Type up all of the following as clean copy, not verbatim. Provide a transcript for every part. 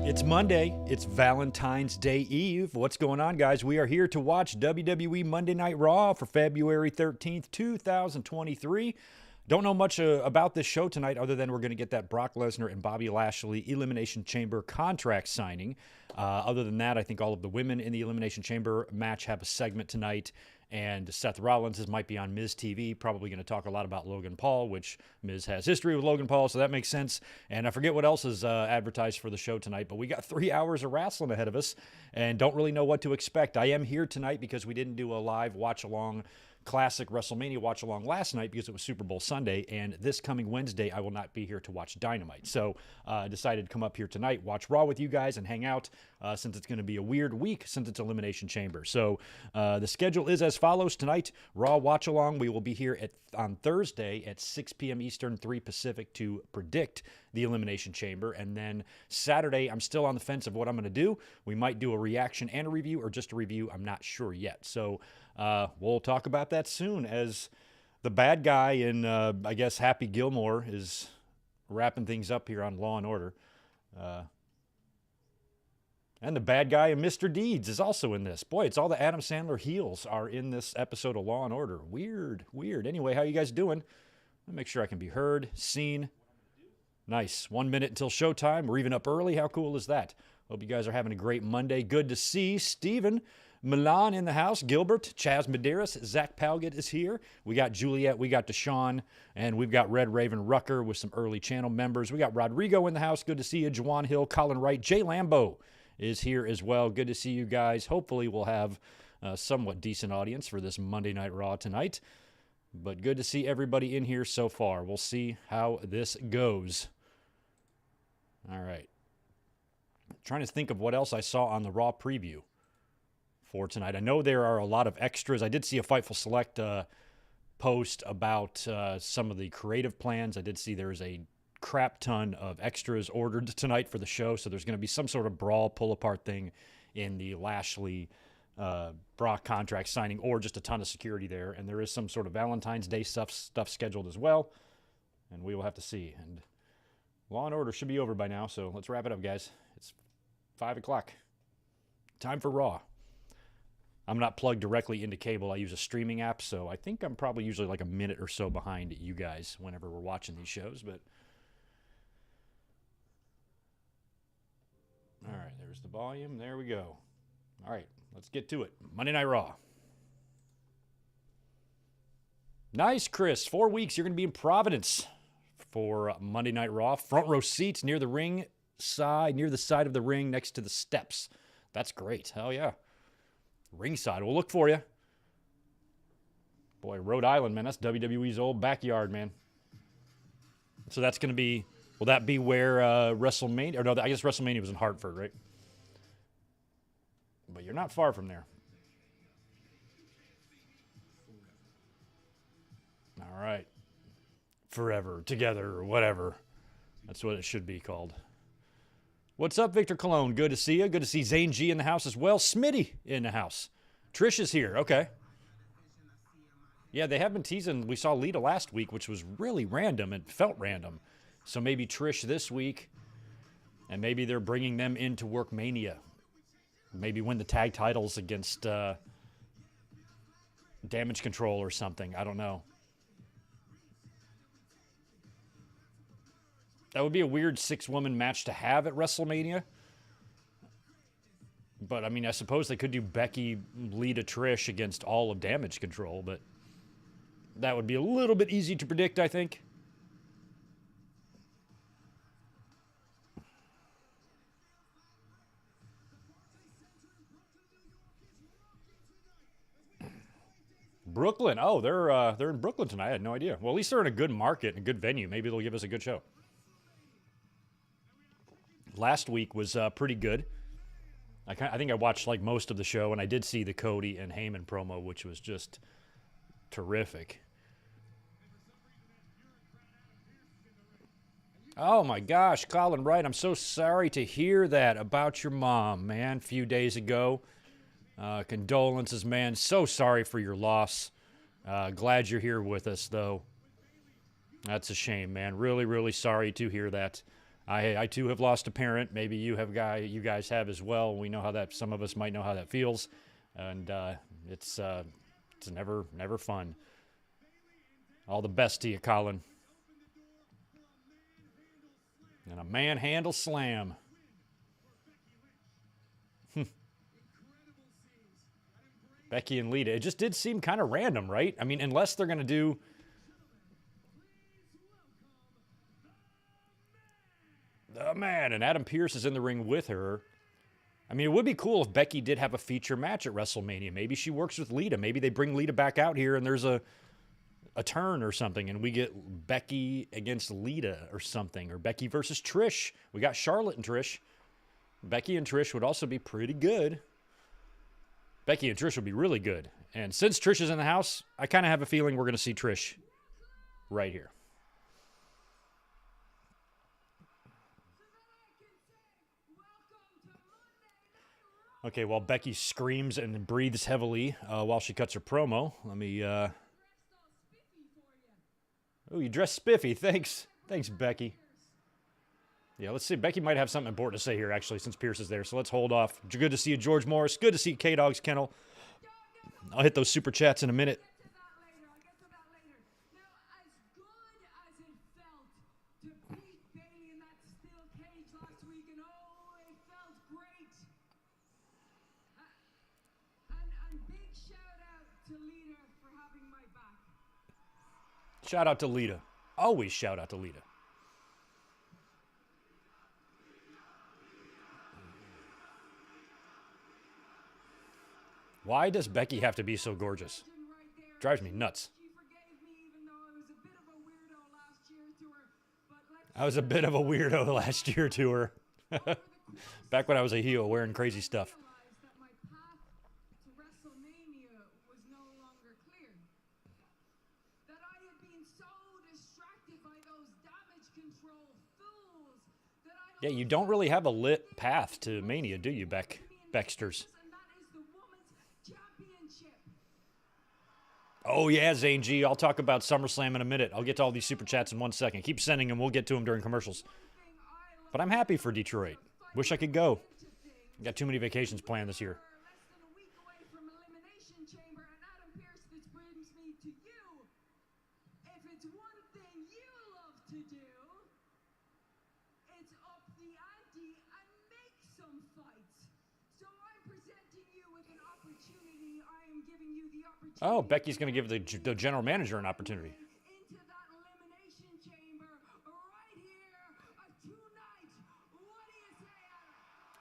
It's Monday. It's Valentine's Day Eve. What's going on, guys? We are here to watch WWE Monday Night Raw for February 13th, 2023. Don't know much about this show tonight other than we're going to get that Brock Lesnar and Bobby Lashley Elimination Chamber contract signing. Other than that, I think all of the women in the Elimination Chamber match have a segment tonight. And Seth Rollins might be on Miz TV, probably going to talk a lot about Logan Paul, which Miz has history with Logan Paul, so that makes sense. And I forget what else is advertised for the show tonight, but we got 3 hours of wrestling ahead of us and don't really know what to expect. I am here tonight because we didn't do a live watch-along classic WrestleMania watch-along last night because it was Super Bowl Sunday, and this coming Wednesday, I will not be here to watch Dynamite. So I decided to come up here tonight, watch Raw with you guys, and hang out since it's going to be a weird week since it's Elimination Chamber. So the schedule is as follows tonight. Raw watch-along, we will be here on Thursday at 6 p.m. Eastern, 3 Pacific to predict the Elimination Chamber. And then Saturday, I'm still on the fence of what I'm going to do. We might do a reaction and a review, or just a review. I'm not sure yet. So we'll talk about that soon as the bad guy in, I guess, Happy Gilmore is wrapping things up here on Law & Order. And the bad guy in Mr. Deeds is also in this. Boy, it's all the Adam Sandler heels are in this episode of Law & Order. Weird, weird. Anyway, how you guys doing? Let me make sure I can be heard, seen. Nice. 1 minute until showtime. We're even up early. How cool is that? Hope you guys are having a great Monday. Good to see Steven Milan in the house, Gilbert, Chaz Medeiros, Zach Palgett is here. We got Juliet, we got Deshaun, and we've got Red Raven Rucker with some early channel members. We got Rodrigo in the house. Good to see you. Juwan Hill, Colin Wright, Jay Lambo is here as well. Good to see you guys. Hopefully we'll have a somewhat decent audience for this Monday Night Raw tonight. But good to see everybody in here so far. We'll see how this goes. All right. Trying to think of what else I saw on the Raw preview for tonight. I know there are a lot of extras. I did see a Fightful Select post about some of the creative plans. I did see there's a crap ton of extras ordered tonight for the show, so there's going to be some sort of brawl pull-apart thing in the Lashley Brock contract signing, or just a ton of security there. And there is some sort of Valentine's Day stuff scheduled as well, and we will have to see. And Law and Order should be over by now, so let's wrap it up, guys. It's 5 o'clock. Time for Raw. I'm not plugged directly into cable. I use a streaming app, so I think I'm probably usually like a minute or so behind you guys whenever we're watching these shows. But all right, there's the volume. There we go. All right, let's get to it. Monday Night Raw. Nice, Chris. 4 weeks. You're going to be in Providence for Monday Night Raw. Front row seats near the ring side, near the side of the ring next to the steps. That's great. Hell yeah. Ringside. We'll look for you. Boy, Rhode Island, man. That's WWE's old backyard, man. So that's going to be, will that be where WrestleMania, or no, I guess WrestleMania was in Hartford, right? But you're not far from there. All right. Forever, together, or whatever. That's what it should be called. What's up, Victor Colon? Good to see you. Good to see Zane G in the house as well. Smitty in the house. Trish is here. Okay. Yeah, they have been teasing. We saw Lita last week, which was really random. It felt random. So maybe Trish this week, and maybe they're bringing them into Work Mania. Maybe win the tag titles against Damage Control or something. I don't know. That would be a weird 6-woman match to have at WrestleMania. But, I mean, I suppose they could do Becky, Lita, Trish against all of Damage Control, but that would be a little bit easy to predict, I think. Brooklyn. Oh, they're in Brooklyn tonight. I had no idea. Well, at least they're in a good market and a good venue. Maybe they'll give us a good show. Last week was pretty good. I think I watched like most of the show, and I did see the Cody and Heyman promo, which was just terrific. Oh my gosh, Colin Wright, I'm so sorry to hear that about your mom, man, a few days ago. Condolences, man. So sorry for your loss. Glad you're here with us, though. That's a shame, man. Really, really sorry to hear that. I too have lost a parent. Maybe you guys have as well. We know how that. Some of us might know how that feels, and it's never fun. All the best to you, Colin. And a manhandle slam. Becky and Lita. It just did seem kind of random, right? I mean, unless they're going to do... The man, and Adam Pearce is in the ring with her. I mean, it would be cool if Becky did have a feature match at WrestleMania. Maybe she works with Lita. Maybe they bring Lita back out here and there's a turn or something, and we get Becky against Lita or something, or Becky versus Trish. We got Charlotte and Trish. Becky and Trish would also be pretty good. Becky and Trish would be really good. And since Trish is in the house, I kind of have a feeling we're going to see Trish right here. Okay, while Becky screams and breathes heavily while she cuts her promo, let me... Oh, you dressed spiffy. Thanks. Thanks, Becky. Yeah, let's see. Becky might have something important to say here, actually, since Pierce is there. So let's hold off. Good to see you, George Morris. Good to see you, K-Dog's Kennel. I'll hit those super chats in a minute. Shout out to Lita. Always shout out to Lita. Why does Becky have to be so gorgeous? Drives me nuts. I was a bit of a weirdo last year to her. Back when I was a heel wearing crazy stuff. Yeah, you don't really have a lit path to Mania, do you, Baxters? Oh, yeah, Zane G. I'll talk about SummerSlam in a minute. I'll get to all these super chats in 1 second. Keep sending them. We'll get to them during commercials. But I'm happy for Detroit. Wish I could go. Got too many vacations planned this year. Oh, Becky's going to give the general manager an opportunity.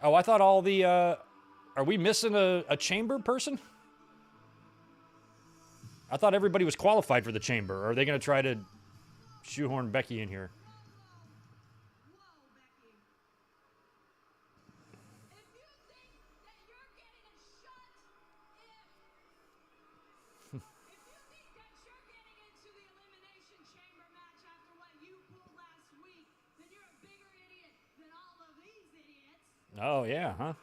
Oh, I thought all the... are we missing a chamber person? I thought everybody was qualified for the chamber. Or are they going to try to shoehorn Becky in here? Oh, yeah, huh?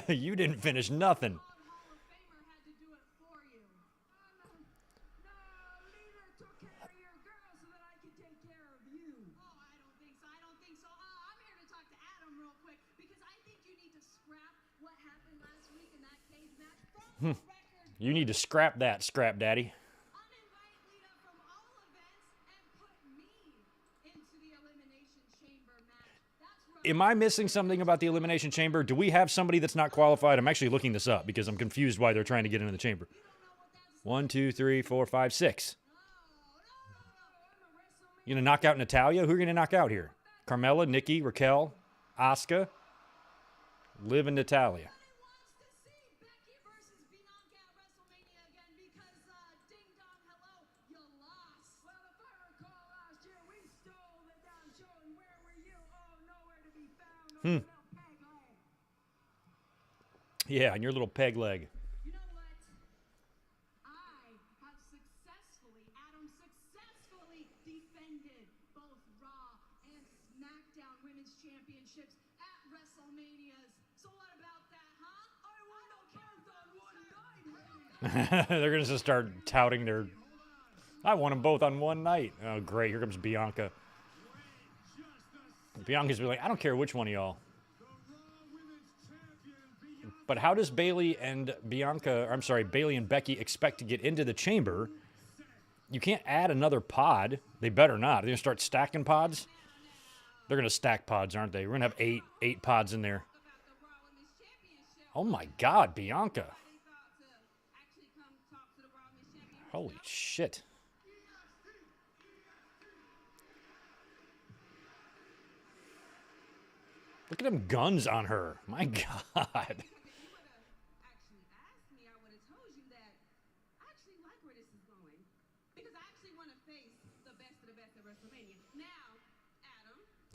You didn't finish nothing. You need to scrap that, Scrap Daddy. Am I missing something about the Elimination Chamber? Do we have somebody that's not qualified? I'm actually looking this up because I'm confused why they're trying to get into the chamber. 1, 2, 3, 4, 5, 6. You going to knock out Natalya? Who are you going to knock out here? Carmella, Nikki, Raquel, Asuka, Liv, and Natalya. Yeah, and your little peg leg. You know what? Adam successfully defended both Raw and SmackDown Women's Championships at WrestleManias. So what about that, huh? I want to count on one night, They're going to just start touting their... I won them both on one night. Oh, great. Here comes Bianca. Bianca's be like, I don't care which one of y'all. But how does Bayley and Bayley and Becky expect to get into the chamber? You can't add another pod. They better not. They're going to start stacking pods? They're going to stack pods, aren't they? We're going to have eight pods in there. Oh, my God, Bianca. Holy shit. Look at them guns on her. My God.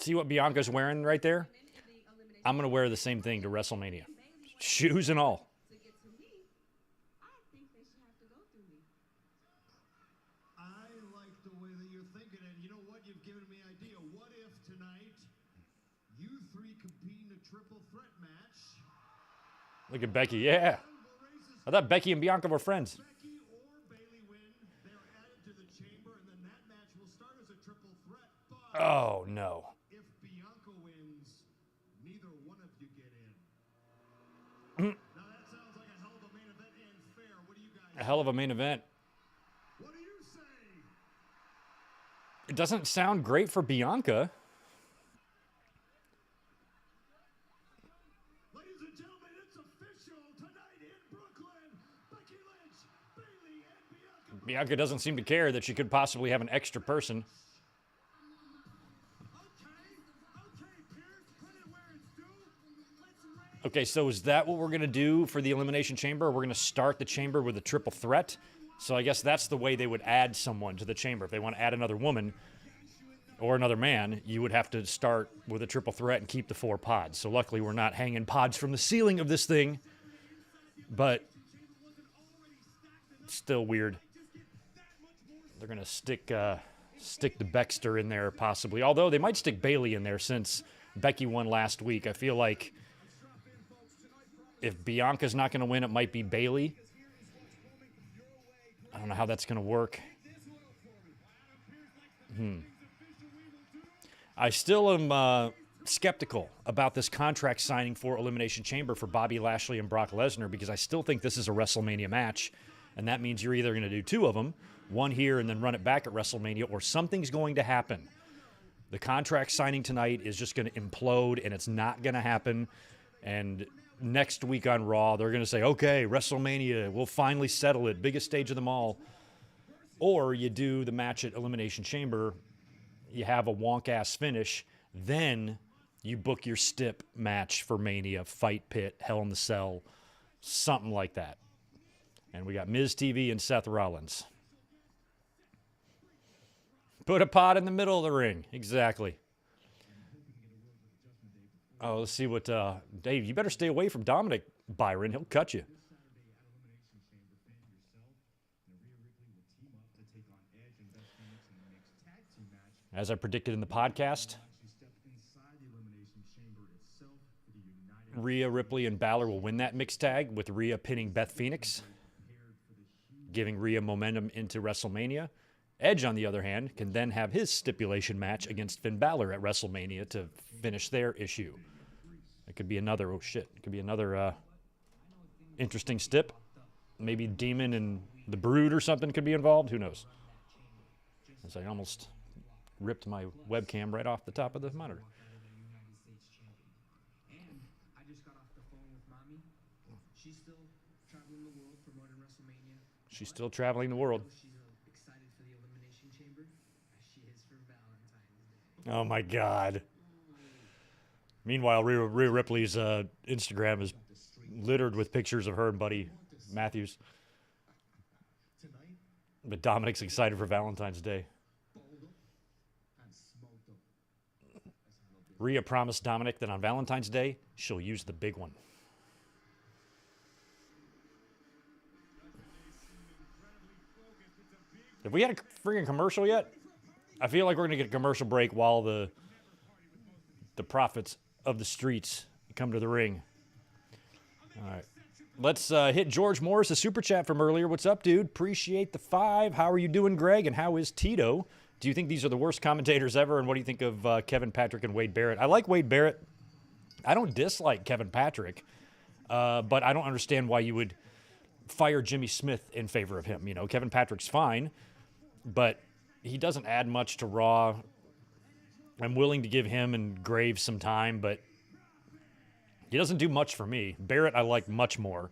See what Bianca's wearing right there? I'm going to wear the same thing to WrestleMania. Shoes and all. I like the way that you're thinking, and you know what? You've given me an idea. What if tonight you three compete in a triple threat match? Look at Becky. Yeah. I thought Becky and Bianca were friends. Becky or Bayley win, they're added to the chamber, and then that match will start as a triple threat. But oh, no. if Bianca wins, neither one of you get in. Now that sounds like a hell of a main event and fair. What do you guys A hell of a main event. What do you say? It doesn't sound great for Bianca. Ladies and gentlemen, it's official tonight in Brooklyn. Becky Lynch, Bayley, and Bianca. Bianca doesn't seem to care that she could possibly have an extra person. Okay, so is that what we're going to do for the Elimination Chamber? We're going to start the chamber with a triple threat? So I guess that's the way they would add someone to the chamber. If they want to add another woman or another man, you would have to start with a triple threat and keep the 4 pods. So luckily we're not hanging pods from the ceiling of this thing. But it's still weird. They're going to stick the Baxter in there possibly. Although they might stick Bayley in there since Becky won last week. I feel like if Bianca's not going to win, it might be Bayley. I don't know how that's going to work. I still am skeptical about this contract signing for Elimination Chamber for Bobby Lashley and Brock Lesnar because I still think this is a WrestleMania match, and that means you're either going to do 2 of them, one here and then run it back at WrestleMania, or something's going to happen. The contract signing tonight is just going to implode, and it's not going to happen, and next week on Raw, they're going to say, okay, WrestleMania, we'll finally settle it, biggest stage of them all. Or you do the match at Elimination Chamber, you have a wonk-ass finish, then you book your stip match for Mania, Fight Pit, Hell in the Cell, something like that. And we got Miz TV and Seth Rollins. Put a pod in the middle of the ring. Exactly. Oh, let's see what... Dave, you better stay away from Dominic Byron. He'll cut you. As I predicted in the podcast, Rhea Ripley and Balor will win that mixed tag, with Rhea pinning Beth Phoenix, giving Rhea momentum into WrestleMania. Edge, on the other hand, can then have his stipulation match against Finn Balor at WrestleMania to finish their issue. It could be another, oh shit, it could be another interesting stip. Maybe Demon and the Brood or something could be involved. Who knows? As I almost ripped my webcam right off the top of the monitor. She's still traveling the world. Oh my God. Meanwhile, Rhea Ripley's Instagram is littered with pictures of her and Buddy Matthews. But Dominic's excited for Valentine's Day. Rhea promised Dominic that on Valentine's Day, she'll use the big one. Have we had a freaking commercial yet? I feel like we're going to get a commercial break while the prophets of the streets come to the ring. All right. Let's hit George Morris, a super chat from earlier. What's up, dude? Appreciate the 5. How are you doing, Greg? And how is Tito? Do you think these are the worst commentators ever? And what do you think of Kevin Patrick and Wade Barrett? I like Wade Barrett. I don't dislike Kevin Patrick, but I don't understand why you would fire Jimmy Smith in favor of him. You know, Kevin Patrick's fine, but he doesn't add much to Raw. I'm willing to give him and Graves some time, but he doesn't do much for me. Barrett I like much more,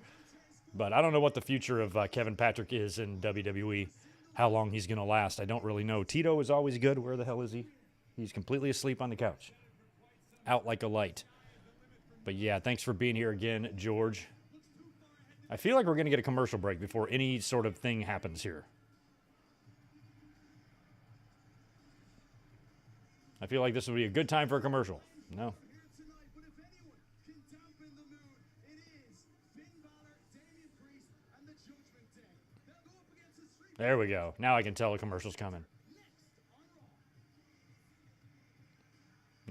but I don't know what the future of Kevin Patrick is in WWE, how long he's going to last. I don't really know. Tito is always good. Where the hell is he? He's completely asleep on the couch. Out like a light. But yeah, thanks for being here again, George. I feel like we're going to get a commercial break before any sort of thing happens here. I feel like this would be a good time for a commercial. No. There we go. Now I can tell a commercial's coming.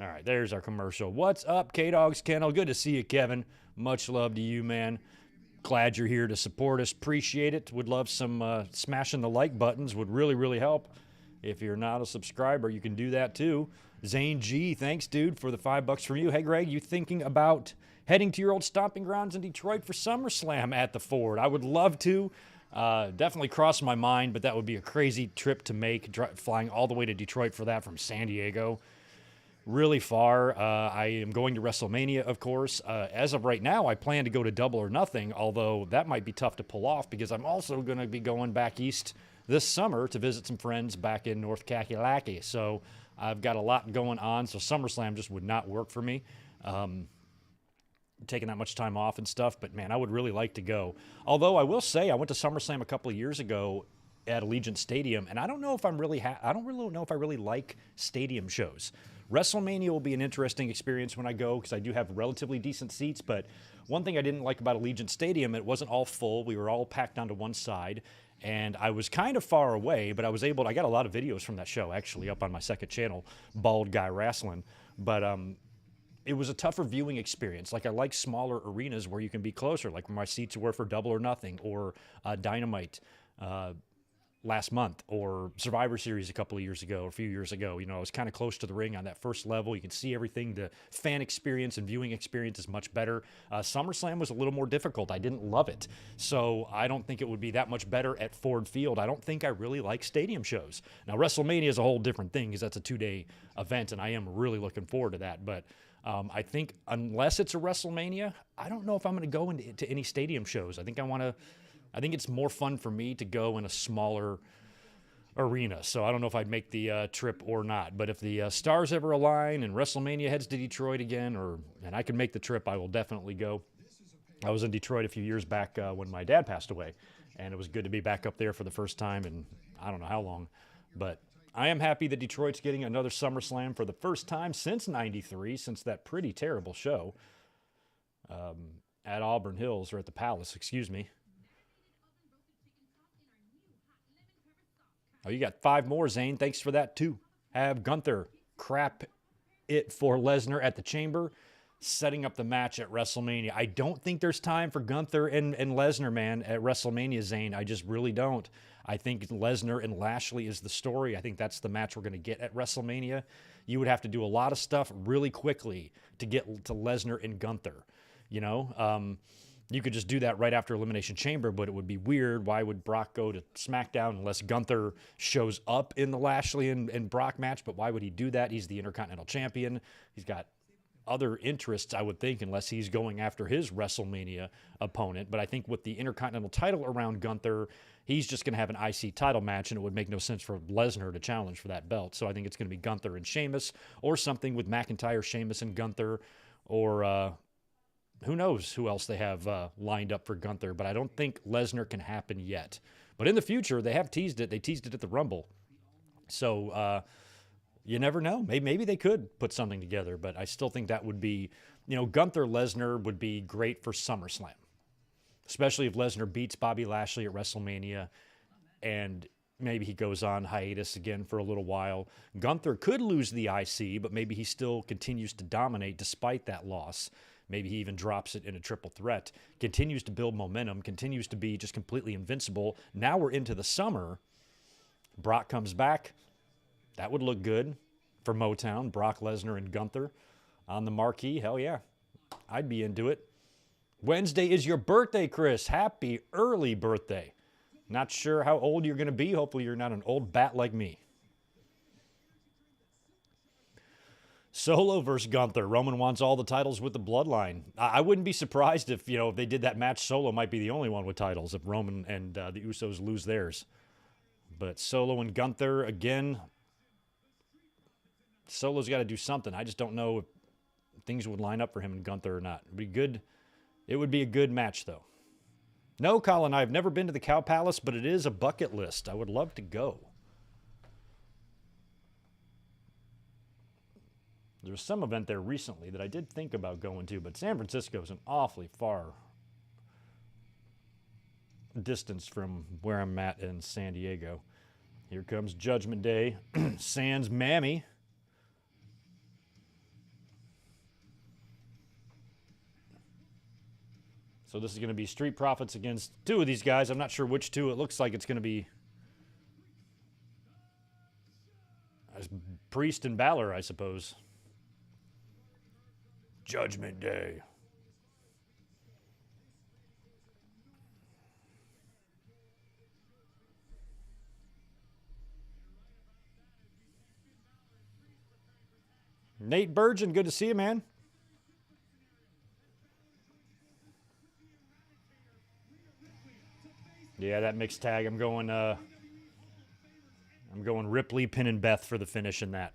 All right, there's our commercial. What's up, K-Dog's Kennel? Good to see you, Kevin. Much love to you, man. Glad you're here to support us. Appreciate it. Would love some smashing the like buttons. Would really, really help. If you're not a subscriber, you can do that too. Zane G, thanks, dude, for the $5 from you. Hey, Greg, you thinking about heading to your old stomping grounds in Detroit for SummerSlam at the Ford? I would love to. Definitely crossed my mind, but that would be a crazy trip to make, flying all the way to Detroit for that from San Diego. Really far. I am going to WrestleMania, of course. As of right now, I plan to go to Double or Nothing, although that might be tough to pull off because I'm also going to be going back east this summer to visit some friends back in North Kakalaki. So I've got a lot going on, so SummerSlam just would not work for me. Taking that much time off and stuff, but man, I would really like to go. Although I will say, I went to SummerSlam a couple of years ago at Allegiant Stadium, and I don't know if I'm really I don't really know if I really like stadium shows. WrestleMania will be an interesting experience when I go because I do have relatively decent seats, but one thing I didn't like about Allegiant Stadium, it wasn't all full. We were all packed onto one side, and I was kind of far away, but I got a lot of videos from that show actually up on my second channel, Bald Guy Wrestling, but it was a tougher viewing experience. Like, I like smaller arenas where you can be closer, like where my seats were for Double or Nothing or Dynamite last month or Survivor Series a few years ago. You know, I was kind of close to the ring on that first level. You can see everything. The fan experience and viewing experience is much better. SummerSlam was a little more difficult. I didn't love it. So I don't think it would be that much better at Ford Field. I don't think I really like stadium shows. Now, WrestleMania is a whole different thing because that's a 2-day event, and I am really looking forward to that. But I think unless it's a WrestleMania, I don't know if I'm going to go into any stadium shows. I think it's more fun for me to go in a smaller arena. So I don't know if I'd make the trip or not. But if the stars ever align and WrestleMania heads to Detroit again, and I can make the trip, I will definitely go. I was in Detroit a few years back when my dad passed away, and it was good to be back up there for the first time in I don't know how long. But I am happy that Detroit's getting another SummerSlam for the first time since '93, since that pretty terrible show at Auburn Hills, or at the Palace, excuse me. Oh, you got 5 more, Zane. Thanks for that, too. Have Gunther crap it for Lesnar at the Chamber, setting up the match at WrestleMania. I don't think there's time for Gunther and Lesnar, man, at WrestleMania, Zane. I just really don't. I think Lesnar and Lashley is the story. I think that's the match we're going to get at WrestleMania. You would have to do a lot of stuff really quickly to get to Lesnar and Gunther. You know, you could just do that right after Elimination Chamber, but it would be weird. Why would Brock go to SmackDown unless Gunther shows up in the Lashley and Brock match? But why would he do that? He's the Intercontinental Champion. He's got other interests, I would think, unless he's going after his WrestleMania opponent. But I think with the Intercontinental title around Gunther, he's just going to have an IC title match, and it would make no sense for Lesnar to challenge for that belt. So I think it's going to be Gunther and Sheamus, or something with McIntyre, Sheamus, and Gunther, or who knows who else they have lined up for Gunther. But I don't think Lesnar can happen yet. But in the future, they have teased it. They teased it at the Rumble. So you never know. Maybe they could put something together, but I still think that would be, you know, Gunther-Lesnar would be great for SummerSlam, especially if Lesnar beats Bobby Lashley at WrestleMania and maybe he goes on hiatus again for a little while. Gunther could lose the IC, but maybe he still continues to dominate despite that loss. Maybe he even drops it in a triple threat. Continues to build momentum, continues to be just completely invincible. Now we're into the summer. Brock comes back. That would look good for Motown. Brock Lesnar and Gunther on the marquee. Hell yeah. I'd be into it. Wednesday is your birthday, Chris. Happy early birthday. Not sure how old you're going to be. Hopefully you're not an old bat like me. Solo versus Gunther. Roman wants all the titles with the bloodline. I wouldn't be surprised if, if they did that match, Solo might be the only one with titles if Roman and the Usos lose theirs. But Solo and Gunther, again, Solo's got to do something. I just don't know if things would line up for him and Gunther or not. It'd be good. It would be a good match, though. No, Colin, I've never been to the Cow Palace, but it is a bucket list. I would love to go. There was some event there recently that I did think about going to, but San Francisco is an awfully far distance from where I'm at in San Diego. Here comes Judgment Day. Sans Mammy. So this is going to be Street Profits against two of these guys. I'm not sure which two. It looks like it's going to be Priest and Balor, I suppose. Judgment Day. Nate Burgeon, good to see you, man. Yeah, that mixed tag. I'm going Ripley, Pin, and Beth for the finish in that.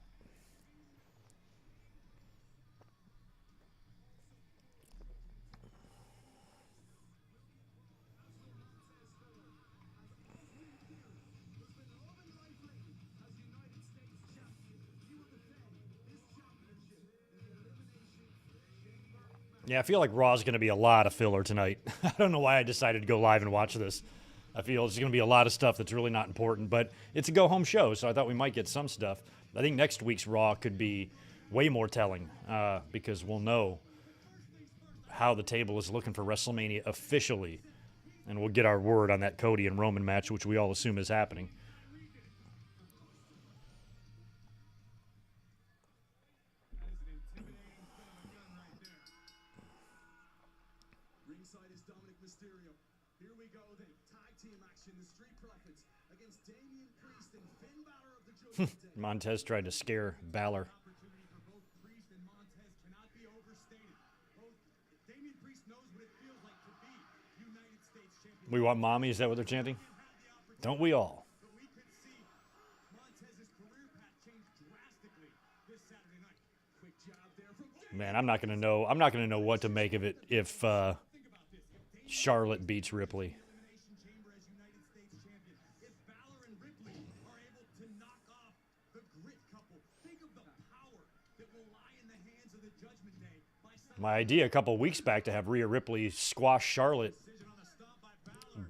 Yeah, I feel like Raw's going to be a lot of filler tonight. I don't know why I decided to go live and watch this. I feel it's going to be a lot of stuff that's really not important, but it's a go-home show, so I thought we might get some stuff. I think next week's Raw could be way more telling because we'll know how the table is looking for WrestleMania officially, and we'll get our word on that Cody and Roman match, which we all assume is happening. Montez tried to scare Balor. We want mommy, is that what they're chanting? Don't we all? Man, I'm not going to know what to make of it if Charlotte beats Ripley. My idea a couple weeks back to have Rhea Ripley squash Charlotte,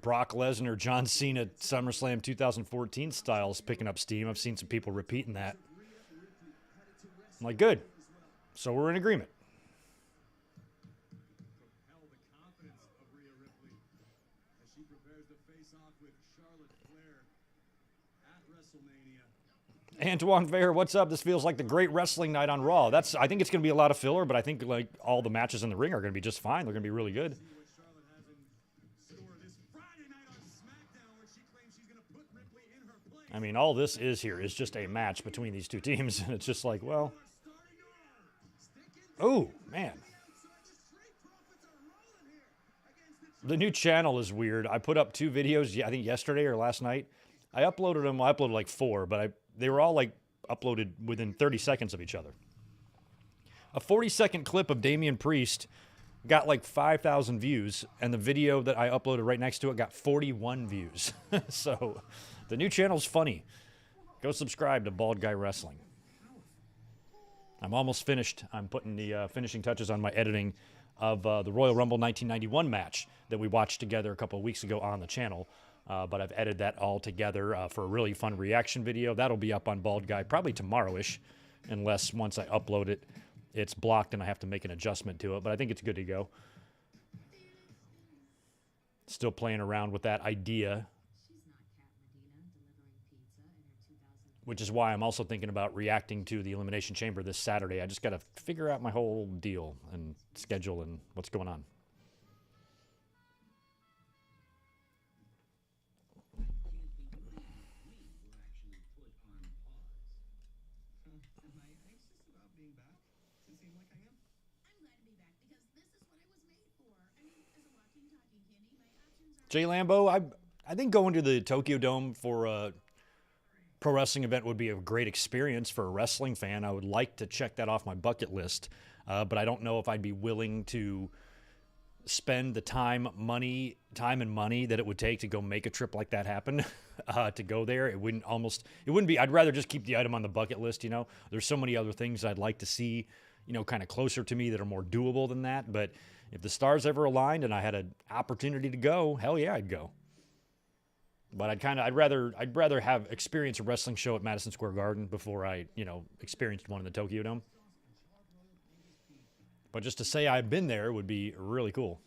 Brock Lesnar, John Cena, SummerSlam 2014 styles picking up steam. I've seen some people repeating that. I'm like, good. So we're in agreement. Antoine Fair, what's up? This feels like the great wrestling night on Raw. I think it's going to be a lot of filler, but I think like all the matches in the ring are going to be just fine. They're going to be really good. I mean, all this is here is just a match between these two teams, and it's just like, well, oh, man. The new channel is weird. I put up 2 videos, I think yesterday or last night. I uploaded them. I uploaded like 4, but they were all like uploaded within 30 seconds of each other. A 40-second clip of Damian Priest got like 5,000 views, and the video that I uploaded right next to it got 41 views. So the new channel's funny. Go subscribe to Bald Guy Wrestling. I'm almost finished. I'm putting the finishing touches on my editing of the Royal Rumble 1991 match that we watched together a couple of weeks ago on the channel. But I've edited that all together for a really fun reaction video. That'll be up on Bald Guy probably tomorrow-ish, unless once I upload it, it's blocked and I have to make an adjustment to it, but I think it's good to go. Still playing around with that idea, which is why I'm also thinking about reacting to the Elimination Chamber this Saturday. I just got to figure out my whole deal and schedule and what's going on. Jay Lambo, I think going to the Tokyo Dome for a pro wrestling event would be a great experience for a wrestling fan. I would like to check that off my bucket list, but I don't know if I'd be willing to spend the time and money that it would take to go make a trip like that happen. To go there, it wouldn't be. I'd rather just keep the item on the bucket list. There's so many other things I'd like to see, kind of closer to me that are more doable than that. But if the stars ever aligned and I had an opportunity to go, hell yeah, I'd go. But I'd rather have experienced a wrestling show at Madison Square Garden before I, experienced one in the Tokyo Dome. But just to say I've been there would be really cool.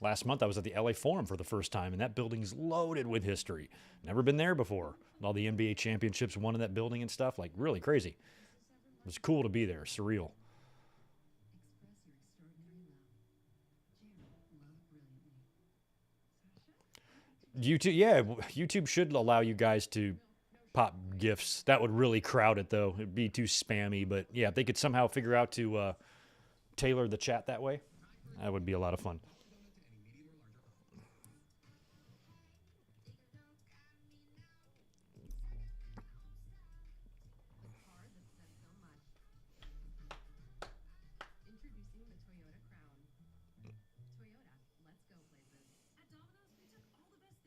Last month I was at the LA Forum for the first time, and that building's loaded with history. Never been there before. And all the NBA championships won in that building and stuff, like really crazy. It was cool to be there, surreal. YouTube should allow you guys to pop GIFs. That would really crowd it, though. It'd be too spammy. But yeah, if they could somehow figure out to tailor the chat that way, that would be a lot of fun.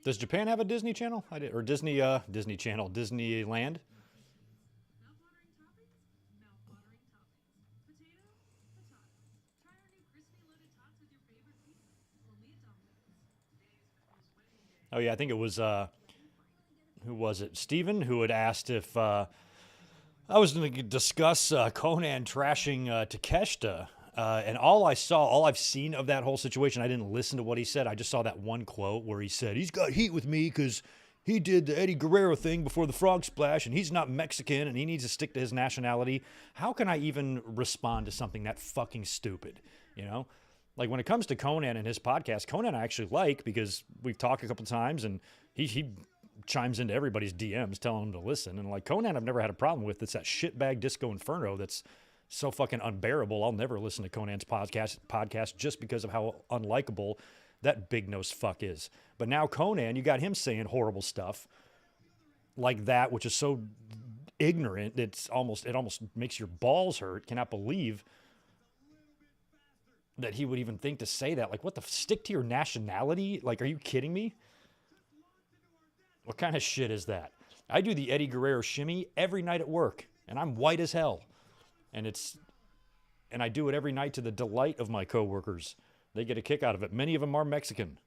Does Japan have a Disney Channel? Or Disney Channel, Disneyland? Oh yeah, I think it was who was it? Steven, who had asked if I was going to discuss Conan trashing Takeshita. And all I've seen of that whole situation, I didn't listen to what he said. I just saw that one quote where he said, he's got heat with me because he did the Eddie Guerrero thing before the frog splash, and he's not Mexican, and he needs to stick to his nationality. How can I even respond to something that fucking stupid, Like, when it comes to Conan and his podcast, Conan I actually like because we've talked a couple times, and he chimes into everybody's DMs telling them to listen. And, like, Conan I've never had a problem with. It's that shitbag Disco Inferno that's so fucking unbearable. I'll never listen to Conan's podcast just because of how unlikable that big-nosed fuck is. But now Conan, you got him saying horrible stuff like that, which is so ignorant, it almost makes your balls hurt. Cannot believe that he would even think to say that. Like, what the stick to your nationality? Like, are you kidding me? What kind of shit is that? I do the Eddie Guerrero shimmy every night at work, and I'm white as hell. And I do it every night to the delight of my coworkers. They get a kick out of it. Many of them are Mexican.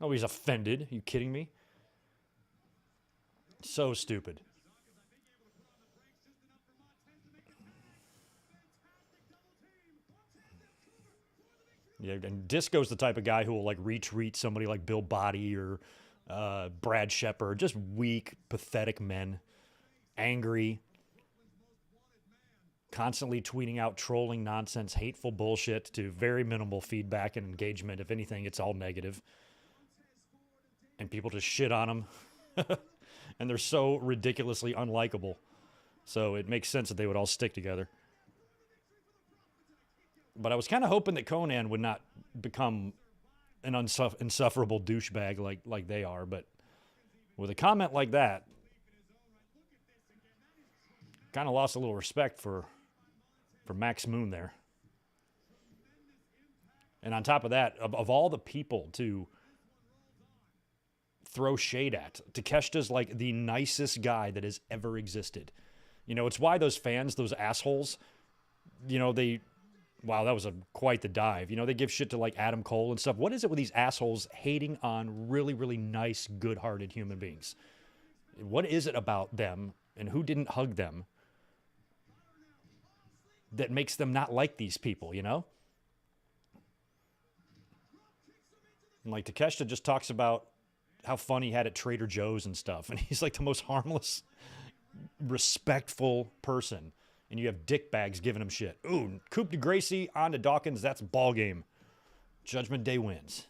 Nobody's offended. Are you kidding me? So stupid. Yeah, and Disco's the type of guy who will like retweet somebody like Bill Body or Brad Shepard. Just weak, pathetic men. Angry. Constantly tweeting out trolling nonsense, hateful bullshit to very minimal feedback and engagement. If anything, it's all negative. And people just shit on them. And they're so ridiculously unlikable. So it makes sense that they would all stick together. But I was kind of hoping that Conan would not become an insufferable douchebag like they are. But with a comment like that, kind of lost a little respect for Max Moon there. And on top of that, of all the people to throw shade at, Takeshita's like the nicest guy that has ever existed. It's why those fans, those assholes, wow, that was quite the dive. They give shit to like Adam Cole and stuff. What is it with these assholes hating on really, really nice, good-hearted human beings? What is it about them, and who didn't hug them that makes them not like these people, you know? And like Takeshita just talks about how fun he had at Trader Joe's and stuff. And he's like the most harmless, respectful person. And you have dickbags giving him shit. Ooh, Coupe de Gracie on to Dawkins. That's ball game. Judgment Day wins.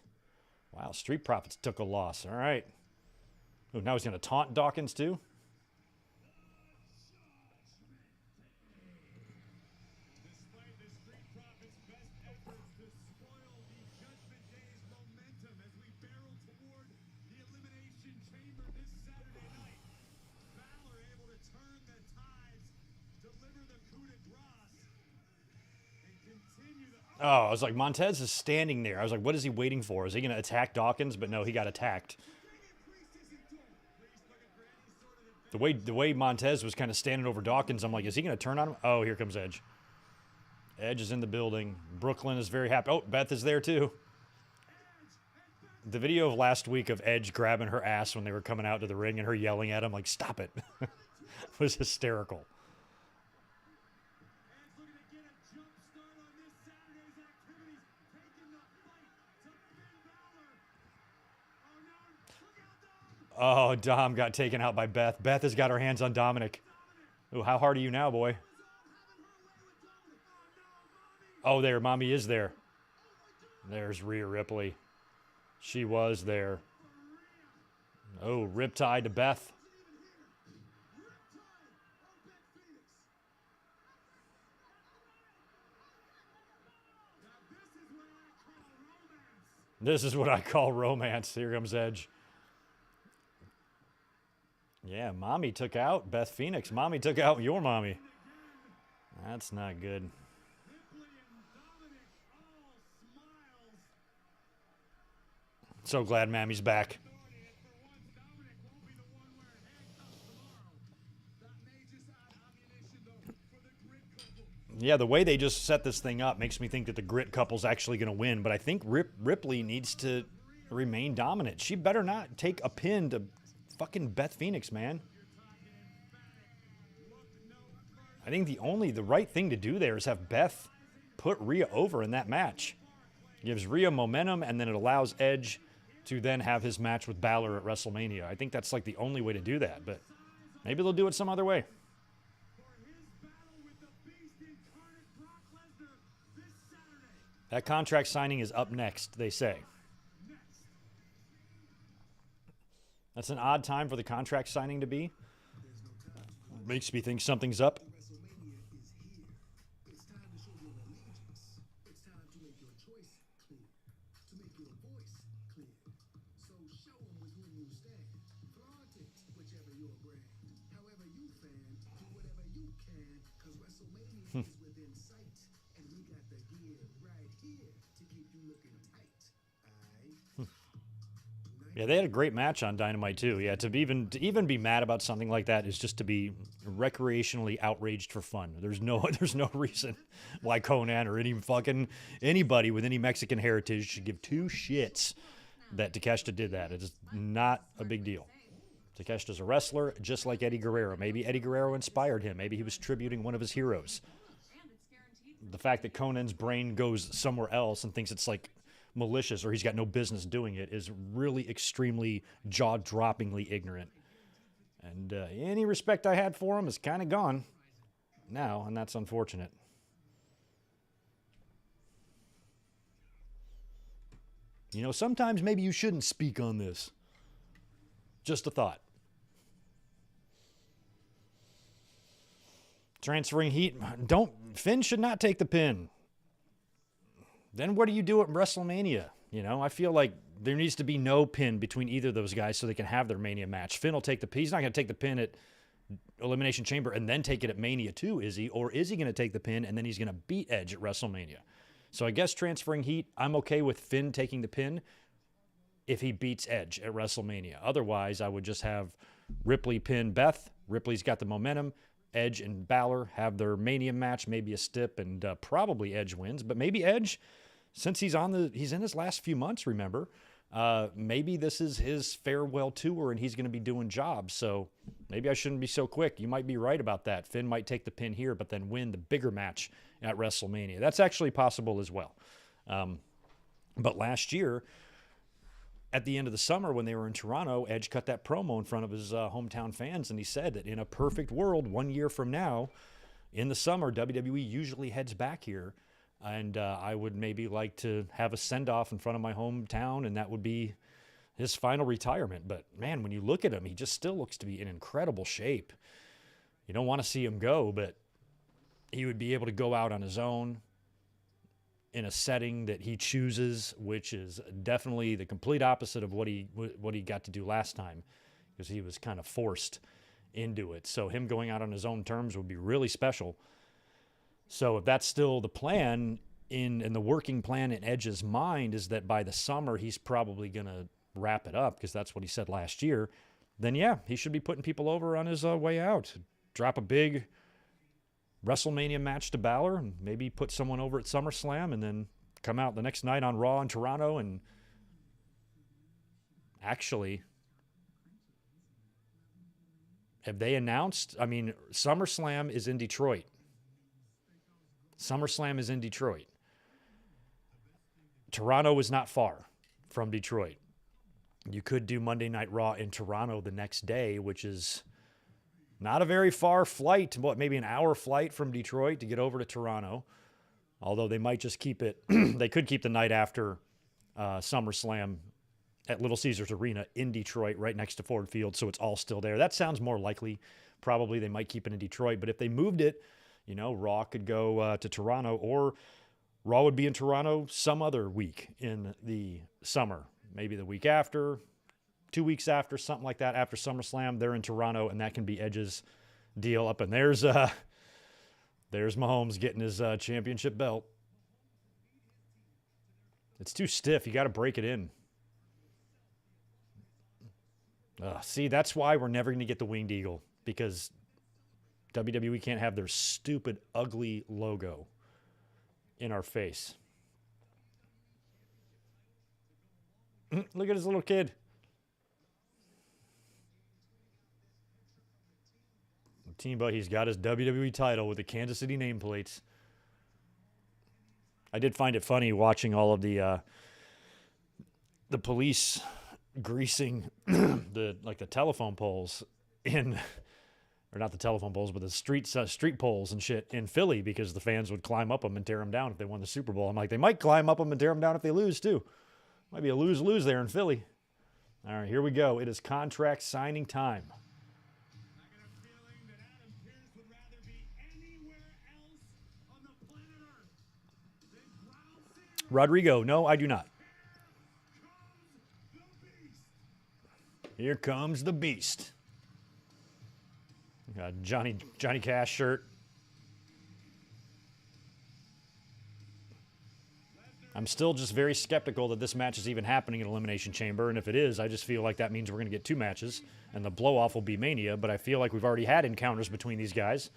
Wow, Street Profits took a loss. All right. Ooh, now he's going to taunt Dawkins too? Despite the Street Profits' best efforts to spoil the Judgment Day's momentum as we barrel toward the Elimination Chamber this Saturday night, Balor able to turn the tides, deliver the coup de grace, and continue the... Oh, I was like, Montez is standing there. I was like, what is he waiting for? Is he going to attack Dawkins? But no, he got attacked. The way Montez was kind of standing over Dawkins, I'm like, is he going to turn on him? Oh, here comes Edge. Edge is in the building. Brooklyn is very happy. Oh, Beth is there too. The video of last week of Edge grabbing her ass when they were coming out to the ring and her yelling at him like, stop it, was hysterical. Oh, Dom got taken out by Beth. Beth has got her hands on Dominic. Ooh, how hard are you now, boy? Oh, there. Mommy is there. There's Rhea Ripley. She was there. Oh, riptide to Beth. This is what I call romance. Here comes Edge. Yeah, Mommy took out Beth Phoenix. Mommy took out your mommy. That's not good. So glad Mammy's back. Yeah, the way they just set this thing up makes me think that the Grit couple's actually going to win, but I think Ripley needs to remain dominant. She better not take a pin to fucking Beth Phoenix, man. I think the right thing to do there is have Beth put Rhea over in that match. Gives Rhea momentum, and then it allows Edge to then have his match with Balor at WrestleMania. I think that's like the only way to do that, but maybe they'll do it some other way. That contract signing is up next, they say. That's an odd time for the contract signing to be. Makes me think something's up. Yeah, they had a great match on Dynamite too. Yeah, to even be mad about something like that is just to be recreationally outraged for fun. There's no reason why Conan or anybody with any Mexican heritage should give two shits that Takeshita did that. It is not a big deal. Takeshita's a wrestler, just like Eddie Guerrero. Maybe Eddie Guerrero inspired him. Maybe he was tributing one of his heroes. The fact that Conan's brain goes somewhere else and thinks it's like malicious or he's got no business doing it is really extremely jaw-droppingly ignorant. And any respect I had for him is kind of gone now, and that's unfortunate. You know, sometimes maybe you shouldn't speak on this. Just a thought. Transferring heat. Finn should not take the pin. Then what do you do at WrestleMania? You know, I feel like there needs to be no pin between either of those guys so they can have their Mania match. Finn will take the pin. He's not going to take the pin at Elimination Chamber and then take it at Mania too, is he? Or is he going to take the pin and then he's going to beat Edge at WrestleMania? So I guess transferring heat, I'm okay with Finn taking the pin if he beats Edge at WrestleMania. Otherwise, I would just have Ripley pin Beth. Ripley's got the momentum. Edge and Balor have their Mania match, maybe a stip, and probably Edge wins. But maybe Edge, since he's in his last few months, remember, maybe this is his farewell tour and he's going to be doing jobs. So maybe I shouldn't be so quick. You might be right about that. Finn might take the pin here, but then win the bigger match at WrestleMania. That's actually possible as well. But last year, at the end of the summer when they were in Toronto, Edge cut that promo in front of his hometown fans, and he said that in a perfect world, 1 year from now, in the summer, WWE usually heads back here, and I would maybe like to have a send-off in front of my hometown, and that would be his final retirement. But, man, when you look at him, he just still looks to be in incredible shape. You don't want to see him go, but he would be able to go out on his own in a setting that he chooses, which is definitely the complete opposite of what he got to do last time, because he was kind of forced into it. So him going out on his own terms would be really special. So if that's still the plan, in the working plan in Edge's mind is that by the summer he's probably going to wrap it up, because that's what he said last year, then yeah, he should be putting people over on his way out. Drop a big WrestleMania match to Balor, and maybe put someone over at SummerSlam, and then come out the next night on Raw in Toronto. And actually, have they announced? I mean, SummerSlam is in Detroit. SummerSlam is in Detroit. Toronto is not far from Detroit. You could do Monday Night Raw in Toronto the next day, which is not a very far flight, maybe an hour flight from Detroit to get over to Toronto. Although they might just keep it, they could keep the night after SummerSlam at Little Caesars Arena in Detroit, right next to Ford Field, so it's all still there. That sounds more likely. Probably they might keep it in Detroit, but if they moved it, Raw could go to Toronto, or Raw would be in Toronto some other week in the summer, maybe the week after, 2 weeks after, something like that. After SummerSlam, they're in Toronto, and that can be Edge's deal up. And there's Mahomes getting his championship belt. It's too stiff. You got to break it in. See, that's why we're never going to get the Winged Eagle, because WWE can't have their stupid, ugly logo in our face. Look at his little kid. But he's got his WWE title with the Kansas City nameplates. I did find it funny watching all of the police greasing the telephone poles or not the telephone poles, but the street poles and shit in Philly, because the fans would climb up them and tear them down if they won the Super Bowl. I'm like, they might climb up them and tear them down if they lose too. Might be a lose-lose there in Philly. All right, here we go. It is contract signing time. Rodrigo, no, I do not. Here comes the Beast. Got Johnny Cash shirt. I'm still just very skeptical that this match is even happening in Elimination Chamber, and if it is, I just feel like that means we're going to get 2 matches, and the blow-off will be Mania, but I feel like we've already had encounters between these guys.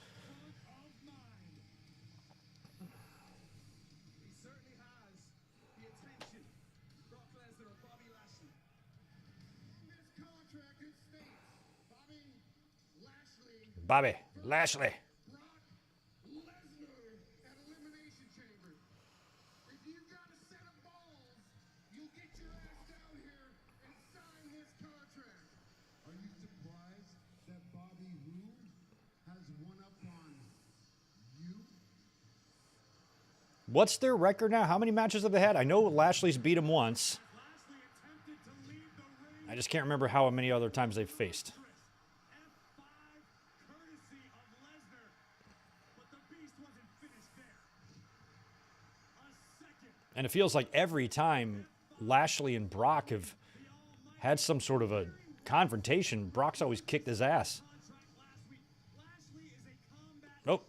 Bobby Lashley. Lesnar at Elimination Chamber. If you've got a set of balls, you'll get your ass down here and sign this contract. Are you surprised that Bobby Who has one up on you? What's their record now? How many matches have they had? I know Lashley's beat him once. Lashley attempted to leave the ring. I just can't remember how many other times they've faced. And it feels like every time Lashley and Brock have had some sort of a confrontation, Brock's always kicked his ass. Nope.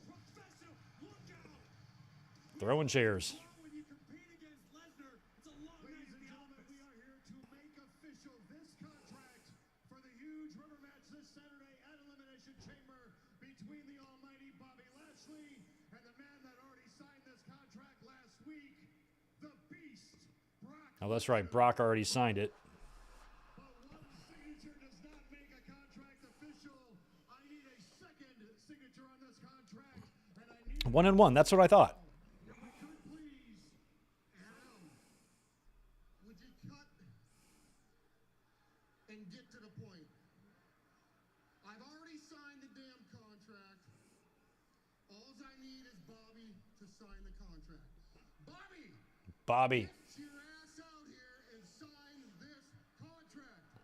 Throwing chairs. Between the almighty Bobby Lashley and the man that already signed this contract last week, the Beast, Brock. Oh, that's right. Brock already signed it. But one signature does not make a contract official. 1-1. That's what I thought. Would you cut and get to the point? I've already signed the damn contract. All I need is Bobby to sign the contract. Bobby. Get your ass out here and sign this contract.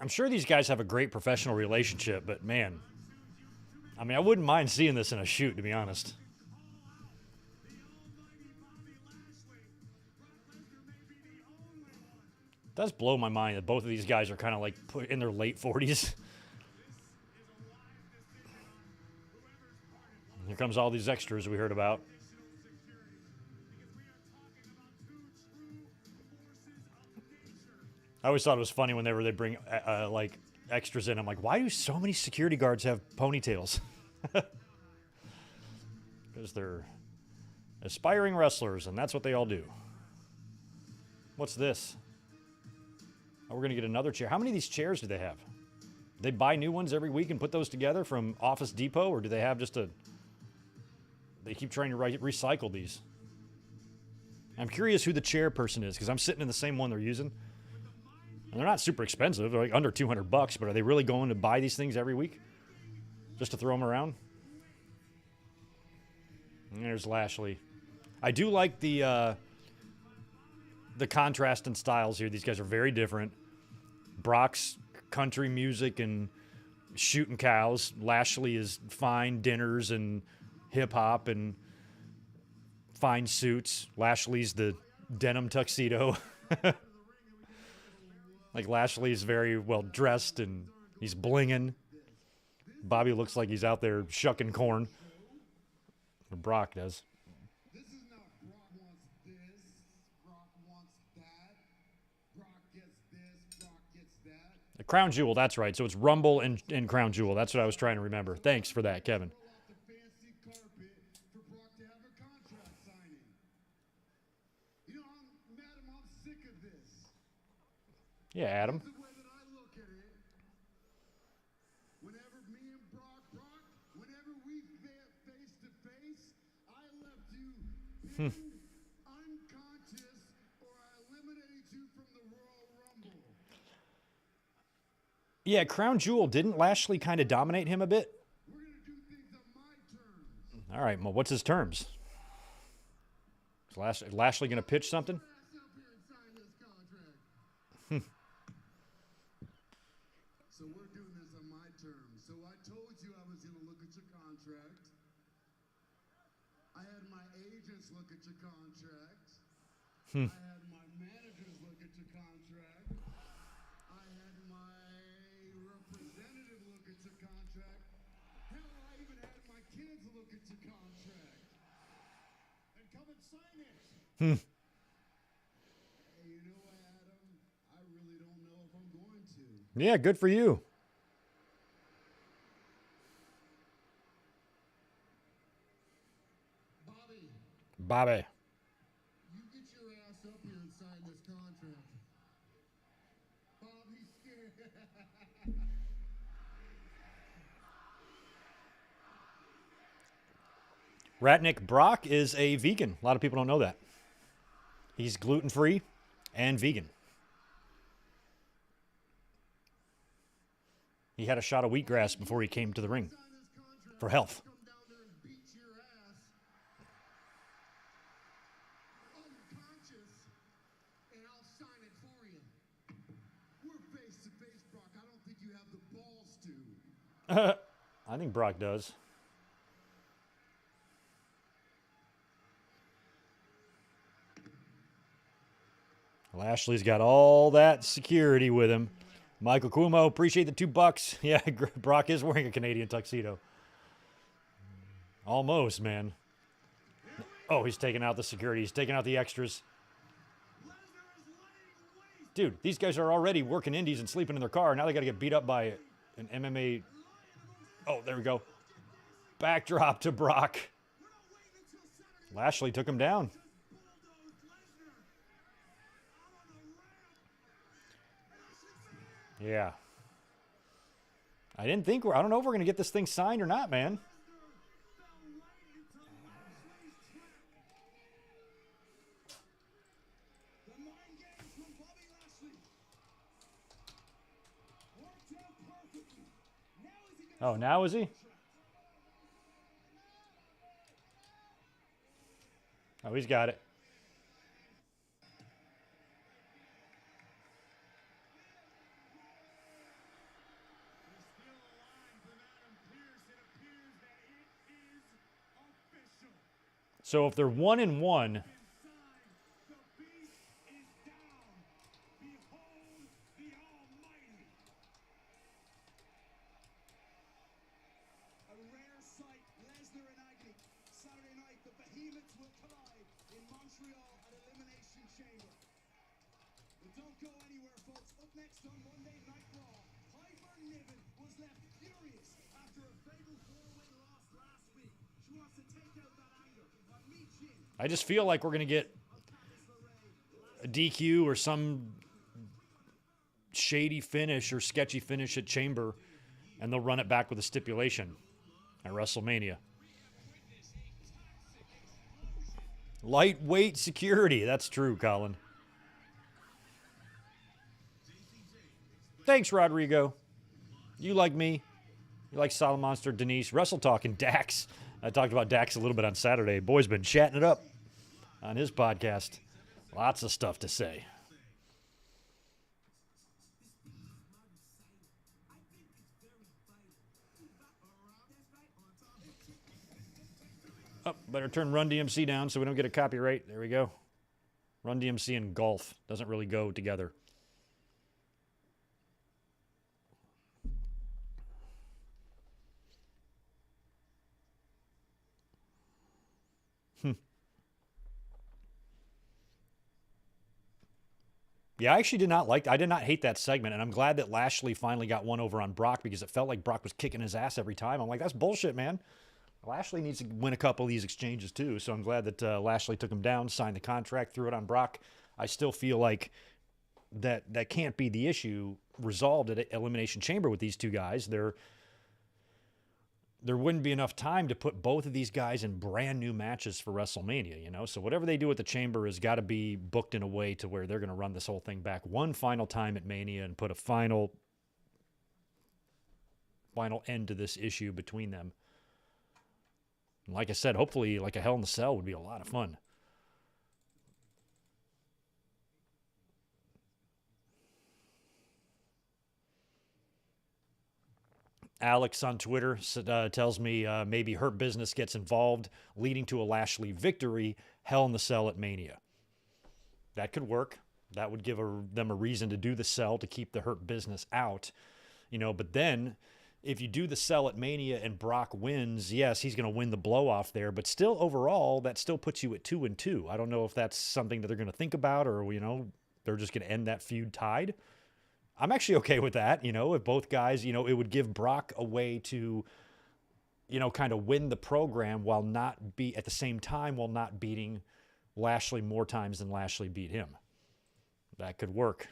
I'm sure these guys have a great professional relationship, but man, I mean, I wouldn't mind seeing this in a shoot, to be honest. The almighty Bobby Lashley. Brock Lesnar may be the only one. It does blow my mind that both of these guys are kind of like in their late 40s. Here comes all these extras we heard about. I always thought it was funny whenever they bring like extras in. I'm like, why do so many security guards have ponytails? Because they're aspiring wrestlers, and that's what they all do. What's this? Oh, we're going to get another chair. How many of these chairs do they have? Do they buy new ones every week and put those together from Office Depot, or do they have just a... They keep trying to recycle these. I'm curious who the chairperson is, because I'm sitting in the same one they're using. And they're not super expensive. They're like under $200, but are they really going to buy these things every week? Just to throw them around? And there's Lashley. I do like the contrast in styles here. These guys are very different. Brock's country music and shooting cows. Lashley is fine dinners and hip-hop and fine suits. Lashley's the denim tuxedo. Like, Lashley's very well dressed and he's blinging. Bobby looks like he's out there shucking corn. Or Brock does. This is not Brock wants this, Brock wants that, Brock gets this, Brock gets that. The Crown Jewel, that's right. So it's Rumble and Crown Jewel. That's what I was trying to remember. Thanks for that, Kevin. Roll out the fancy carpet for Brock to have a contract signing. You know, Madam, I'm sick of this. Yeah, Adam. The way that I look at it, whenever me and Brock, whenever we face to face, I left you pinned, unconscious, or I eliminated you from the Royal Rumble. Yeah, Crown Jewel, didn't Lashley kind of dominate him a bit? We're going to do things on my terms. All right, well, what's his terms? Is Lashley going to pitch something? Ass up here and sign this contract. So we're doing this on my terms. So I told you I was going to look at your contract. I had my agents look at your contract. I had my managers look at your contract. I had my representative look at your contract. Hell, I even had my kids look at your contract. And come and sign it. Hey, you know what, Adam? I really don't know if I'm going to. Yeah, good for you. Bobby. You get your ass up here and sign this contract. Bob, he's scared. Ratnik Brock is a vegan. A lot of people don't know that. He's gluten-free and vegan. He had a shot of wheatgrass before he came to the ring Sign this contract. for health. Come down there and beat your ass. Unconscious, and I'll sign it for you. We're face to face, Brock. I don't think you have the balls to. I think Brock does. Lashley's got all that security with him. Michael Cuomo, appreciate the $2. Yeah, Brock is wearing a Canadian tuxedo. Almost, man. Oh, he's taking out the security. He's taking out the extras. Dude, these guys are already working indies and sleeping in their car. Now they got to get beat up by an MMA. Oh, there we go. Backdrop to Brock. Lashley took him down. Yeah. I don't know if we're going to get this thing signed or not, man. Oh, now is he? Oh, he's got it. So if they're 1-1, sight, Lesnar and agony. Saturday night, the behemoths will collide in Montreal at Elimination Chamber. But don't go anywhere, folks. Up next on Monday Night Raw, Piper Niven was left furious after a fatal four-way loss last week. She wants to take out that anger on Michin. I just feel like we're going to get a DQ or some shady finish or sketchy finish at Chamber, and they'll run it back with a stipulation at WrestleMania. Lightweight security. That's true, Colin. Thanks, Rodrigo. You like me. You like Solid Monster, Denise, Wrestle Talk, and Dax. I talked about Dax a little bit on Saturday. Boy's been chatting it up on his podcast. Lots of stuff to say. Oh, better turn Run DMC down so we don't get a copyright. There we go. Run DMC and golf doesn't really go together. Yeah, I actually did not I did not hate that segment, and I'm glad that Lashley finally got one over on Brock because it felt like Brock was kicking his ass every time. I'm like, that's bullshit, man. Lashley needs to win a couple of these exchanges too, so I'm glad that Lashley took him down, signed the contract, threw it on Brock. I still feel like that can't be the issue resolved at Elimination Chamber with these two guys. There wouldn't be enough time to put both of these guys in brand new matches for WrestleMania, you know? So whatever they do at the Chamber has got to be booked in a way to where they're going to run this whole thing back one final time at Mania and put a final end to this issue between them. And like I said, hopefully like a Hell in the Cell would be a lot of fun. Alex on Twitter tells me maybe Hurt Business gets involved, leading to a Lashley victory, Hell in the Cell at Mania. That could work. That would give them a reason to do the Cell to keep the Hurt Business out. You know, but then if you do the Cell at Mania and Brock wins, yes, he's going to win the blow-off there, but still overall, that still puts you at 2-2. I don't know if that's something that they're going to think about or, you know, they're just going to end that feud tied. I'm actually okay with that, you know, if both guys, you know, it would give Brock a way to, you know, kind of win the program while not be at the same time while not beating Lashley more times than Lashley beat him. That could work.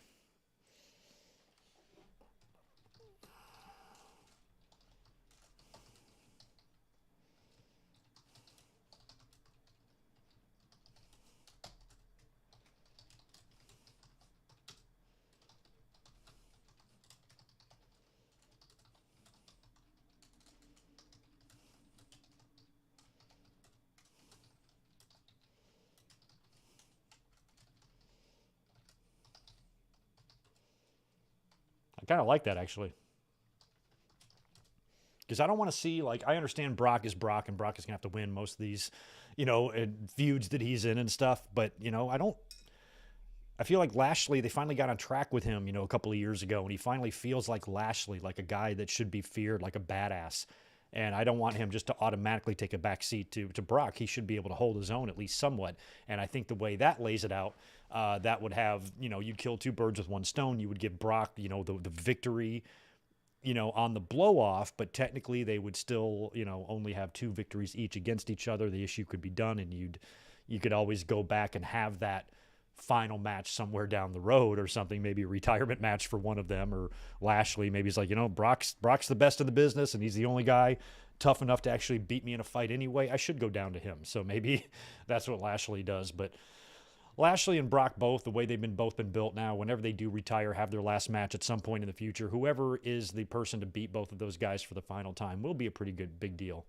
I kind of like that, actually. Because I don't want to see, like, I understand Brock is Brock, and Brock is going to have to win most of these, you know, feuds that he's in and stuff. But, you know, I feel like Lashley, they finally got on track with him, you know, a couple of years ago, and he finally feels like Lashley, like a guy that should be feared, like a badass. And I don't want him just to automatically take a backseat to Brock. He should be able to hold his own, at least somewhat. And I think the way that lays it out, that would have, you know, you'd kill two birds with one stone. You would give Brock, you know, the victory, you know, on the blow-off, but technically they would still, you know, only have two victories each against each other. The issue could be done, and you could always go back and have that final match somewhere down the road or something, maybe a retirement match for one of them, or Lashley, maybe he's like, you know, Brock's the best of the business, and he's the only guy tough enough to actually beat me in a fight anyway. I should go down to him. So maybe that's what Lashley does. But Lashley and Brock both, the way they've both been built now, whenever they do retire, have their last match at some point in the future, whoever is the person to beat both of those guys for the final time will be a pretty good big deal.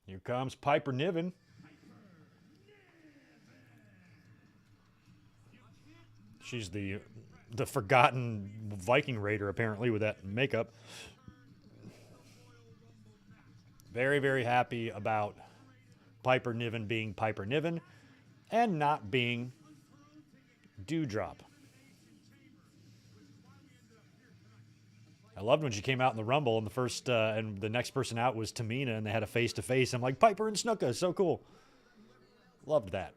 Here comes Piper Niven. She's the forgotten Viking Raider, apparently, with that makeup. Very, very happy about Piper Niven being Piper Niven and not being Dewdrop. I loved when she came out in the Rumble and and the next person out was Tamina and they had a face-to-face. I'm like, Piper and Snuka, so cool. Loved that.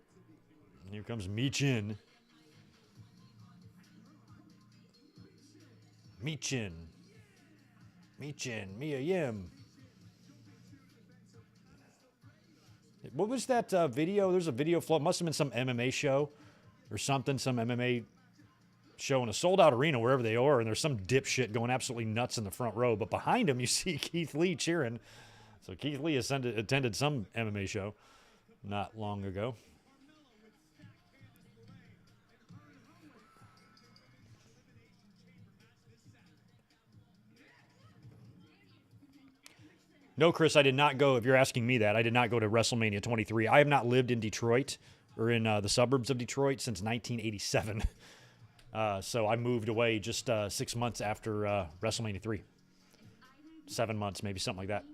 And here comes Michin. Mia Yim. What was that video? There's a video float. Must have been some MMA show or something. Some MMA show in a sold-out arena, wherever they are, and there's some dipshit going absolutely nuts in the front row. But behind him, you see Keith Lee cheering. So Keith Lee attended some MMA show not long ago. No, Chris, I did not go. If you're asking me that, I did not go to WrestleMania 23. I have not lived in Detroit or in the suburbs of Detroit since 1987. So I moved away just 6 months after WrestleMania 3. 7 months, maybe something like that.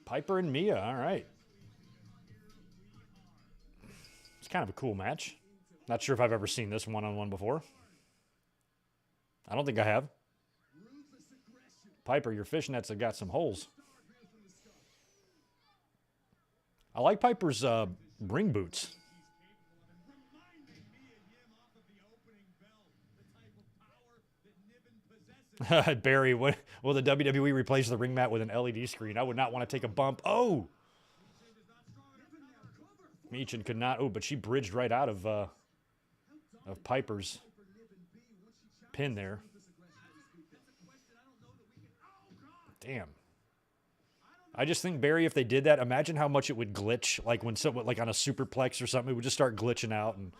Piper and Mia, all right. It's kind of a cool match. Not sure if I've ever seen this one-on-one before. I don't think I have. Piper, your fishnets have got some holes. I like Piper's ring boots. Barry, will the WWE replace the ring mat with an LED screen? I would not want to take a bump. Oh! Michin could not. Oh, but she bridged right out of Piper's pin there. Damn. I just think, Barry, if they did that, imagine how much it would glitch. Like when someone, like on a superplex or something, it would just start glitching out and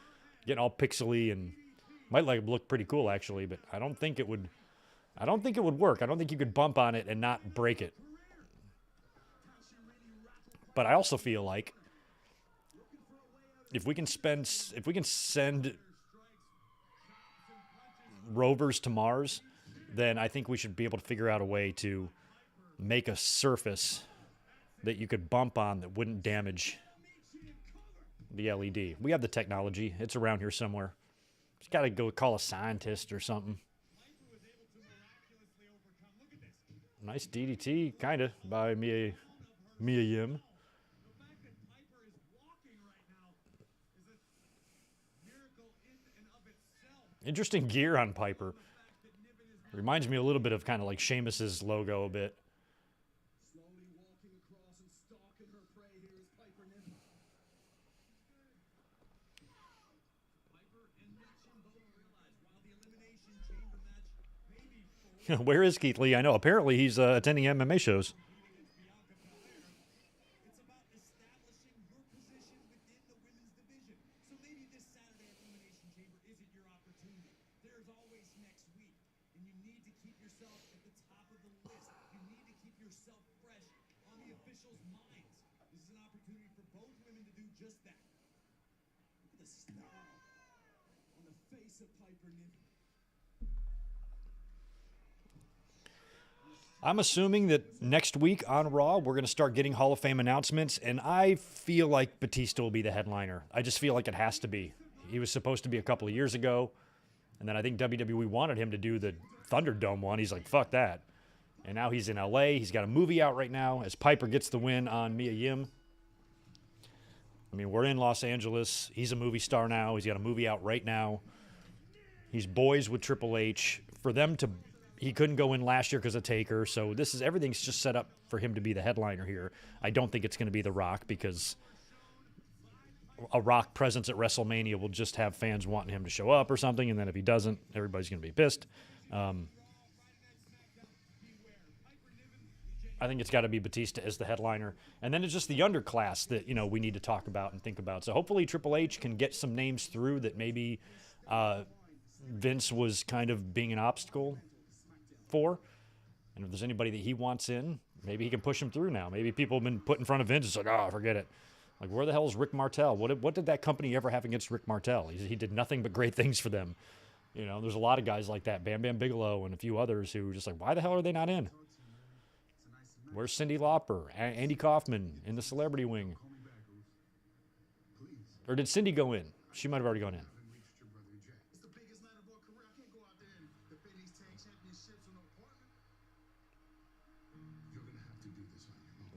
getting all pixely and might look pretty cool actually. But I don't think it would. I don't think it would work. I don't think you could bump on it and not break it. But I also feel like if we can send rovers to Mars, then I think we should be able to figure out a way to make a surface that you could bump on that wouldn't damage the LED. We have the technology. It's around here somewhere. Just got to go call a scientist or something. Nice DDT, kind of, by Mia Yim. Interesting gear on Piper. Reminds me a little bit of kind of like Sheamus's logo a bit. Where is Keith Lee? I know. Apparently he's attending MMA shows. I'm assuming that next week on Raw, we're going to start getting Hall of Fame announcements, and I feel like Batista will be the headliner. I just feel like it has to be. He was supposed to be a couple of years ago, and then I think WWE wanted him to do the Thunderdome one. He's like, fuck that. And now he's in LA. He's got a movie out right now as Piper gets the win on Mia Yim. I mean, we're in Los Angeles. He's a movie star now. He's got a movie out right now. He's boys with Triple H. For them to He couldn't go in last year because of Taker, so everything's just set up for him to be the headliner here. I don't think it's going to be The Rock because a Rock presence at WrestleMania will just have fans wanting him to show up or something, and then if he doesn't, everybody's going to be pissed. I think it's got to be Batista as the headliner. And then it's just the underclass that, we need to talk about and think about. So hopefully Triple H can get some names through that maybe Vince was kind of being an obstacle for. And if there's anybody that he wants in, maybe he can push him through now. Maybe people have been put in front of Vince. It's like, oh, forget it. Like, where the hell is Rick Martel? What did that company ever have against Rick Martel? He did nothing but great things for them. There's a lot of guys like that, Bam Bam Bigelow and a few others who are just like, why the hell are they not in? Where's Cyndi Lauper, Andy Kaufman in the celebrity wing? Or did Cindy go in? She might have already gone in.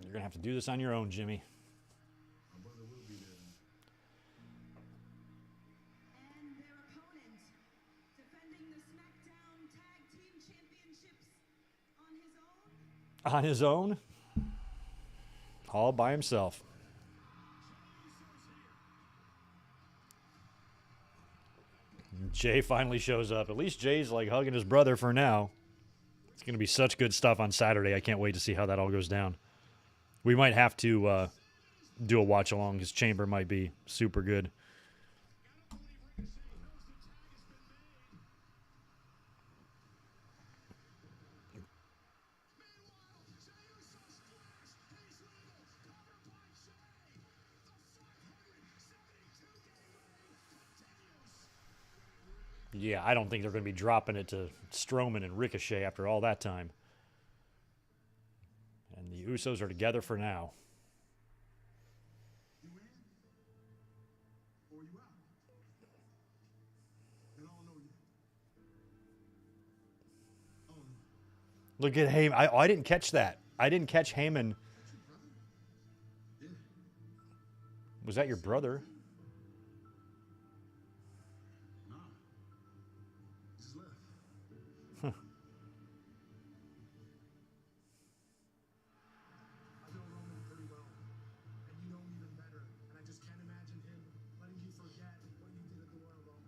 You're going to have to do this on your own, Jimmy. And their opponent, defending the SmackDown Tag Team Championships on his own. On his own? All by himself. Jay finally shows up. At least Jay's like hugging his brother for now. It's going to be such good stuff on Saturday. I can't wait to see how that all goes down. We might have to do a watch along. His chamber might be super good. Yeah, I don't think they're going to be dropping it to Strowman and Ricochet after all that time. And the Usos are together for now. You in or you out? I don't know yet. Oh no. Look at Heyman. I didn't catch that. I didn't catch Heyman. Yeah. Was that your brother? Nah. Just left. I know Roman pretty well, and you know him even better. And I just can't imagine him letting you forget what you did at the Royal Rumble.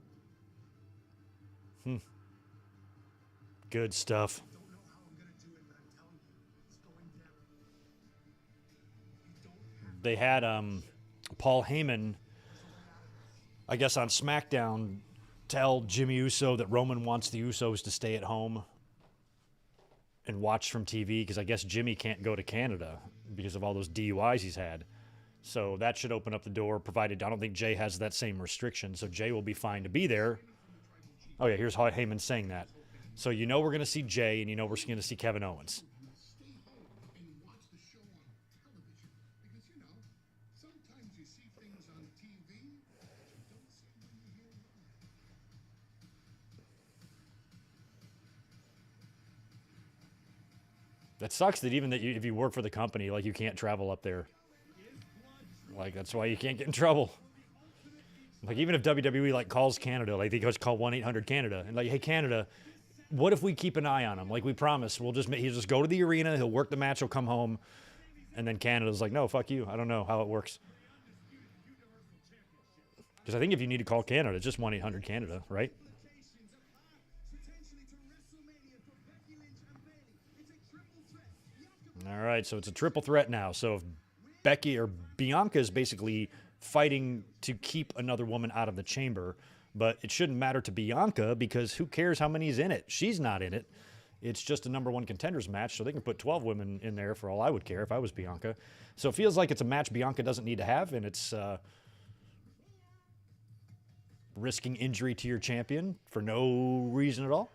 Good stuff. Don't know how I'm gonna do it, but I'm telling you, it's going down. You don't have They had Paul Heyman, I guess on SmackDown, tell Jimmy Uso that Roman wants the Usos to stay at home and watch from TV because I guess Jimmy can't go to Canada because of all those DUIs he's had. So that should open up the door, provided I don't think Jay has that same restriction. So Jay will be fine to be there. Oh, yeah, here's how Heyman saying that. So we're going to see Jay, and we're going to see Kevin Owens. Stay home and watch the show on television because sometimes you see things on TV that you don't see when you hear live. That sucks that even if you work for the company, like you can't travel up there. Like that's why you can't get in trouble. Like even if WWE calls Canada, like they just call 1-800-Canada and like, hey Canada, what if we keep an eye on him? Like we promise, he'll just go to the arena, he'll work the match, he'll come home, and then Canada's like, no, fuck you. I don't know how it works. Because I think if you need to call Canada, it's just 1-800-Canada, right? All right, so it's a triple threat now. So if Becky or Bianca is basically fighting to keep another woman out of the chamber, but it shouldn't matter to Bianca because who cares how many's in it? She's not in it. It's just a number one contenders match, so they can put 12 women in there for all I would care if I was Bianca. So it feels like it's a match Bianca doesn't need to have, and it's risking injury to your champion for no reason at all.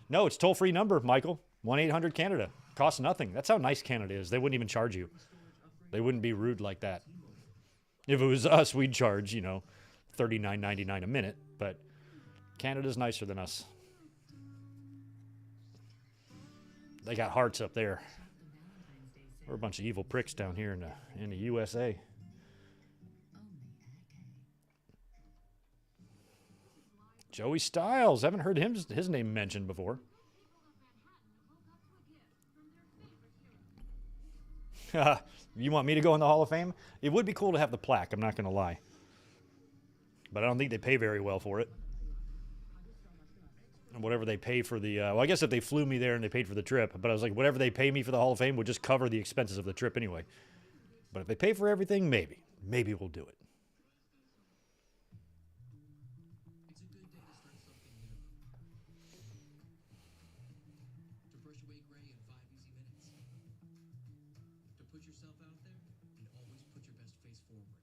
No, it's toll-free number, Michael. 1-800-Canada. Costs nothing. That's how nice Canada is. They wouldn't even charge you. They wouldn't be rude like that. If it was us, we'd charge, $39.99 a minute. But Canada's nicer than us. They got hearts up there. We're a bunch of evil pricks down here in the USA. Joey Styles. Haven't heard his name mentioned before. You want me to go in the Hall of Fame? It would be cool to have the plaque, I'm not going to lie. But I don't think they pay very well for it. And whatever they pay for the... well, I guess if they flew me there and they paid for the trip. But I was like, whatever they pay me for the Hall of Fame would just cover the expenses of the trip anyway. But if they pay for everything, maybe. Maybe we'll do it. It's a good day to start something new. To brush away gray in 5 easy minutes. To put yourself out there and always put your best face forward.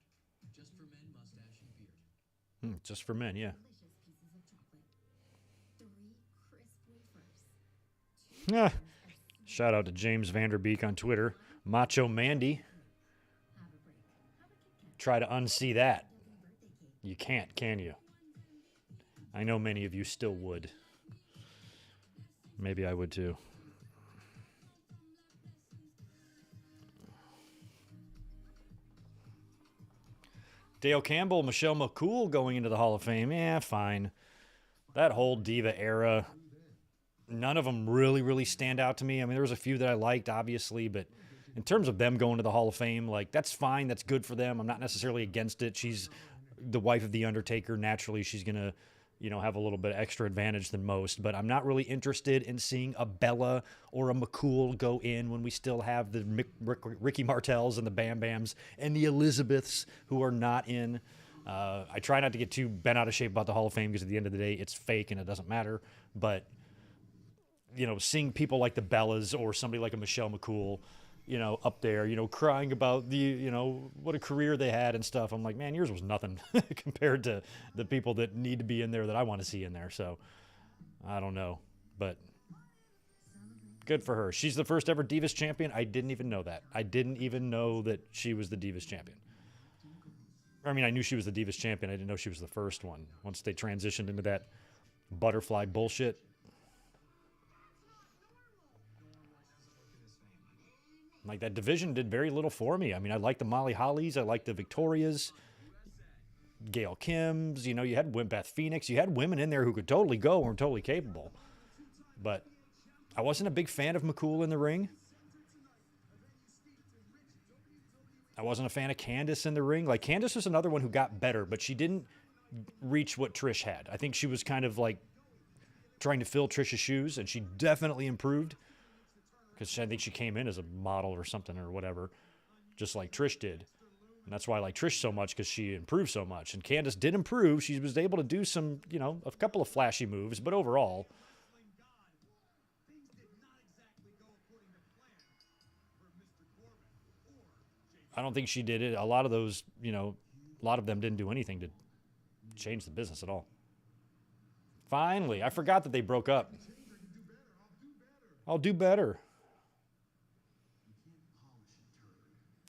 Just for men, mustache and beard. Just for men, yeah. Delicious pieces of chocolate. 3 crisp wafers. Shout out to James Vanderbeek on Twitter. Macho Mandy. Have a break. Have a Kit Kat. Try to unsee that. Birthday cake. You can't, can you? I know many of you still would. Maybe I would too. Dale Campbell, Michelle McCool going into the Hall of Fame. Yeah, fine. That whole Diva era, none of them really stand out to me. I mean, there was a few that I liked, obviously, but in terms of them going to the Hall of Fame, like, that's fine. That's good for them. I'm not necessarily against it. She's the wife of The Undertaker. Naturally, she's going to, have a little bit extra advantage than most, but I'm not really interested in seeing a Bella or a McCool go in when we still have the Ricky Martels and the Bam Bams and the Elizabeths who are not in. I try not to get too bent out of shape about the Hall of Fame because at the end of the day, it's fake and it doesn't matter. But, seeing people like the Bellas or somebody like a Michelle McCool, up there, crying about the, what a career they had and stuff. I'm like, man, yours was nothing compared to the people that need to be in there that I want to see in there. So I don't know, but good for her. She's the first ever Divas champion. I didn't even know that. I didn't even know that she was the Divas champion. I mean, I knew she was the Divas champion. I didn't know she was the first one. Once they transitioned into that butterfly bullshit. Like, that division did very little for me. I mean, I like the Molly Hollies. I like the Victorias. Gail Kims. You had Beth Phoenix. You had women in there who could totally go and were totally capable. But I wasn't a big fan of McCool in the ring. I wasn't a fan of Candice in the ring. Like, Candice was another one who got better, but she didn't reach what Trish had. I think she was kind of like trying to fill Trish's shoes, and she definitely improved. Because I think she came in as a model or something or whatever, just like Trish did. And that's why I like Trish so much, because she improved so much. And Candice did improve. She was able to do some, a couple of flashy moves. But overall, I don't think she did it. A lot of those, a lot of them didn't do anything to change the business at all. Finally, I forgot that they broke up. I'll do better.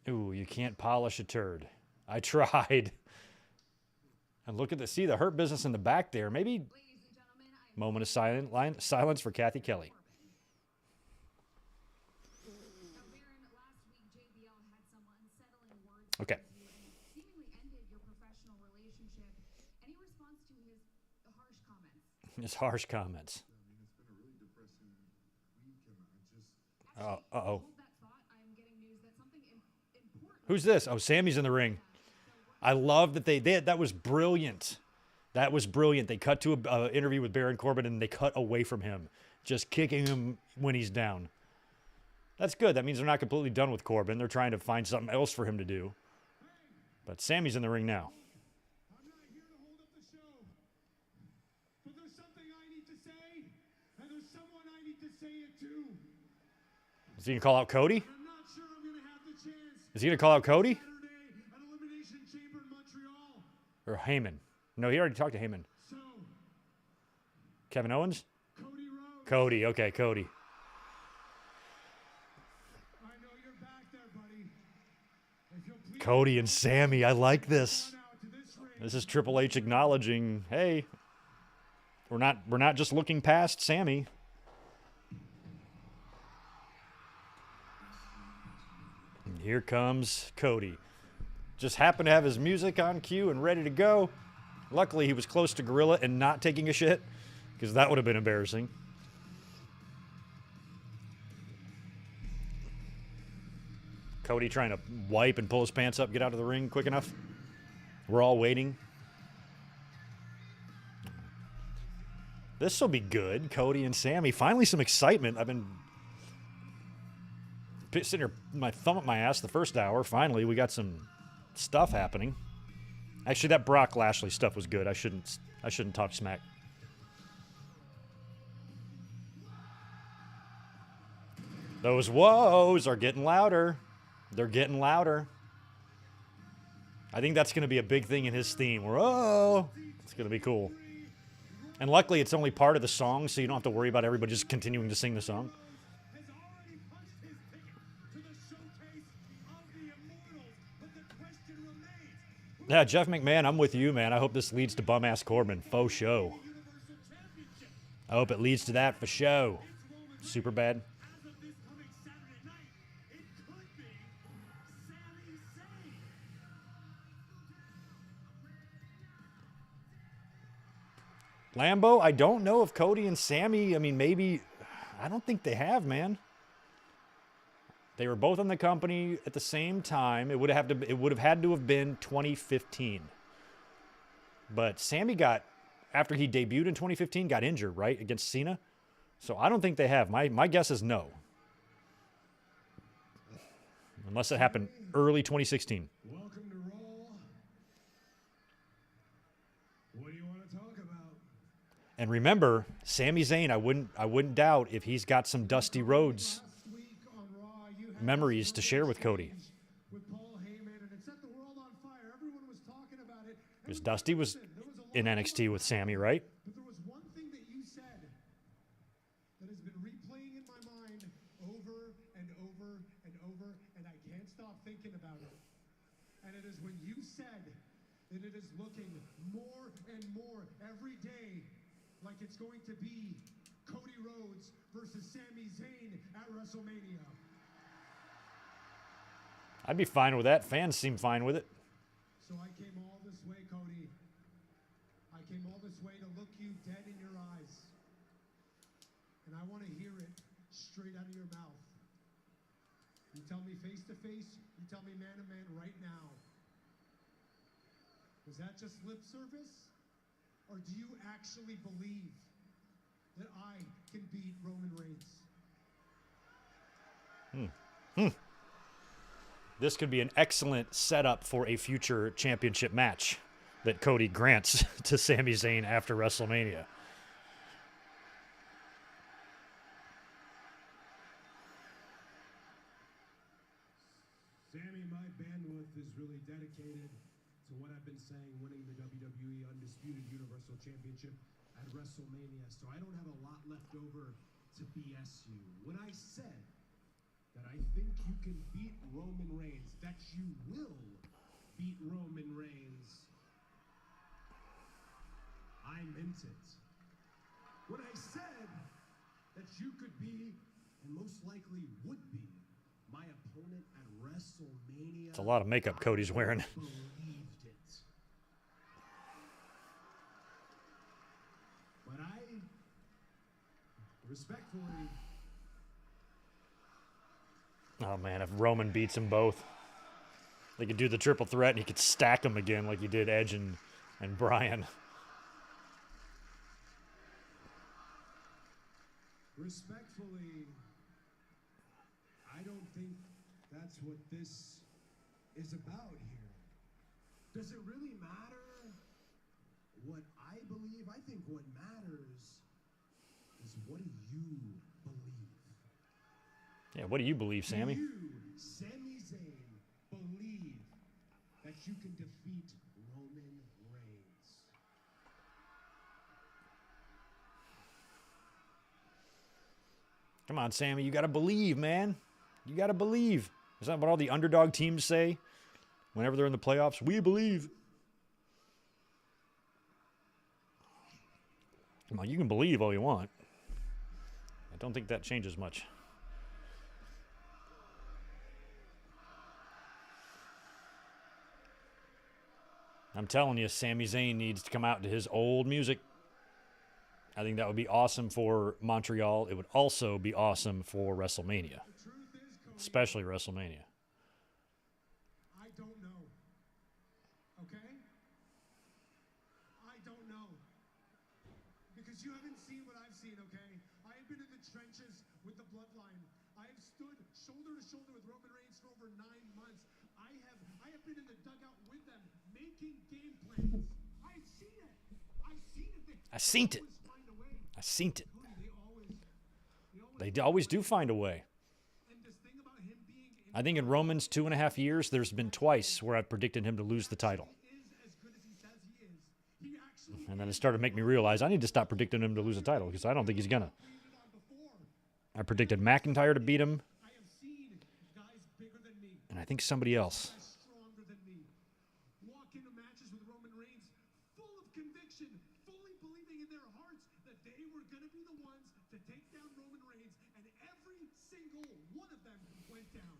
Ooh, you can't polish a turd. I tried. And look at see the Hurt Business in the back there. Maybe moment of silence for Kathy Kelly. Okay. Seemingly ended your professional relationship. Any response to his harsh comments? His harsh comments. It's been a really depressing week, and I just... Uh-oh. Hold that thought. I'm getting news that something important. Who's this? Oh, Sammy's in the ring. I love that they that was brilliant. That was brilliant. They cut to an interview with Baron Corbin, and they cut away from him, just kicking him when he's down. That's good. That means they're not completely done with Corbin. They're trying to find something else for him to do. But Sammy's in the ring now. I'm not here to hold up the show. But there's something I need to say, and there's someone I need to say it to. Is he going to call out Cody? I'm not sure I'm going to have the chance. Is he going to call out Cody? Saturday at Elimination Chamber in Montreal. Or Heyman? No, he already talked to Heyman. So, Kevin Owens? Cody Rhodes, Cody. Okay, Cody. I know you're back there, buddy. If you'll please Cody and Sammy. I like this. come out to this ring. This is Triple H acknowledging, hey, we're not just looking past Sammy. And here comes Cody. Just happened to have his music on cue and ready to go. Luckily, he was close to Gorilla and not taking a shit, because that would have been embarrassing. Cody trying to wipe and pull his pants up, get out of the ring quick enough. We're all waiting. This will be good. Cody and Sammy. Finally some excitement. I've been sitting here, my thumb up my ass the first hour. Finally, we got some stuff happening. Actually, that Brock Lashley stuff was good. I shouldn't talk smack. Those whoas are getting louder. They're getting louder. I think that's going to be a big thing in his theme. Whoa! It's going to be cool. And luckily, it's only part of the song, so you don't have to worry about everybody just continuing to sing the song. Has already punched his ticket to the showcase of the Immortals, but the question remains. Yeah, Jeff McMahon, I'm with you, man. I hope this leads to bum-ass Corbin. Faux show. Universal Championship. I hope it leads to that for show. Super bad. As of this coming Saturday night, it could be Sami Zayn. Lambo, I don't know if Cody and Sammy, I mean, maybe, I don't think they have, man. They were both in the company at the same time. It would have had to have been 2015. But Sammy got, after he debuted in 2015, got injured, right, against Cena. So I don't think they have. My guess is no. Unless it happened early 2016. Welcome to Raw. What do you want to talk about? And remember, Sami Zayn, I wouldn't doubt if he's got some Dusty Rhodes Last week on Raw, you had memories to share with Cody. with Paul Heyman, and it set the world on fire. Everyone was talking about it. Because Dusty was in NXT with Sammy, right? But there was one thing that you said that has been replaying in my mind over and over and over, and I can't stop thinking about it. And it is when you said that it is looking more and more every day like it's going to be Cody Rhodes versus Sami Zayn at WrestleMania. I'd be fine with that. Fans seem fine with it. So I came all this way, Cody. I came all this way to look you dead in your eyes. And I want to hear it straight out of your mouth. You tell me face to face, you tell me man to man right now. Was that just lip service? Or do you actually believe that I can beat Roman Reigns? This could be an excellent setup for a future championship match that Cody grants to Sami Zayn after WrestleMania. Sammy, my bandwidth is really dedicated to what I've been saying, winning the WWE Undisputed Universal Championship at WrestleMania. So I don't have a lot left over to BS you. When I said that I think you can beat Roman Reigns, that you will beat Roman Reigns, I meant it. When I said that you could be, and most likely would be, my opponent at WrestleMania, It's a lot of makeup Cody's wearing. I believed it. But I respectfully, Oh, man, if Roman beats them both, they could do the triple threat and he could stack them again like he did Edge and Bryan. respectfully, I don't think that's what this is about here. Does it really matter what I believe? I think what matters is what do you believe? Yeah, what do you believe, Sammy? Do you, Sami Zayn, believe that you can defeat Roman Reigns? Come on, Sammy, you got to believe, man. You got to believe. Is that what all the underdog teams say whenever they're in the playoffs? We believe. Come on, you can believe all you want. I don't think that changes much. I'm telling you, Sami Zayn needs to come out to his old music. I think that would be awesome for Montreal. It would also be awesome for WrestleMania, especially WrestleMania. I don't know. Okay? I don't know. Because you haven't seen what I've seen, okay? I have been in the trenches with the bloodline. I have stood shoulder to shoulder with Roman Reigns for over 9 months. I have been in the dugout with them, making game plans. I've seen it. I've seen it. I seen it. Always find a way. I seen it. They They always do find a way. And this thing about him being I think in Roman's 2.5 years, there's been twice where I've predicted him to lose the title. is as good as he says he is. He actually And then it started to make me realize I need to stop predicting him to lose the title because I don't think he's going to. played it on before. I predicted McIntyre to beat him, I have seen guys bigger than me, and I think somebody else. guys stronger than me, walk into matches with Roman Reigns full of conviction, fully believing in their hearts that they were going to be the ones to take down Roman Reigns, and every single one of them went down.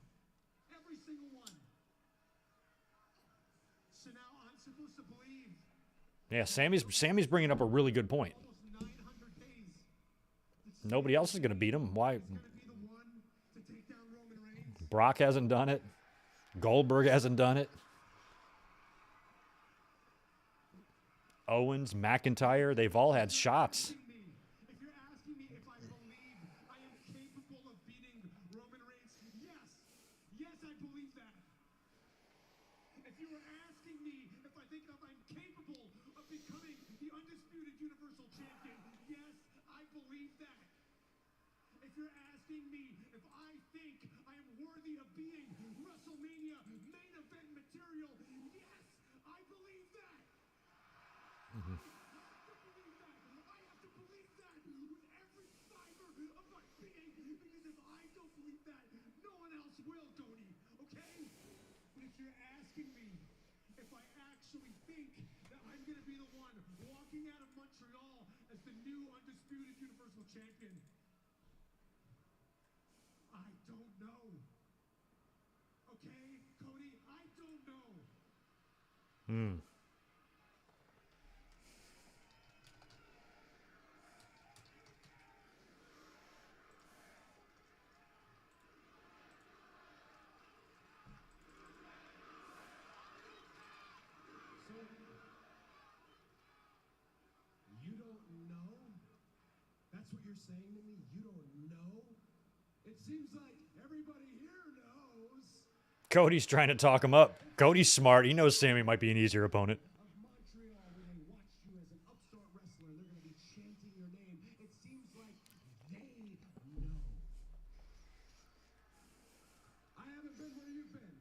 Every single one. So now I'm supposed to believe Yeah, Sammy's bringing up a really good point. almost 900 days Nobody else is going to beat him. Why? going to be the one to take down Roman Reigns. Brock hasn't done it. Goldberg hasn't done it. Owens, McIntyre, they've all had shots. If you're asking me if I believe I am capable of beating Roman Reigns, yes. Yes, I believe that. If you were asking me if I think I'm capable of becoming the undisputed Universal Champion, yes, I believe that. If you're asking me if I think I am worthy of being WrestleMania main event material, yes, I believe that. I have to believe that with every fiber of my being, because if I don't believe that, no one else will, Tony, okay? But if you're asking me if I actually think that I'm going to be the one walking out of Montreal as the new undisputed Universal Champion, I don't know. Okay, Cody, I don't know. You don't know? That's what you're saying to me? You don't know? It seems like everybody here knows. Cody's trying to talk him up. Cody's smart. He knows Sammy might be an easier opponent. Of Montreal, when they watch you as an upstart wrestler, they're going to be chanting your name. It seems like they know. I haven't been where you've been.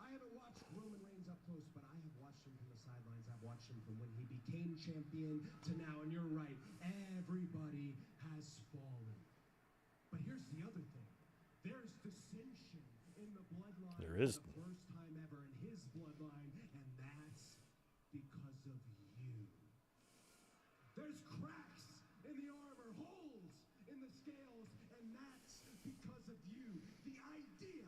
I haven't watched Roman Reigns up close, but I have watched him from the sidelines. I've watched him from when he became champion to now, and you're right. Everybody has fallen. But here's the other thing. There's dissension in the bloodline. There is. For the first time ever in his bloodline, and that's because of you. There's cracks in the armor, holes in the scales, and that's because of you. The idea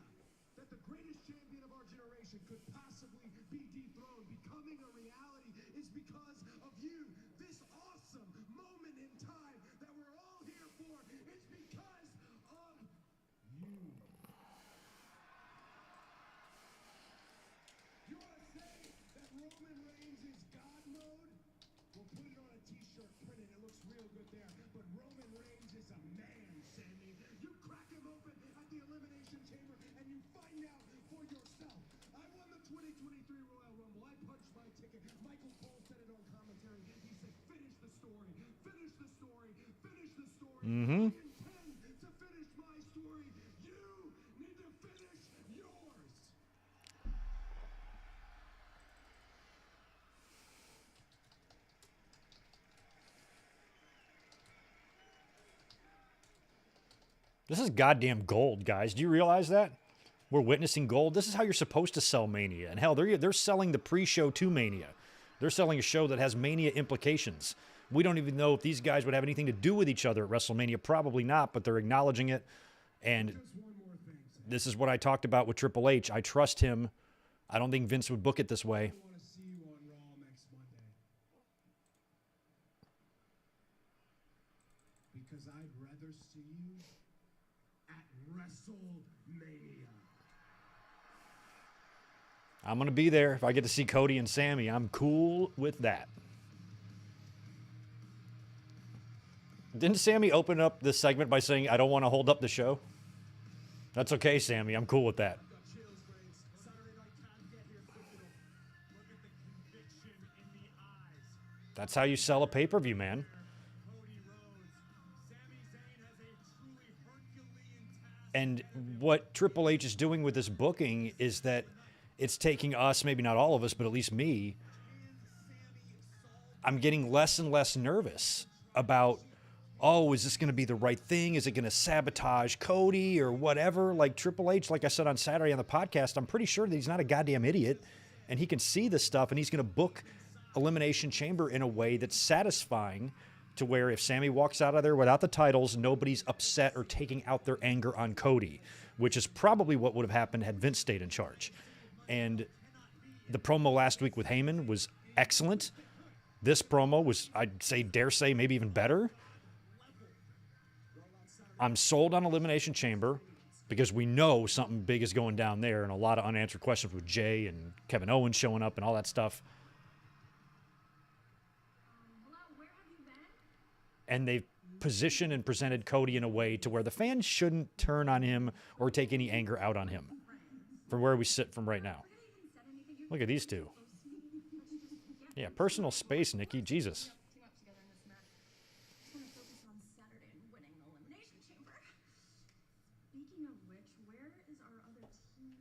that the greatest champion of our generation could possibly be dethroned, becoming a reality, is because of you. This awesome moment in time that we're all here for is because of you. You want to say that Roman Reigns is God mode? We'll put it on a t-shirt, print it, it looks real good there. But Roman Reigns is a man, Sammy. You crack him open at the Elimination Chamber and you find out for yourself. I won the 2023 Royal Rumble. I punched my ticket. Michael Cole said it on commentary. He said, finish the story, finish the story, finish the story. I intend to finish my story. You need to finish yours. This is goddamn gold, guys. Do you realize that? We're witnessing gold. This is how you're supposed to sell Mania. And hell, they're selling the pre-show to Mania. They're selling a show that has Mania implications. We don't even know if these guys would have anything to do with each other at WrestleMania. Probably not, but they're acknowledging it. And Just one more thing, Sam. this is what I talked about with Triple H. I trust him. I don't think Vince would book it this way. I want to see you on Raw because I'd rather see you at WrestleMania. I'm going to be there. If I get to see Cody and Sammy, I'm cool with that. Didn't Sammy open up this segment by saying, I don't want to hold up the show? That's okay, Sammy. I'm cool with that. Got chills, Reigns. Saturday night can't get here quick enough. Look at the conviction in the eyes. That's how you sell a pay-per-view, man. Cody Rhodes. Sami Zayn has a truly Herculean task. And what Triple H is doing with this booking is that it's taking us, maybe not all of us, but at least me, I'm getting less and less nervous about, oh, is this going to be the right thing? Is it going to sabotage Cody or whatever? Like Triple H, like I said on Saturday on the podcast, I'm pretty sure that he's not a goddamn idiot and he can see this stuff and he's going to book Elimination Chamber in a way that's satisfying to where if Sammy walks out of there without the titles, nobody's upset or taking out their anger on Cody, which is probably what would have happened had Vince stayed in charge. And the promo last week with Heyman was excellent. This promo was, I'd say, dare say, maybe even better. I'm sold on Elimination Chamber because we know something big is going down there and a lot of unanswered questions with Jay and Kevin Owens showing up and all that stuff. Hello, where have you been? And they've positioned and presented Cody in a way to where the fans shouldn't turn on him or take any anger out on him from where we sit from right now. Look at these two. Yeah, personal space, Nikki. Jesus. Team up together in this match. Just want to focus on Saturday and winning the Elimination Chamber. Speaking of which, where is our other team?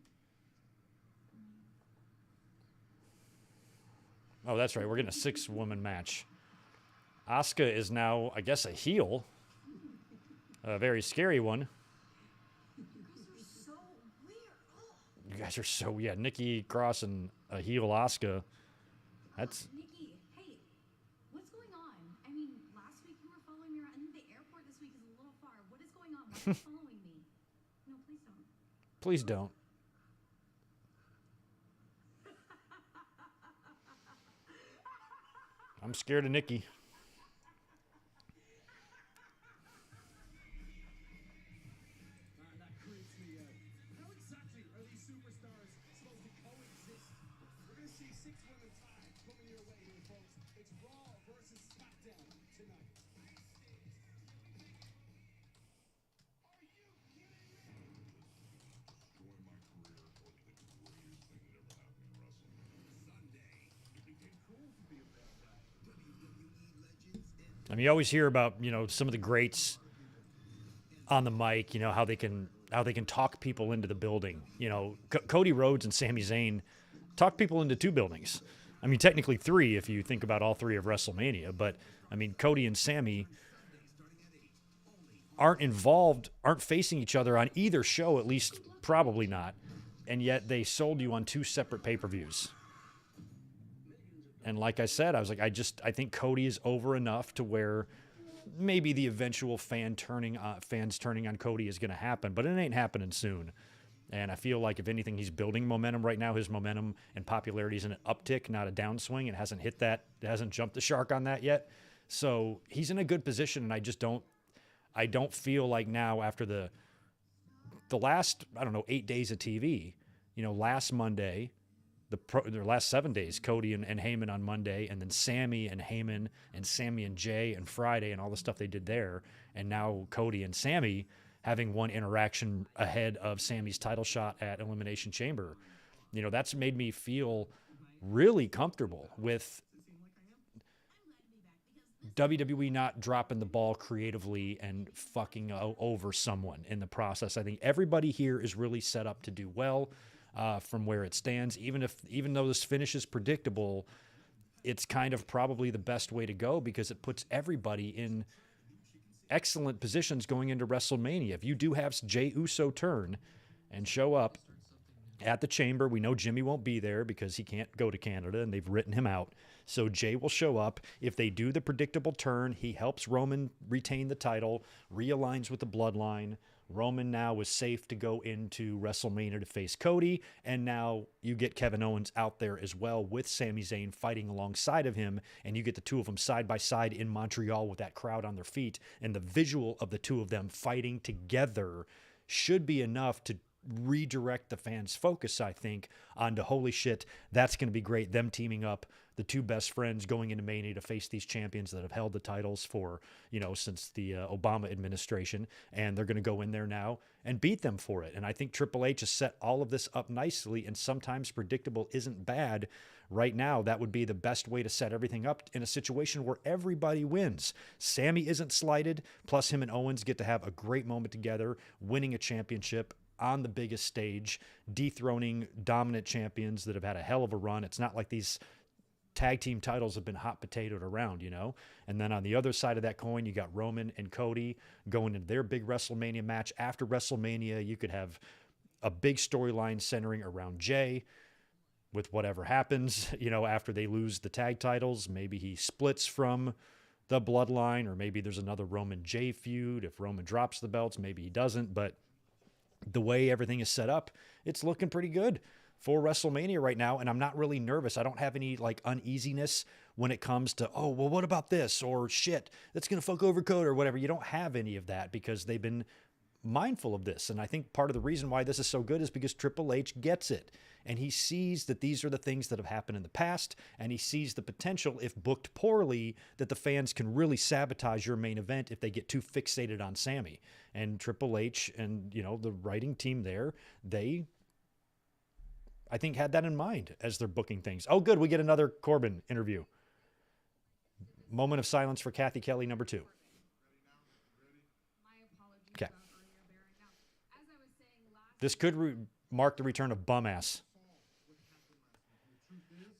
Oh, that's right. We're getting a 6-woman match. Asuka is now, I guess, a heel. A very scary one. You guys are so weird. Oh. You guys are so, yeah, Nikki Cross and a heel Asuka. That's, Nikki, hey, what's going on? I mean, last week you were following me around, and the airport this week is a little far. What is going on? Why are you following me? No, please don't. please don't. I'm scared of Nikki. That creeps me out. How exactly are these superstars supposed to coexist? We're going to see 6 women tag coming your way here, folks. It's Raw versus SmackDown tonight. Are you kidding me? During my career, it was the greatest thing that ever happened in wrestling. Sunday, it became cool to be a bad guy. I mean, you always hear about, you know, some of the greats on the mic, you know, how they can talk people into the building. You know, Cody Rhodes and Sami Zayn talk people into 2 buildings. I mean, technically 3 if you think about all 3 of WrestleMania. But, I mean, Cody and Sami aren't facing each other on either show, at least probably not. And yet they sold you on 2 separate pay-per-views. And like I said, I was like, I think Cody is over enough to where maybe the eventual fans turning on Cody is going to happen, but it ain't happening soon. And I feel like if anything, he's building momentum right now. His momentum and popularity is an uptick, not a downswing. It hasn't hit that. It hasn't jumped the shark on that yet. So he's in a good position. And I don't feel like now after the last, 8 days of TV, you know, last Monday, their last 7 days, Cody and Heyman on Monday, and then Sammy and Heyman and Sammy and Jay and Friday and all the stuff they did there. And now Cody and Sammy having one interaction ahead of Sammy's title shot at Elimination Chamber. You know, that's made me feel really comfortable with WWE not dropping the ball creatively and fucking over someone in the process. I think everybody here is really set up to do well. From where it stands, even though this finish is predictable, it's kind of probably the best way to go because it puts everybody in excellent positions going into WrestleMania. If you do have Jey Uso turn and show up at the Chamber, we know Jimmy won't be there because he can't go to Canada and they've written him out. So Jey will show up. If they do the predictable turn, he helps Roman retain the title, realigns with the bloodline. Roman now is safe to go into WrestleMania to face Cody, and now you get Kevin Owens out there as well with Sami Zayn fighting alongside of him, and you get the two of them side by side in Montreal with that crowd on their feet, and the visual of the two of them fighting together should be enough to redirect the fans' focus, I think, onto holy shit, that's going to be great. Them teaming up, the two best friends going into Mania to face these champions that have held the titles for, since the Obama administration. And they're going to go in there now and beat them for it. And I think Triple H has set all of this up nicely, and sometimes predictable isn't bad. Right now, that would be the best way to set everything up in a situation where everybody wins. Sammy isn't slighted, plus him and Owens get to have a great moment together, winning a championship on the biggest stage, dethroning dominant champions that have had a hell of a run. It's not like these tag team titles have been hot potatoed around, And then on the other side of that coin, you got Roman and Cody going into their big WrestleMania match. After WrestleMania, you could have a big storyline centering around Jay with whatever happens, after they lose the tag titles. Maybe he splits from the bloodline, or maybe there's another Roman Jay feud. If Roman drops the belts, maybe he doesn't, but the way everything is set up, it's looking pretty good for WrestleMania right now, and I'm not really nervous. I don't have any uneasiness when it comes to, oh, well, what about this? Or shit, that's going to fuck over Cody or whatever. You don't have any of that because they've been mindful of this. And I think part of the reason why this is so good is because Triple H gets it. And he sees that these are the things that have happened in the past, and he sees the potential, if booked poorly, that the fans can really sabotage your main event if they get too fixated on Sammy. And Triple H and, the writing team there, they, I think, had that in mind as they're booking things. Oh, good, we get another Corbin interview. Moment of silence for Kathy Kelly, number 2. My apologies Okay. about earlier, Baron. Now, as I was saying last This could mark the return of bum ass. What happened last week. And the truth is,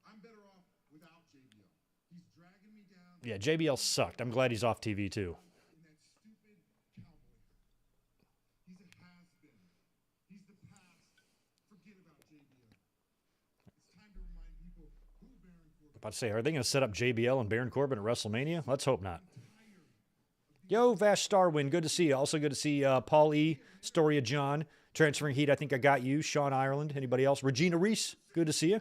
I'm better off without JBL. He's dragging me down. Yeah, JBL sucked. I'm glad he's off TV too. In that stupid cowboy. He's a has-been. He's the past. Forget about JBL. It's time to remind people who Baron Corbin About to say, are they going to set up JBL and Baron Corbin at WrestleMania? Let's hope not. Yo, Vash Starwin, good to see you. Also good to see Paul E., Story of John, Transferring Heat, I think I got you. Sean Ireland, anybody else? Regina Reese, good to see you.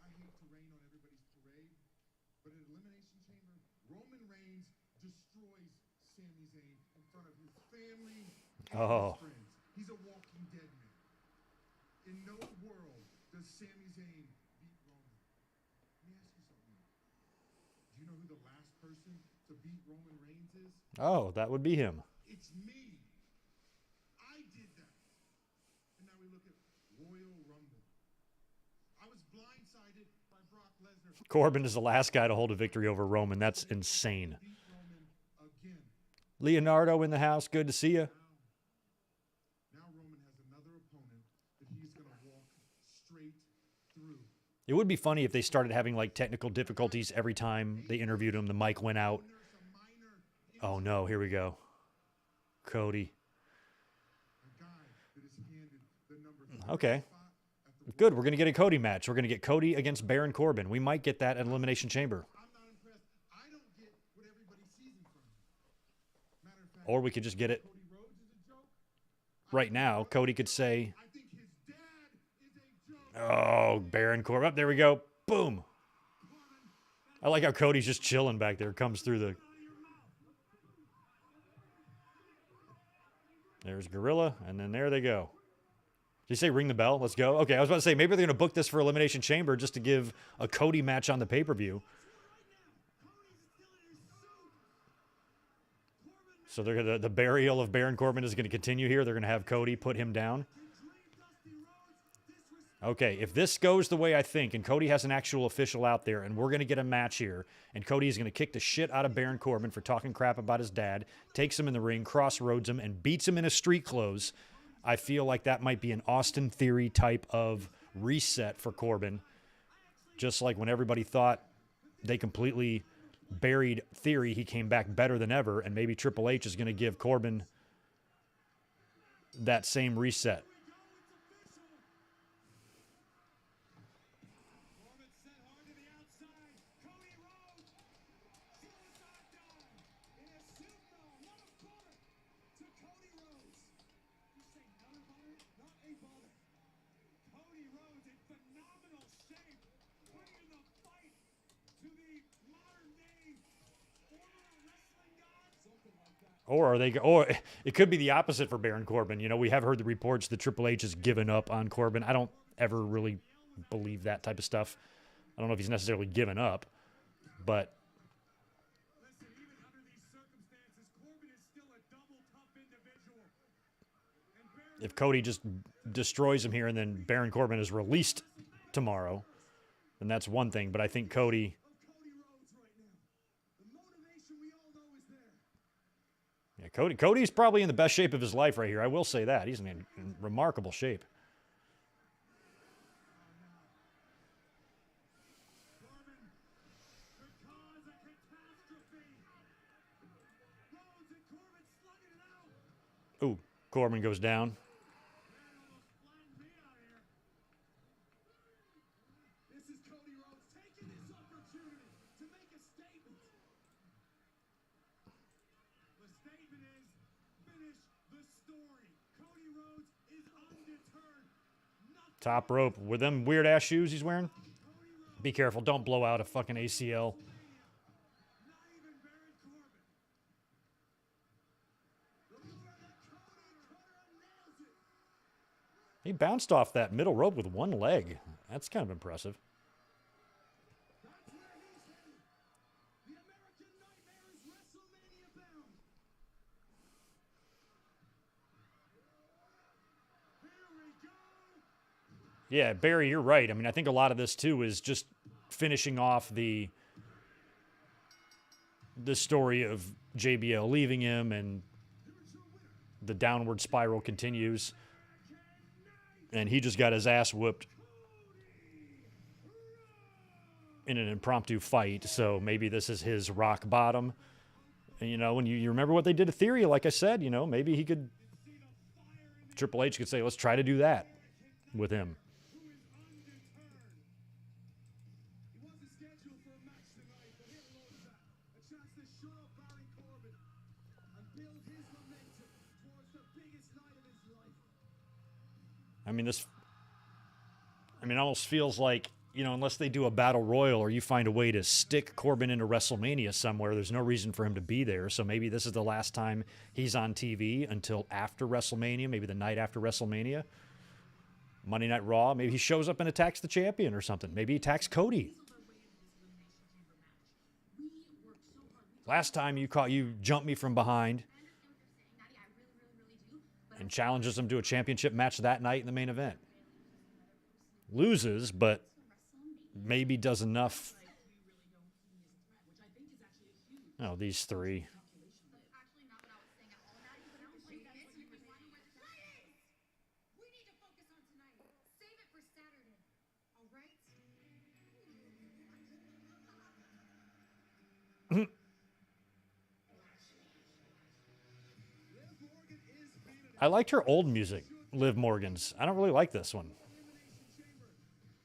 I hate to rain on everybody's parade, but at Elimination Chamber, Roman Reigns destroys Sami Zayn in front of his family and Oh. his friends. He's a walking dead man. In no world does Sami Zayn beat Roman. Let me ask you something. Do you know who the last person to beat Roman Reigns is? Oh, that would be him. It's me. I did that. And now we look at Royal Rumble. I was blindsided by Brock Lesnar. Corbin is the last guy to hold a victory over Roman. That's insane. Beat Roman again. Leonardo in the house, good to see you. Now Roman has another opponent that he's going to walk straight through. It would be funny if they started having technical difficulties every time they interviewed him. The mic went out. There's a minor Oh no, here we go. Cody. a guy that is handed the number 3 Okay. spot at the Good, we're going to get a Cody match. We're going to get Cody against Baron Corbin. We might get that at Elimination Chamber. I'm not impressed. I don't get what everybody sees in front of me. Matter of fact, Or we could just get it Cody Rhodes is a joke. right now. Cody could say, I think his dad is a joke. oh, Baron Corbin. Up there we go. Boom. I like how Cody's just chilling back there. Comes through the... There's Gorilla, and then there they go. Did you say ring the bell? Let's go. Okay, I was about to say, maybe they're going to book this for Elimination Chamber just to give a Cody match on the pay-per-view. So they're gonna, the burial of Baron Corbin is going to continue here. They're going to have Cody put him down. Okay, if this goes the way I think, and Cody has an actual official out there, and we're going to get a match here, and Cody is going to kick the shit out of Baron Corbin for talking crap about his dad, takes him in the ring, crossroads him, and beats him in his street clothes, I feel like that might be an Austin Theory type of reset for Corbin. Just like when everybody thought they completely buried Theory, he came back better than ever, and maybe Triple H is going to give Corbin that same reset. Corbin set hard to the outside. Cody Rhodes. Suicide dive. Or are they? Or it could be the opposite for Baron Corbin. You know, we have heard the reports that Triple H has given up on Corbin. I don't ever really believe that type of stuff. I don't know if he's necessarily given up, but Listen, even under these circumstances, Corbin is still a double tough individual. And Baron if Cody just destroys him here and then Baron Corbin is released tomorrow, then that's one thing. But I think Cody. Of Cody Rhodes right now. The motivation we all know is there. Yeah, Cody's probably in the best shape of his life right here. I will say that. He's in remarkable shape. Corbin could cause a catastrophe. Rhodes and Corbin slugging it out. Ooh, Corbin goes down. That almost flattened me out here. This is Cody Rhodes taking this opportunity to make a statement. The statement is, finish the story. Cody Rhodes is undeterred. Nothing Top rope with them weird ass shoes he's wearing. Cody Rhodes, Be careful. Don't blow out a fucking ACL. not even Baron Corbin. He bounced off that middle rope with one leg. That's kind of impressive. That's where he's headed. The American Nightmare is WrestleMania bound. Here we go. Yeah, Barry, you're right. I mean, I think a lot of this too is just finishing off the story of JBL leaving him, and the downward spiral continues. And he just got his ass whooped in an impromptu fight. So maybe this is his rock bottom. And, you know, when you remember what they did to Theory, like I said, you know, maybe he could, Triple H could say, let's try to do that with him. Who is undeterred. He wasn't scheduled for a match tonight, but here Rhodes at. A chance to shut up Baron Corbin and build his momentum towards the biggest night of his life. I mean, it almost feels like, you know, unless they do a battle royal or you find a way to stick Corbin into WrestleMania somewhere, there's no reason for him to be there. So maybe this is the last time he's on TV until after WrestleMania, maybe the night after WrestleMania. Monday Night Raw, maybe he shows up and attacks the champion or something. Maybe he attacks Cody. Last time you jumped me from behind and challenges him to a championship match that night in the main event. Loses, but maybe does enough. Oh, these three. Actually, not what I was saying at all. Not even what I was saying. Ladies, we need to focus on tonight. Save it for Saturday. All right? I liked her old music, Liv Morgan's. I don't really like this one.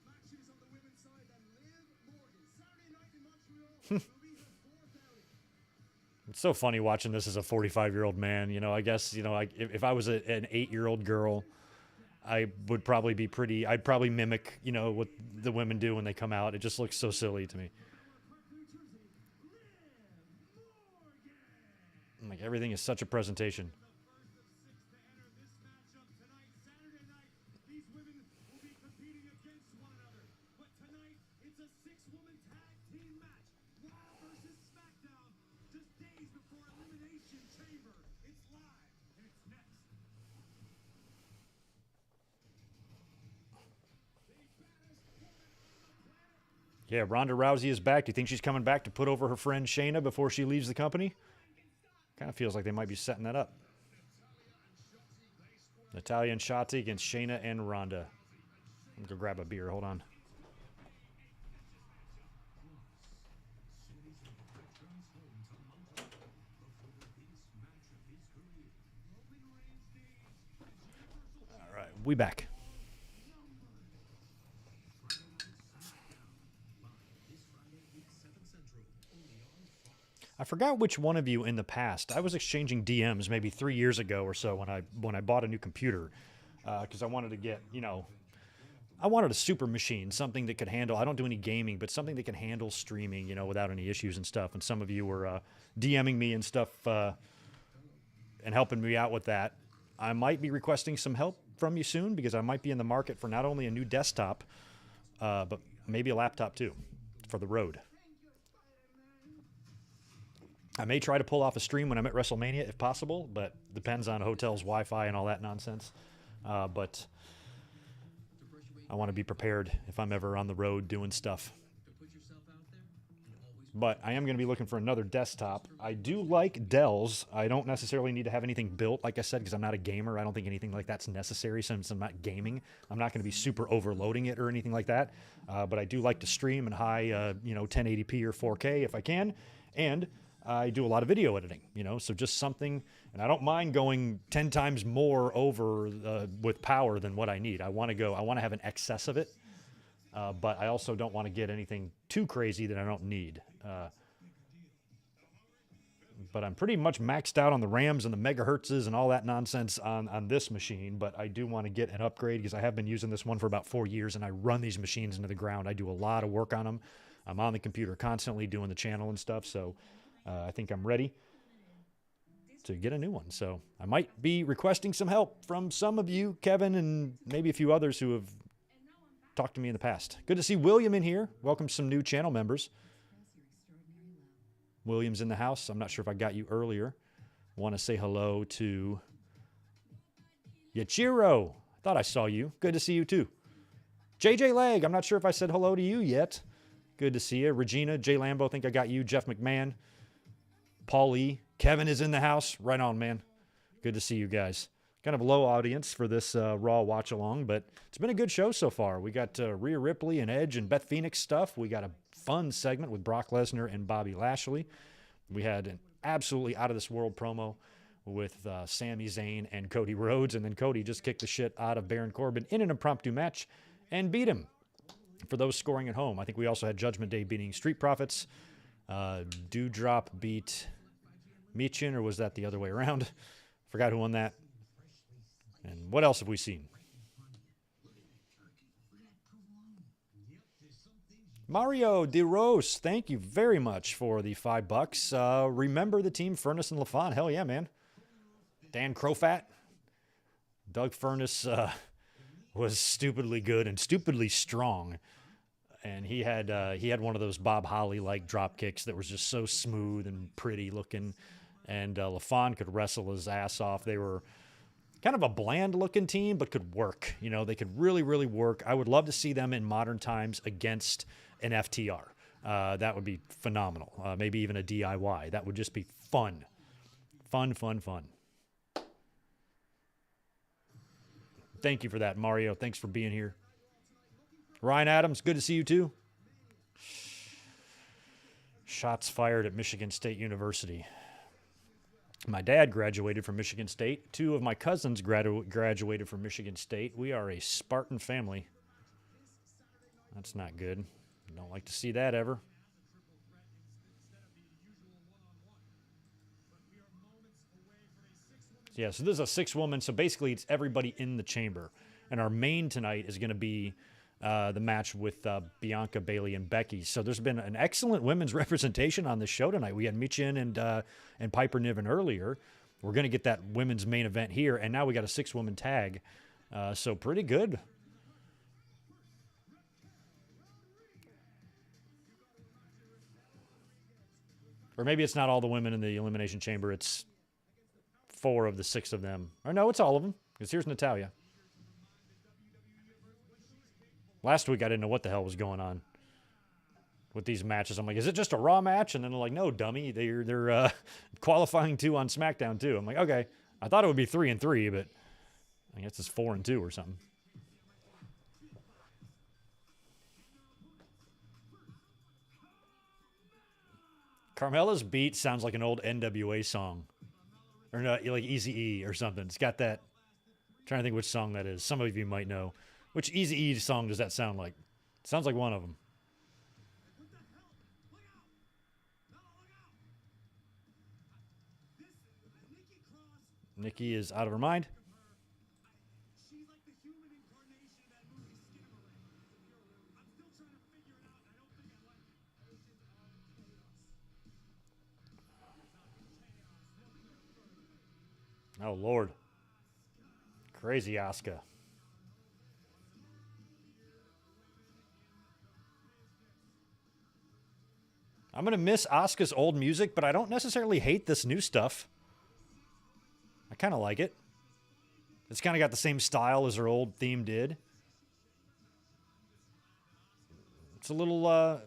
Matches on the women's side and Liv Morgan. Saturday night in Montreal will be her fourth outing. It's so funny watching this as a 45-year-old man. You know, I guess, you know, if I was an 8-year-old girl, I would probably be pretty, I'd probably mimic, you know, what the women do when they come out. It just looks so silly to me. Like, everything is such a presentation. First of 6 to enter this matchup tonight, Saturday night. These women will be competing against one another. But tonight, it's a 6-woman tag team match. Raw versus SmackDown. Just days before Elimination Chamber. It's live, and it's next. Yeah, Ronda Rousey is back. Do you think she's coming back to put over her friend Shayna before she leaves the company? Kind of feels like they might be setting that up. Natalya and Shotzi against Shayna and Ronda. I'm going to go grab a beer. Hold on. All right, we back. I forgot which one of you in the past. I was exchanging DMs maybe 3 years ago or so when I bought a new computer, because I wanted to get, you know, I wanted a super machine, something that could handle. I don't do any gaming, but something that can handle streaming, you know, without any issues and stuff. And some of you were DMing me and stuff and helping me out with that. I might be requesting some help from you soon because I might be in the market for not only a new desktop, but maybe a laptop too for the road. I may try to pull off a stream when I'm at WrestleMania if possible, but depends on hotels, Wi-Fi, and all that nonsense. But I want to be prepared if I'm ever on the road doing stuff. But I am going to be looking for another desktop. I do like Dell's. I don't necessarily need to have anything built, like I said, because I'm not a gamer. I don't think anything like that's necessary since I'm not gaming. I'm not going to be super overloading it or anything like that. But I do like to stream in high, 1080p or 4K if I can. And I do a lot of video editing, so just something. And I don't mind going 10 times more over with power than what I need. I want to have an excess of it. But I also don't want to get anything too crazy that I don't need. But I'm pretty much maxed out on the RAMs and the megahertzes and all that nonsense on this machine. But I do want to get an upgrade because I have been using this one for about 4 years, and I run these machines into the ground. I do a lot of work on them. I'm on the computer constantly doing the channel and stuff. So I think I'm ready to get a new one. So I might be requesting some help from some of you, Kevin, and maybe a few others who have talked to me in the past. Good to see William in here. Welcome some new channel members. William's in the house. I'm not sure if I got you earlier. Want to say hello to Yachiro. I thought I saw you. Good to see you too. JJ Leg. I'm not sure if I said hello to you yet. Good to see you. Regina, Jay Lambo, I think I got you. Jeff McMahon. Paul E. Kevin is in the house. Right on, man. Good to see you guys. Kind of a low audience for this Raw watch along, but it's been a good show so far. We got Rhea Ripley and Edge and Beth Phoenix stuff. We got a fun segment with Brock Lesnar and Bobby Lashley. We had an absolutely out of this world promo with Sami Zayn and Cody Rhodes, and then Cody just kicked the shit out of Baron Corbin in an impromptu match and beat him. For those scoring at home, I think we also had Judgment Day beating Street Profits. Dewdrop beat Michin, or was that the other way around? Forgot who won that. And what else have we seen? Mario De Rose, thank you very much for the $5. Remember the team Furnace and LaFon? Hell yeah, man. Dan Crofat. Doug Furnace was stupidly good and stupidly strong. And he had one of those Bob Holly-like drop kicks that was just so smooth and pretty looking. And LaFon could wrestle his ass off. They were kind of a bland-looking team, but could work. They could really, really work. I would love to see them in modern times against an FTR. That would be phenomenal. Maybe even a DIY. That would just be fun. Fun. Thank you for that, Mario. Thanks for being here. Ryan Adams, good to see you too. Shots fired at Michigan State University. My dad graduated from Michigan State. 2 of my cousins graduated from Michigan State. We are a Spartan family. That's not good. Don't like to see that ever. Yeah, so this is a 6-woman. So basically it's everybody in the chamber. And our main tonight is going to be the match with Bianca, Bayley, and Becky. So there's been an excellent women's representation on the show tonight. We had Michin and Piper Niven earlier. We're going to get that women's main event here, and now we got a 6-woman tag. So pretty good. Or maybe it's not all the women in the Elimination Chamber. It's 4 of the 6 of them. Or no, it's all of them, because here's Natalya. Last week, I didn't know what the hell was going on with these matches. I'm like, is it just a Raw match? And then they're like, no, dummy. They're qualifying 2 on SmackDown, too. I'm like, okay. I thought it would be 3 and 3, but I guess it's 4 and 2 or something. Carmella's beat sounds like an old NWA song. Or no, like Eazy-E or something. It's got that. I'm trying to think which song that is. Some of you might know. Which Eazy-E song does that sound like? It sounds like one of them. Nikki is out of her mind. She's like the human incarnation of that movie Skinamarink. I'm still trying to figure it out, and I don't think I like it. Ocean of Chaos. Oh, Lord. Crazy Asuka. I'm going to miss Asuka's old music, but I don't necessarily hate this new stuff. I kind of like it. It's kind of got the same style as her old theme did. It's a little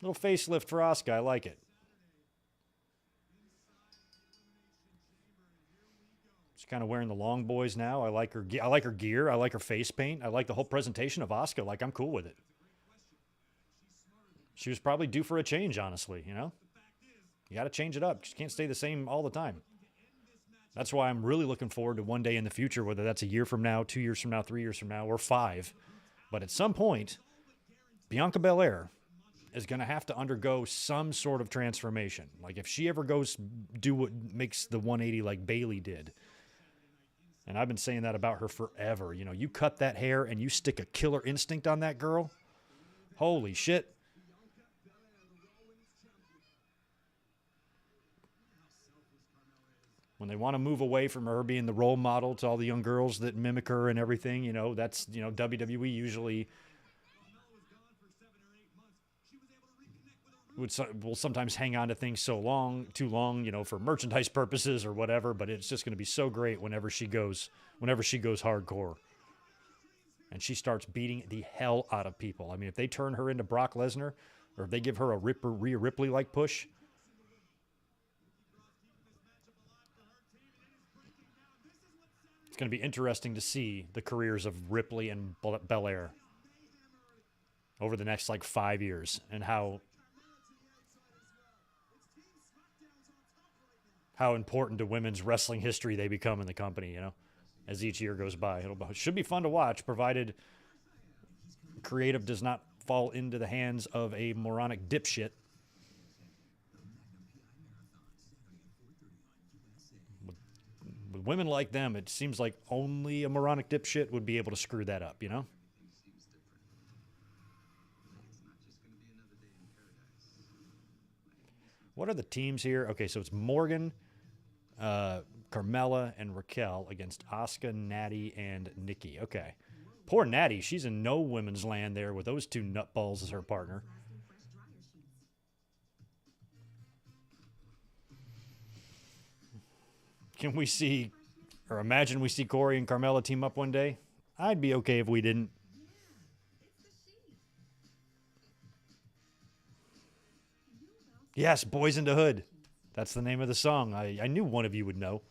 facelift for Asuka. I like it. She's kind of wearing the long boys now. I like her gear. I like her face paint. I like the whole presentation of Asuka. Like, I'm cool with it. She was probably due for a change, honestly, you know? You got to change it up. She can't stay the same all the time. That's why I'm really looking forward to one day in the future, whether that's a year from now, 2 years from now, 3 years from now, or 5. But at some point, Bianca Belair is going to have to undergo some sort of transformation. Like, if she ever goes do what makes the 180 like Bayley did, and I've been saying that about her forever. You know, you cut that hair and you stick a killer instinct on that girl. Holy shit. When they want to move away from her being the role model to all the young girls that mimic her and everything, you know, that's, you know, WWE usually will sometimes hang on to things too long, you know, for merchandise purposes or whatever, but it's just going to be so great whenever she goes hardcore. And she starts beating the hell out of people. I mean, if they turn her into Brock Lesnar, or if they give her a Rhea Ripley-like push, it's going to be interesting to see the careers of Ripley and Belair over the next, 5 years, and how important to women's wrestling history they become in the company, you know, as each year goes by. It should be fun to watch, provided creative does not fall into the hands of a moronic dipshit. With women like them, it seems like only a moronic dipshit would be able to screw that up, you know? What are the teams here? Okay, so it's Morgan, Carmella, and Raquel against Asuka, Natty, and Nikki. Okay. Poor Natty. She's in no women's land there with those two nutballs as her partner. Can we see, or imagine we see Corey and Carmella team up one day? I'd be okay if we didn't. Yes, Boys in the Hood. That's the name of the song. I knew one of you would know.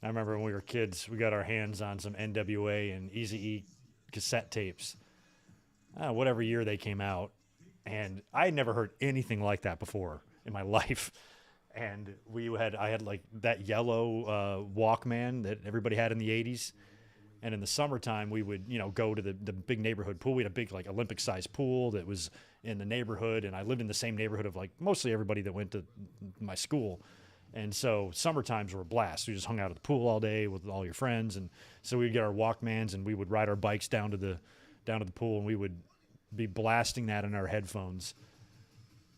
I remember when we were kids, we got our hands on some NWA and Eazy-E cassette tapes. Whatever year they came out. And I had never heard anything like that before in my life. And I had like that yellow Walkman that everybody had in the 80s. And in the summertime, we would, you know, go to the big neighborhood pool. We had a big, like, Olympic-sized pool that was in the neighborhood. And I lived in the same neighborhood of, like, mostly everybody that went to my school. And so summer times were a blast. We just hung out at the pool all day with all your friends. And so we'd get our Walkmans and we would ride our bikes down to the pool, and we would be blasting that in our headphones.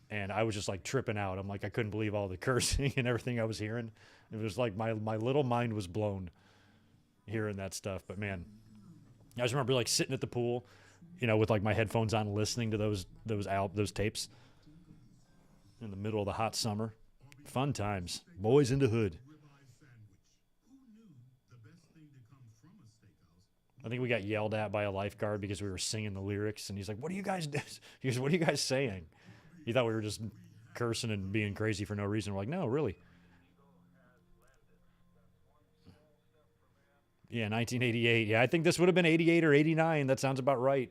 And I was just, like, tripping out. I'm like, I couldn't believe all the cursing and everything I was hearing. It was like my little mind was blown hearing that stuff. But man, I just remember like sitting at the pool, you know, with like my headphones on, listening to those tapes in the middle of the hot summer. Fun times. Boys in the Hood. I think we got yelled at by a lifeguard because we were singing the lyrics, and he's like, "What are you guys doing?" He goes, "What are you guys saying?" He thought we were just cursing and being crazy for no reason. We're like, "No, really." Yeah, 1988. Yeah, I think this would have been 88 or 89. That sounds about right.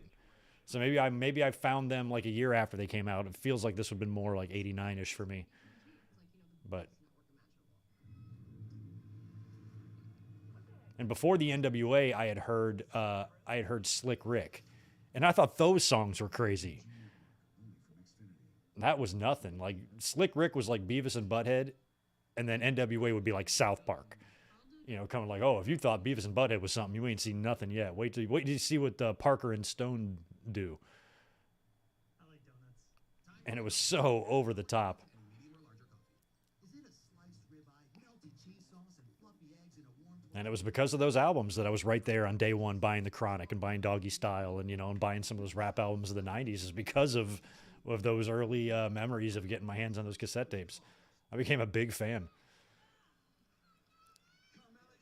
So maybe I found them like a year after they came out. It feels like this would have been more like 89-ish for me. But and before the NWA, I had heard Slick Rick, and I thought those songs were crazy. That was nothing. Like Slick Rick was like Beavis and Butthead, and then NWA would be like South Park. You know, coming like, oh, if you thought Beavis and Butthead was something, you ain't seen nothing yet. Wait till you see what Parker and Stone do. And it was so over the top. And it was because of those albums that I was right there on day one buying The Chronic and buying Doggy Style and, and buying some of those rap albums of the 90s is because of those early memories of getting my hands on those cassette tapes. I became a big fan.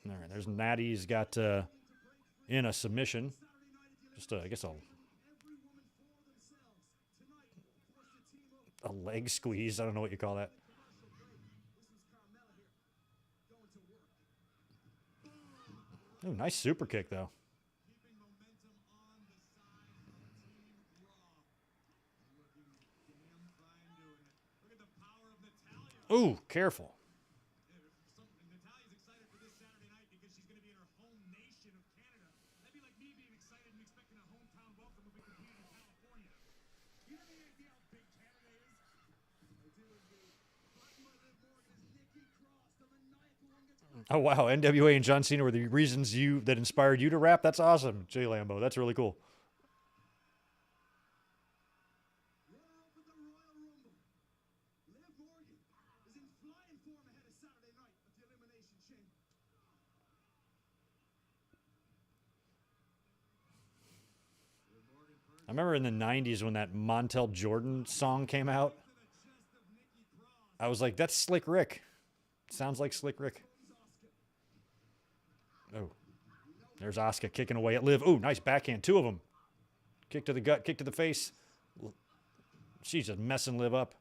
All right, there's Natty. He's got in a submission. Just, I guess, a leg squeeze. I don't know what you call that. Oh, nice super kick, though. Keeping momentum on the side of Team Raw. Looking damn fine doing it. Look at the power of Natalya. Ooh, careful. Natalia's excited for this Saturday night because she's going to be in her home nation of Canada. That'd be like me being excited and expecting a hometown welcome if we competed in California. You have any idea how big Canada is? I do indeed. Fighting my Liv Morgan is Nikki Cross, the maniacal one gets Oh, wow. NWA and John Cena were the reasons that inspired you to rap? That's awesome, Jay Lambo. That's really cool. runner-up at the Royal Rumble. Liv Morgan is in flying form ahead of Saturday night at the Elimination Chamber. I remember in the 90s when that Montel Jordan song came out. To the chest of Nikki Cross. I was like, that's Slick Rick. Sounds like Slick Rick. Oh, there's Asuka kicking away at Liv. Oh, nice backhand. Two of them. Kick to the gut, kick to the face. She's just messing Liv up.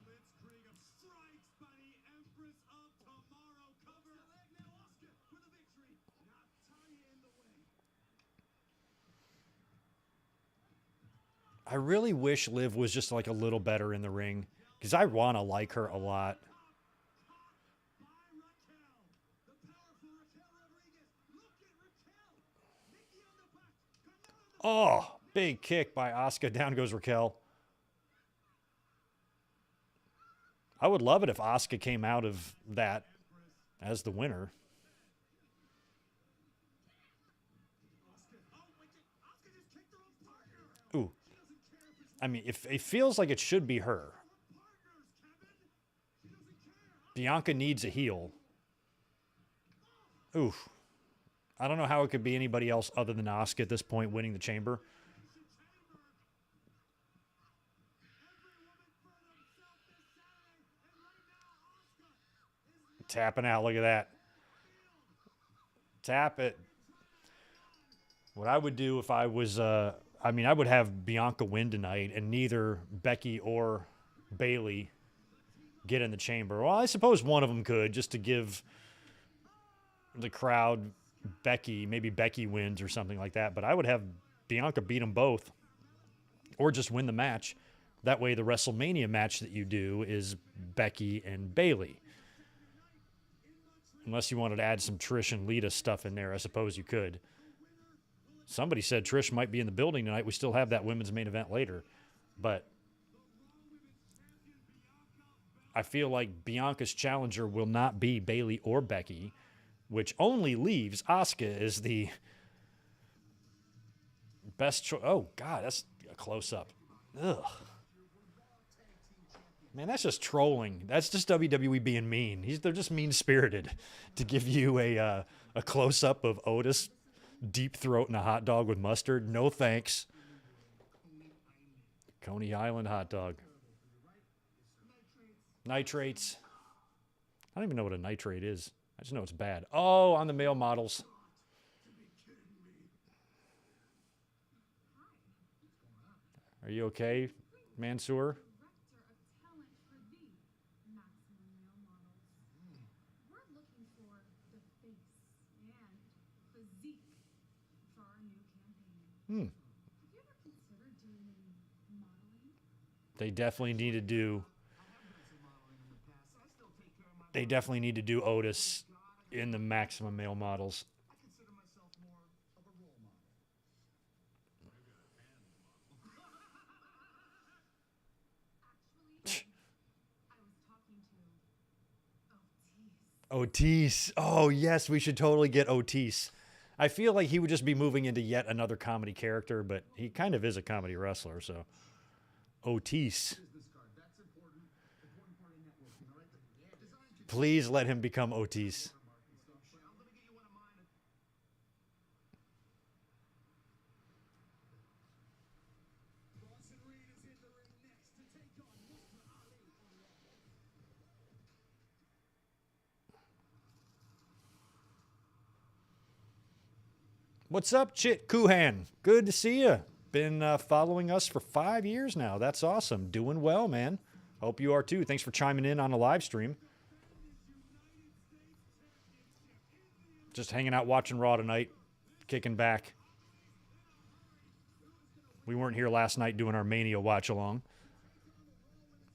Blitzkrieg of strikes by the Empress of Tomorrow. Cover leg now. Asuka for the victory. Natalya in the way. I really wish Liv was just like a little better in the ring because I want to like her a lot. By Raquel. The powerful Raquel Rodriguez. Look at Raquel. Nikki on the back. Carmella on the Oh, big kick by Asuka. Down goes Raquel. I would love it if Asuka came out of that as the winner. Asuka. Oh, wait. Asuka just kicked her own partner. Ooh, She doesn't care if it's I mean, if it feels like it should be her. partners, Kevin. She doesn't care. Bianca needs a heel. Oof. I don't know how it could be anybody else other than Asuka at this point winning the chamber. Tapping out. Look at that. Tap it. What I would do if I was, I would have Bianca win tonight and neither Becky or Bayley get in the chamber. Well, I suppose one of them could just to give the crowd Becky. Maybe Becky wins or something like that. But I would have Bianca beat them both or just win the match. That way the WrestleMania match that you do is Becky and Bayley. Unless you wanted to add some Trish and Lita stuff in there, I suppose you could. Somebody said Trish might be in the building tonight. We still have that women's main event later. But I feel like Bianca's challenger will not be Bayley or Becky, which only leaves Asuka as the best choice. Oh, God, that's a close-up. Ugh. Man, that's just trolling. That's just WWE being mean. They're just mean-spirited to give you a close-up of Otis deep throat in a hot dog with mustard. No thanks. Coney Island hot dog. Nitrates. I don't even know what a nitrate is. I just know it's bad. Oh, on the male models. Are you okay, Mansoor? Director of talent for the Maximum Male Models. We're looking for the face and physique for our new campaign. Have you ever considered doing any modeling? They definitely need to do. They definitely need to do Otis in the Maximum Male Models. I consider myself more of a role model. Actually, I was talking to Otis. Otis. Oh, yes, we should totally get Otis. I feel like he would just be moving into yet another comedy character, but he kind of is a comedy wrestler, so. Otis. Please let him become Otis. What's up, Chit Kuhan? Good to see you. Been following us for 5 years now. That's awesome. Doing well, man. Hope you are too. Thanks for chiming in on the live stream. Just hanging out watching Raw tonight. Kicking back. We weren't here last night doing our Mania watch-along,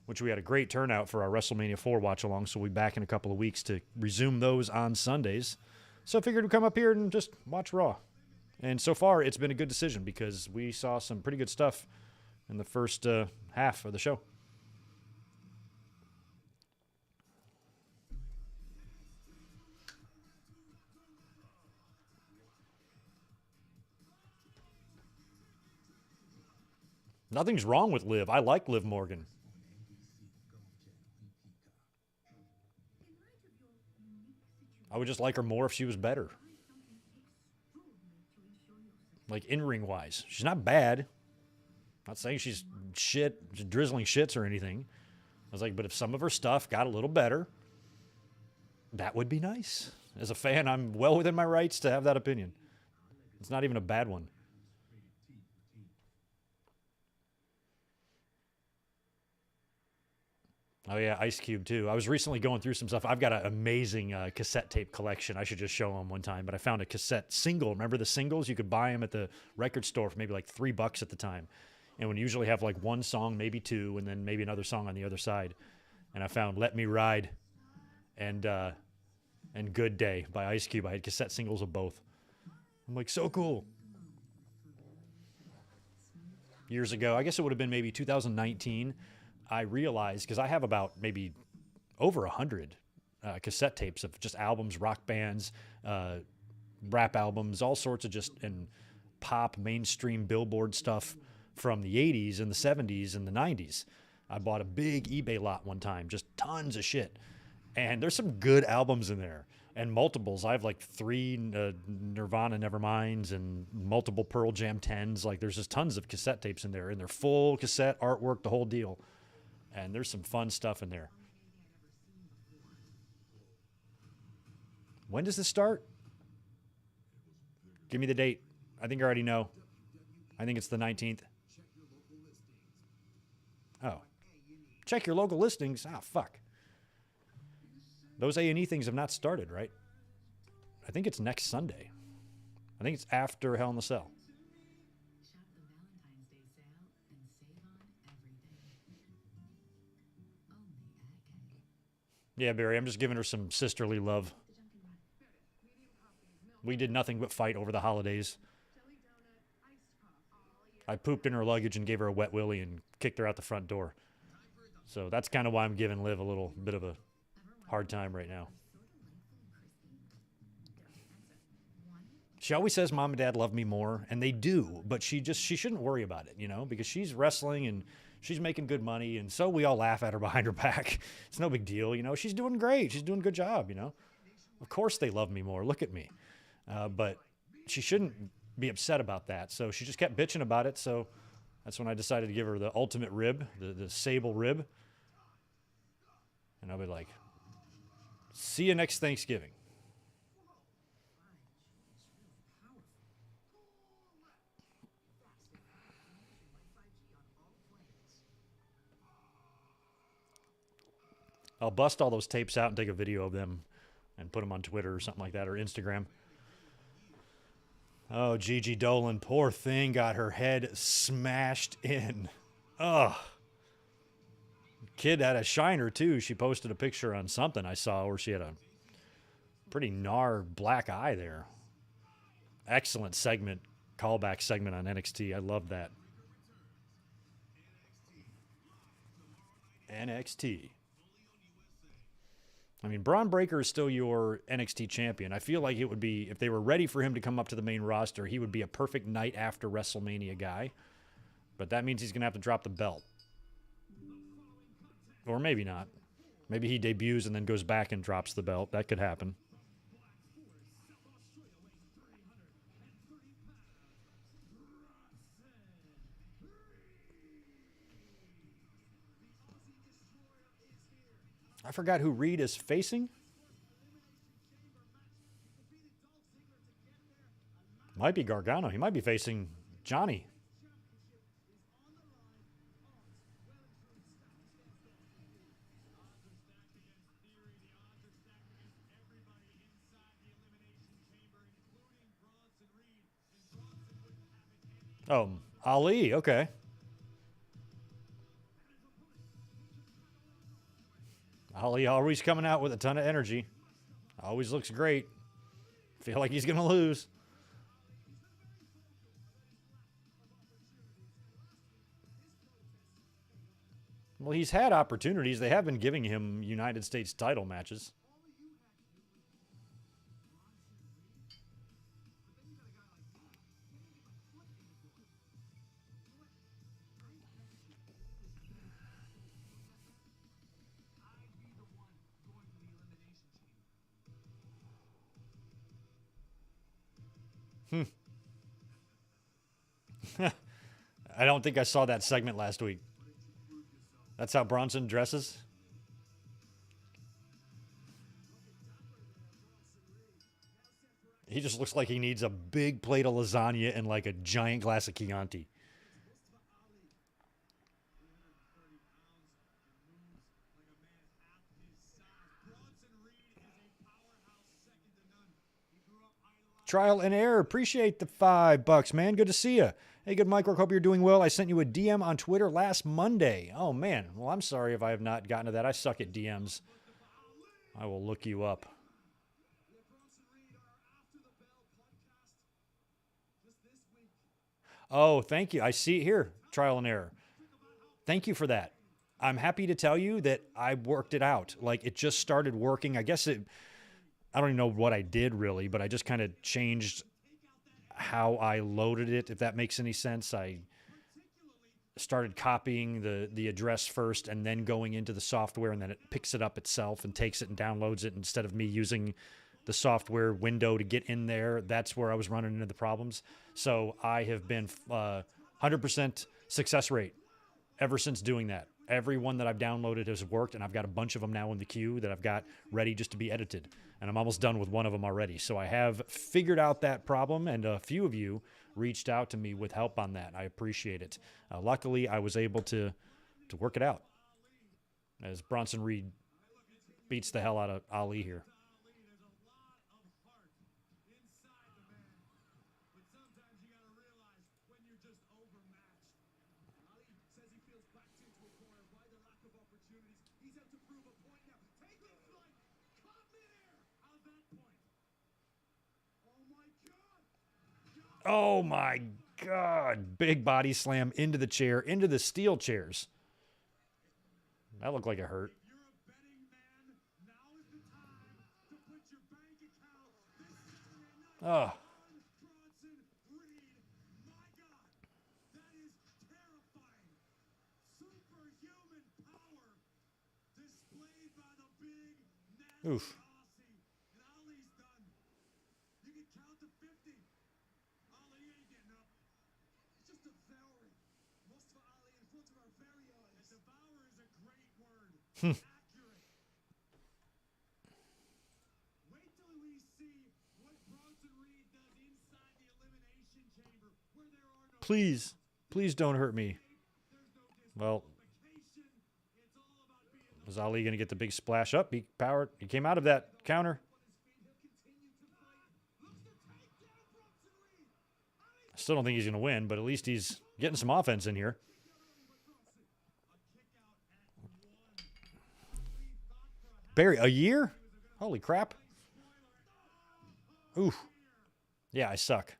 which we had a great turnout for our WrestleMania 4 watch-along, so we'll be back in a couple of weeks to resume those on Sundays. So I figured we'd come up here and just watch Raw. And so far, it's been a good decision because we saw some pretty good stuff in the first half of the show. Nothing's wrong with Liv. I like Liv Morgan. I would just like her more if she was better. Like in-ring wise. She's not bad. Not saying she's shit, drizzling shits or anything. I was like, but if some of her stuff got a little better, that would be nice. As a fan, I'm well within my rights to have that opinion. It's not even a bad one. Oh, yeah, Ice Cube, too. I was recently going through some stuff. I've got an amazing cassette tape collection. I should just show them one time. But I found a cassette single. Remember the singles? You could buy them at the record store for maybe like $3 at the time. And would usually have like one song, maybe two, and then maybe another song on the other side. And I found Let Me Ride and Good Day by Ice Cube. I had cassette singles of both. I'm like, so cool. Years ago, I guess it would have been maybe 2019, I realized, because I have about maybe over 100 cassette tapes of just albums, rock bands, rap albums, all sorts of just and pop, mainstream, Billboard stuff from the 80s and the 70s and the 90s. I bought a big eBay lot one time, just tons of shit. And there's some good albums in there and multiples. I have like 3 Nirvana Neverminds and multiple Pearl Jam 10s. Like there's just tons of cassette tapes in there, and they're full cassette artwork, the whole deal. And there's some fun stuff in there. When does this start? Give me the date. I think I already know. I think it's the 19th. Oh. Check your local listings. Ah, fuck. Those A&E things have not started, right? I think it's next Sunday. I think it's after Hell in the Cell. Shop the Valentine's Day sale and save on everything. Only at K. Yeah, Barry, I'm just giving her some sisterly love. We did nothing but fight over the holidays. I pooped in her luggage and gave her a wet willy and kicked her out the front door. So that's kind of why I'm giving Liv a little bit of a hard time right now. She always says mom and dad love me more, and they do, but she shouldn't worry about it, you know, because she's wrestling and she's making good money, and so we all laugh at her behind her back. It's no big deal, you know. She's doing great. She's doing a good job, you know. Of course they love me more. Look at me. But she shouldn't be upset about that. So she just kept bitching about it. So that's when I decided to give her the ultimate rib, the sable rib. And I'll be like, see you next Thanksgiving. I'll bust all those tapes out and take a video of them and put them on Twitter or something like that, or Instagram. Oh, Gigi Dolan, poor thing, got her head smashed in. Ugh. Kid had a shiner, too. She posted a picture on something I saw where she had a pretty gnar black eye there. Excellent segment, callback segment on NXT. I love that. NXT. I mean, Braun Breaker is still your NXT champion. I feel like it would be, if they were ready for him to come up to the main roster, he would be a perfect night after WrestleMania guy. But that means he's going to have to drop the belt. Or maybe not. Maybe he debuts and then goes back and drops the belt. That could happen. I forgot who Reed is facing. Might be Gargano. He might be facing Johnny. Oh, Ali. Okay. Ali always coming out with a ton of energy. Always looks great. Feel like he's going to lose. Well, he's had opportunities. They have been giving him United States title matches. I don't think I saw that segment last week. That's how Bronson dresses? He just looks like he needs a big plate of lasagna and like a giant glass of Chianti. Trial and error. Appreciate the $5, man. Good to see you. Hey, good Mike. Hope you're doing well. I sent you a DM on Twitter last Monday. Oh, man. Well, I'm sorry if I have not gotten to that. I suck at DMs. I will look you up. Oh, thank you. I see it here. Trial and error. Thank you for that. I'm happy to tell you that I worked it out. Like, it just started working. I don't even know what I did really, but I just kind of changed how I loaded it, if that makes any sense. I started copying the address first and then going into the software, and then it picks it up itself and takes it and downloads it instead of me using the software window to get in there. That's where I was running into the problems. So I have been 100% success rate ever since doing that. Every one that I've downloaded has worked, and I've got a bunch of them now in the queue that I've got ready just to be edited. And I'm almost done with one of them already. So I have figured out that problem, and a few of you reached out to me with help on that. I appreciate it. Luckily, I was able to work it out as Bronson Reed beats the hell out of Ali here. Oh my God. Big body slam into the chair, into the steel chairs. That looked like it hurt. Oh. Oof. Please, please don't hurt me. Well, was Ali going to get the big splash up? He came out of that counter. I still don't think he's going to win, but at least he's getting some offense in here. Barry, a year? Holy crap. Ooh. Yeah, I suck.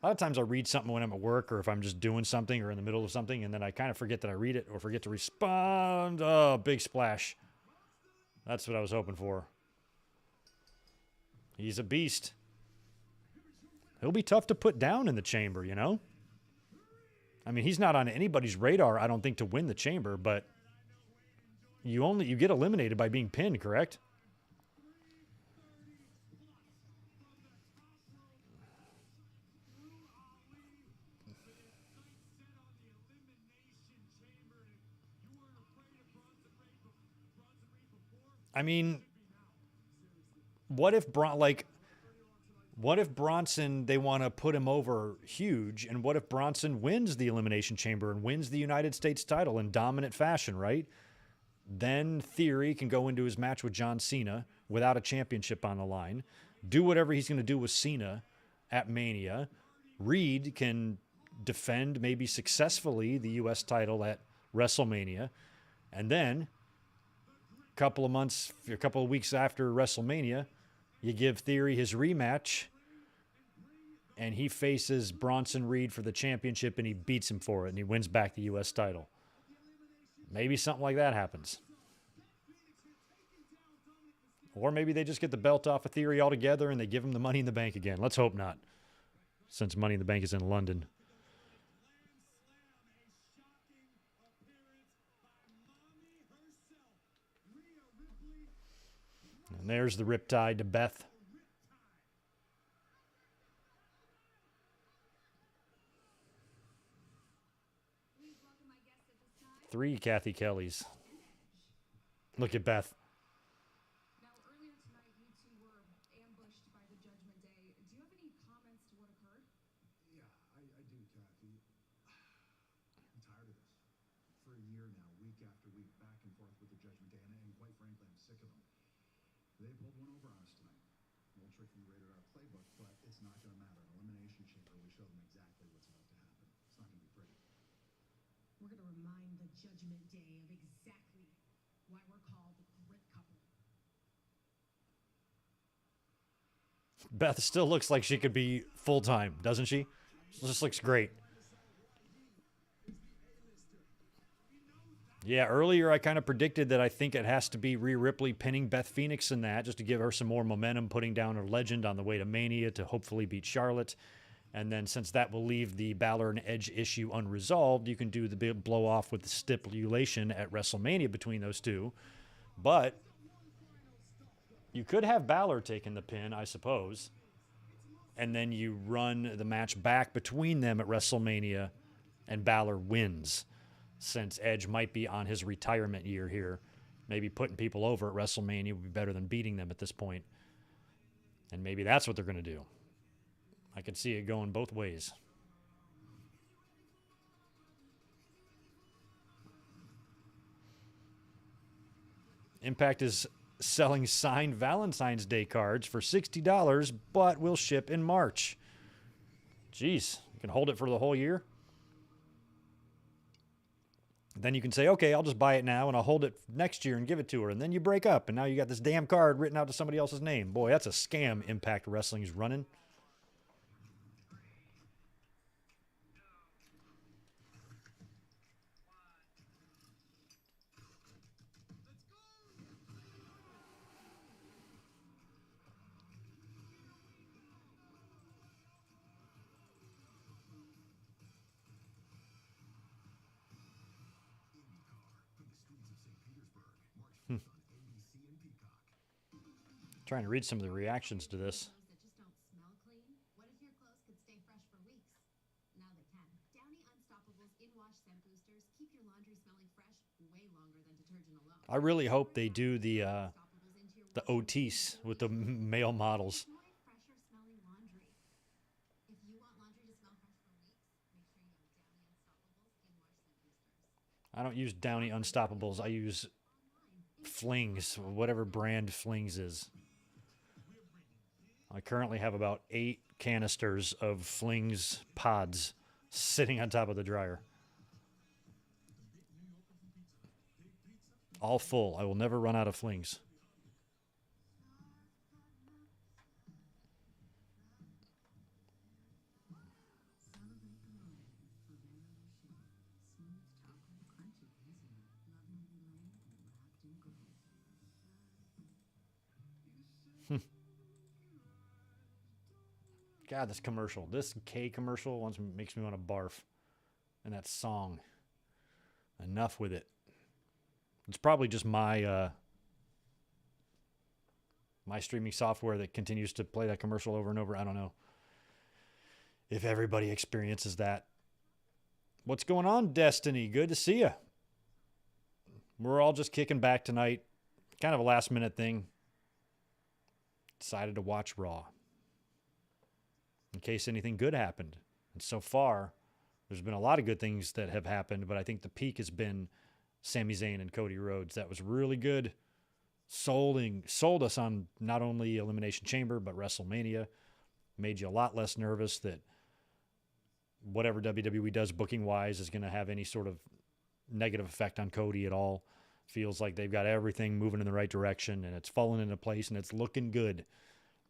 A lot of times I read something when I'm at work or if I'm just doing something or in the middle of something, and then I kind of forget that I read it or forget to respond. Oh, big splash. That's what I was hoping for. He's a beast. He'll be tough to put down in the chamber, you know? I mean, he's not on anybody's radar, I don't think, to win the chamber, but you get eliminated by being pinned, correct? I mean, what if What if Bronson, they want to put him over huge, and what if Bronson wins the Elimination Chamber and wins the United States title in dominant fashion, right? Then Theory can go into his match with John Cena without a championship on the line, do whatever he's going to do with Cena at Mania. Reed can defend maybe successfully the U.S. title at WrestleMania, and then a couple of weeks after WrestleMania, you give Theory his rematch, and he faces Bronson Reed for the championship, and he beats him for it, and he wins back the U.S. title. Maybe something like that happens. Or maybe they just get the belt off of Theory altogether, and they give him the Money in the Bank again. Let's hope not, since Money in the Bank is in London. And there's the riptide to Beth. Please welcome my guests at this time. 3 Kathy Kellys. Look at Beth. Now, earlier tonight, you two were ambushed by the Judgment Day. Do you have any comments to what occurred? Yeah, I do, Kathy. I'm tired of this. For a year now, week after week, back and forth with the Judgment Day, and quite frankly, I'm sick of them. They pulled one over on us tonight. A little trick from the rated R playbook, but it's not going to matter. An Elimination Chamber, we show them exactly what's about to happen. It's not going to be pretty. We're going to remind the Judgment Day of exactly why we're called the Grit Couple. Beth still looks like she could be full-time, doesn't she? Just looks great. Yeah, earlier I kind of predicted that I think it has to be Rhea Ripley pinning Beth Phoenix in that, just to give her some more momentum, putting down her legend on the way to Mania to hopefully beat Charlotte. And then since that will leave the Balor and Edge issue unresolved, you can do the big blow-off with the stipulation at WrestleMania between those two. But you could have Balor taking the pin, I suppose, and then you run the match back between them at WrestleMania, and Balor wins. Since Edge might be on his retirement year here, maybe putting people over at WrestleMania would be better than beating them at this point. And maybe that's what they're going to do. I could see it going both ways. Impact is selling signed Valentine's Day cards for $60, but will ship in March. Jeez, you can hold it for the whole year? Then you can say, okay, I'll just buy it now and I'll hold it next year and give it to her. And then you break up and now you got this damn card written out to somebody else's name. Boy, that's a scam Impact Wrestling's running. Trying to read some of the reactions to this. Clothes that just don't smell clean? What if your clothes could stay fresh for weeks? Now they can. Downy Unstoppables in-wash scent boosters keep your laundry smelling fresh way longer than detergent alone. I really hope they do the Unstoppables into your Otis with the male models. Enjoy fresher smelling laundry. If you want laundry to smell fresh for weeks, make sure you have Downy Unstoppables in-wash scent boosters. I don't use Downy Unstoppables. I use Flings, whatever brand Flings is. I currently have about 8 canisters of Flings pods sitting on top of the dryer. All full. I will never run out of Flings. God, this commercial, this K commercial once makes me want to barf. And that song. Enough with it. It's probably just my my streaming software that continues to play that commercial over and over. I don't know if everybody experiences that. What's going on, Destiny? Good to see you. We're all just kicking back tonight. Kind of a last minute thing. Decided to watch Raw. in case anything good happened. And so far, there's been a lot of good things that have happened, but I think the peak has been Sami Zayn and Cody Rhodes. That was really good. Sold us on not only Elimination Chamber, but WrestleMania. Made you a lot less nervous that whatever WWE does booking-wise is going to have any sort of negative effect on Cody at all. Feels like they've got everything moving in the right direction, and it's falling into place, and it's looking good,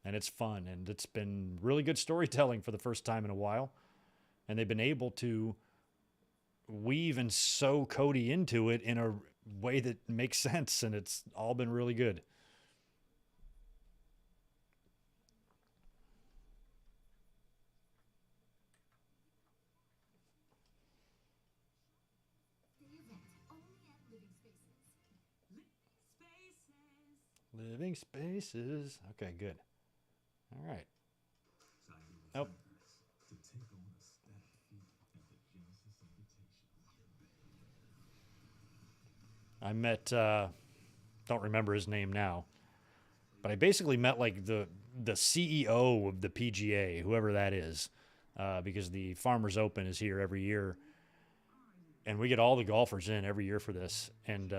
and it's fun, and it's been really good storytelling for the first time in a while, and they've been able to weave and sew Cody into it in a way that makes sense, and it's all been really good. Living Spaces. Okay, good. All right. Nope. I met, don't remember his name now, but I basically met like the CEO of the PGA, whoever that is, because the Farmers Open is here every year, and we get all the golfers in every year for this, and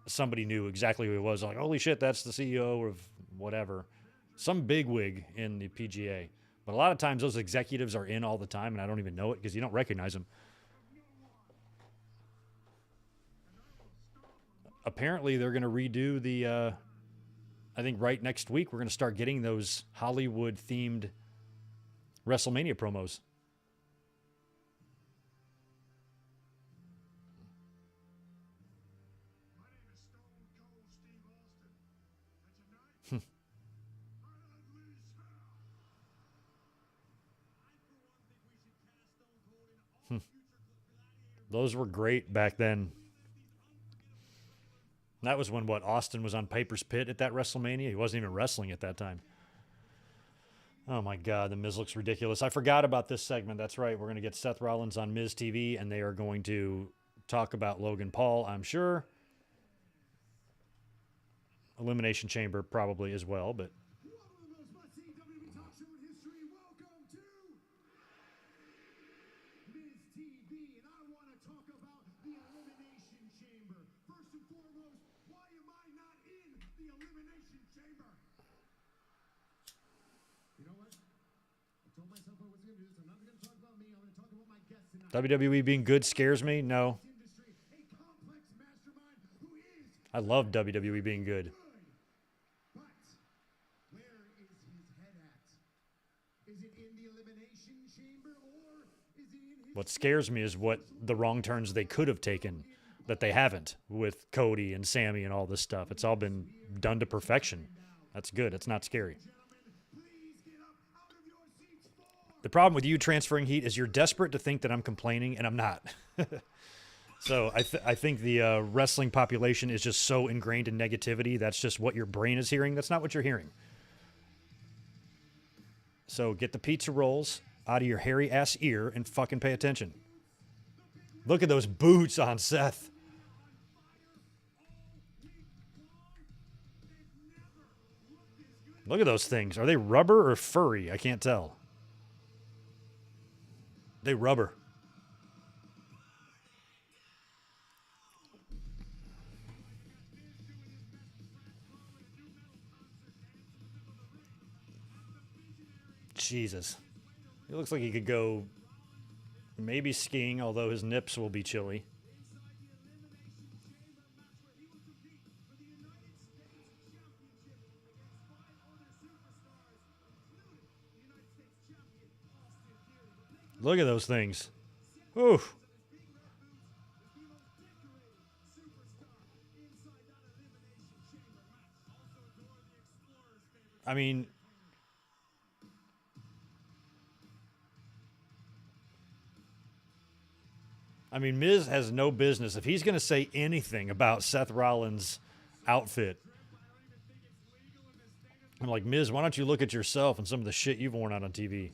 somebody knew exactly who he was. Like, holy shit, that's the CEO of whatever. Some bigwig in the PGA. But a lot of times those executives are in all the time, and I don't even know it because you don't recognize them. Apparently, they're going to redo the, I think right next week, we're going to start getting those Hollywood-themed WrestleMania promos. Those were great back then. That was when, Austin was on Piper's Pit at that WrestleMania? He wasn't even wrestling at that time. Oh, my God. The Miz looks ridiculous. I forgot about this segment. That's right. We're going to get Seth Rollins on Miz TV, and they are going to talk about Logan Paul, I'm sure. Elimination Chamber probably as well, but... WWE being good scares me? No. I love WWE being good. What scares me is what the wrong turns they could have taken that they haven't with Cody and Sami and all this stuff. It's all been done to perfection. That's good. It's not scary. The problem with you transferring heat is you're desperate to think that I'm complaining, and I'm not. So I think the wrestling population is just so ingrained in negativity. That's just what your brain is hearing. That's not what you're hearing. So get the pizza rolls out of your hairy-ass ear and fucking pay attention. Look at those boots on Seth. Look at those things. Are they rubber or furry? I can't tell. They rubber. Jesus. He looks like he could go maybe skiing, although his nips will be chilly. Look at those things. Oof. I mean, Miz has no business. If he's going to say anything about Seth Rollins' outfit, I'm like, Miz, why don't you look at yourself and some of the shit you've worn out on TV?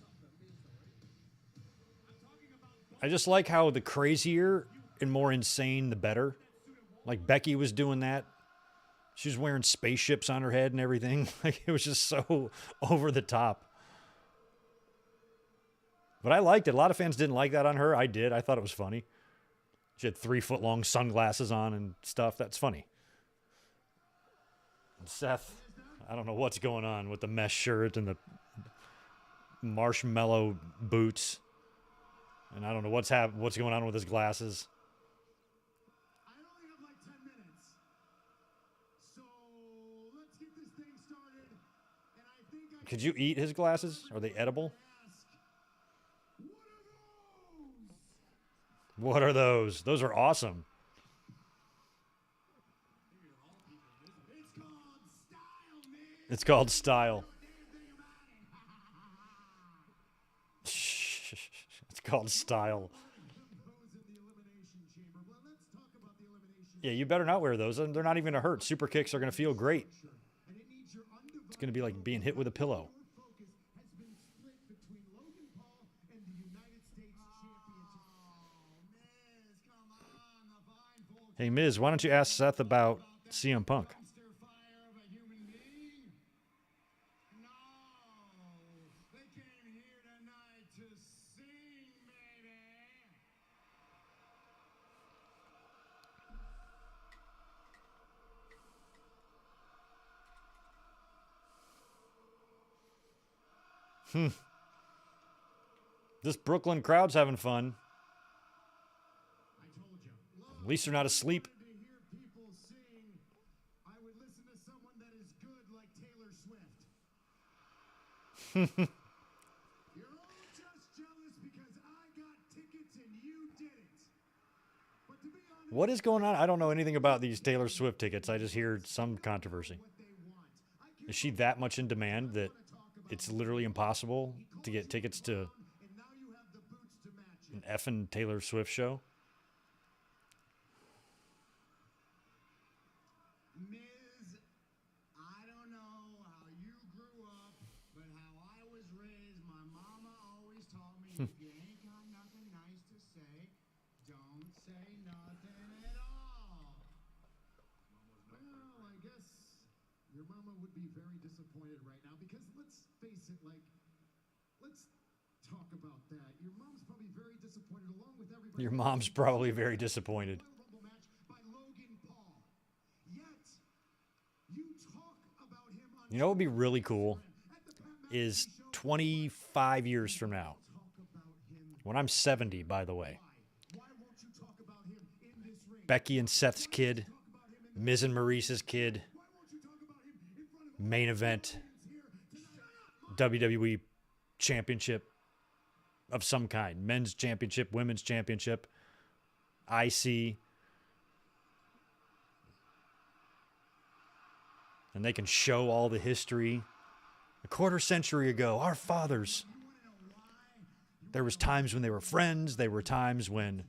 I just like how the crazier and more insane, the better. Like Becky was doing that. She was wearing spaceships on her head and everything. Like it was just so over the top. But I liked it. A lot of fans didn't like that on her. I did. I thought it was funny. She had 3-foot-long sunglasses on and stuff. That's funny. And Seth, I don't know what's going on with the mesh shirt and the marshmallow boots. And I don't know what's going on with his glasses. I only have like 10 minutes. So let's get this thing started. And I think I Could you eat his glasses? Are they edible? ask, what are those? What are those? Those are awesome. It's called style, man. It's called style. It's called style. Those in the elimination chamber. Well, let's talk about the elimination Yeah, you better not wear those. They're not even going to hurt. Super kicks are going to feel great. and it needs your undivided It's going to be like being hit with a pillow. focus has been split between Logan Paul and the United States Championship. Miz, come on, the fine folks. Hey, Miz, why don't you ask Seth about CM Punk? Dumpster fire of a human being? No, they came here tonight to sing, baby. This Brooklyn crowd's having fun. I told you. At least they're not asleep. To hear people sing, I would listen to someone that is good like Taylor Swift. You're all just jealous because I got tickets and you didn't. But to be honest, What is going on? I don't know anything about these Taylor Swift tickets. I just hear some controversy. what they want. I can't Is she that much in demand that it's literally impossible to get tickets to and now you have the boots to match an it. effing Taylor Swift show? Miz, I don't know how you grew up, but how I was raised, my mama always taught me if you ain't got nothing nice to say, don't say nothing at all. Well, I guess your mama would be very disappointed right now because let's face it, like, let's talk about that. Your mom's probably very disappointed along with everybody. Your mom's probably very disappointed. Royal Rumble match by Logan Paul. Yet, you talk about him on You know what would be really cool at the Pat McAfee is show. 25 years from now, Talk about him. when I'm 70, by the way. Why won't you talk about him in this ring? Becky and Seth's kid, Talk about him in Miz and Maurice's kid, Why won't you talk about him in front of main event, here tonight? WWE championship of some kind, men's championship, women's championship, IC. And they can show all the history. A quarter century ago, our fathers. There was times when they were friends. There were times when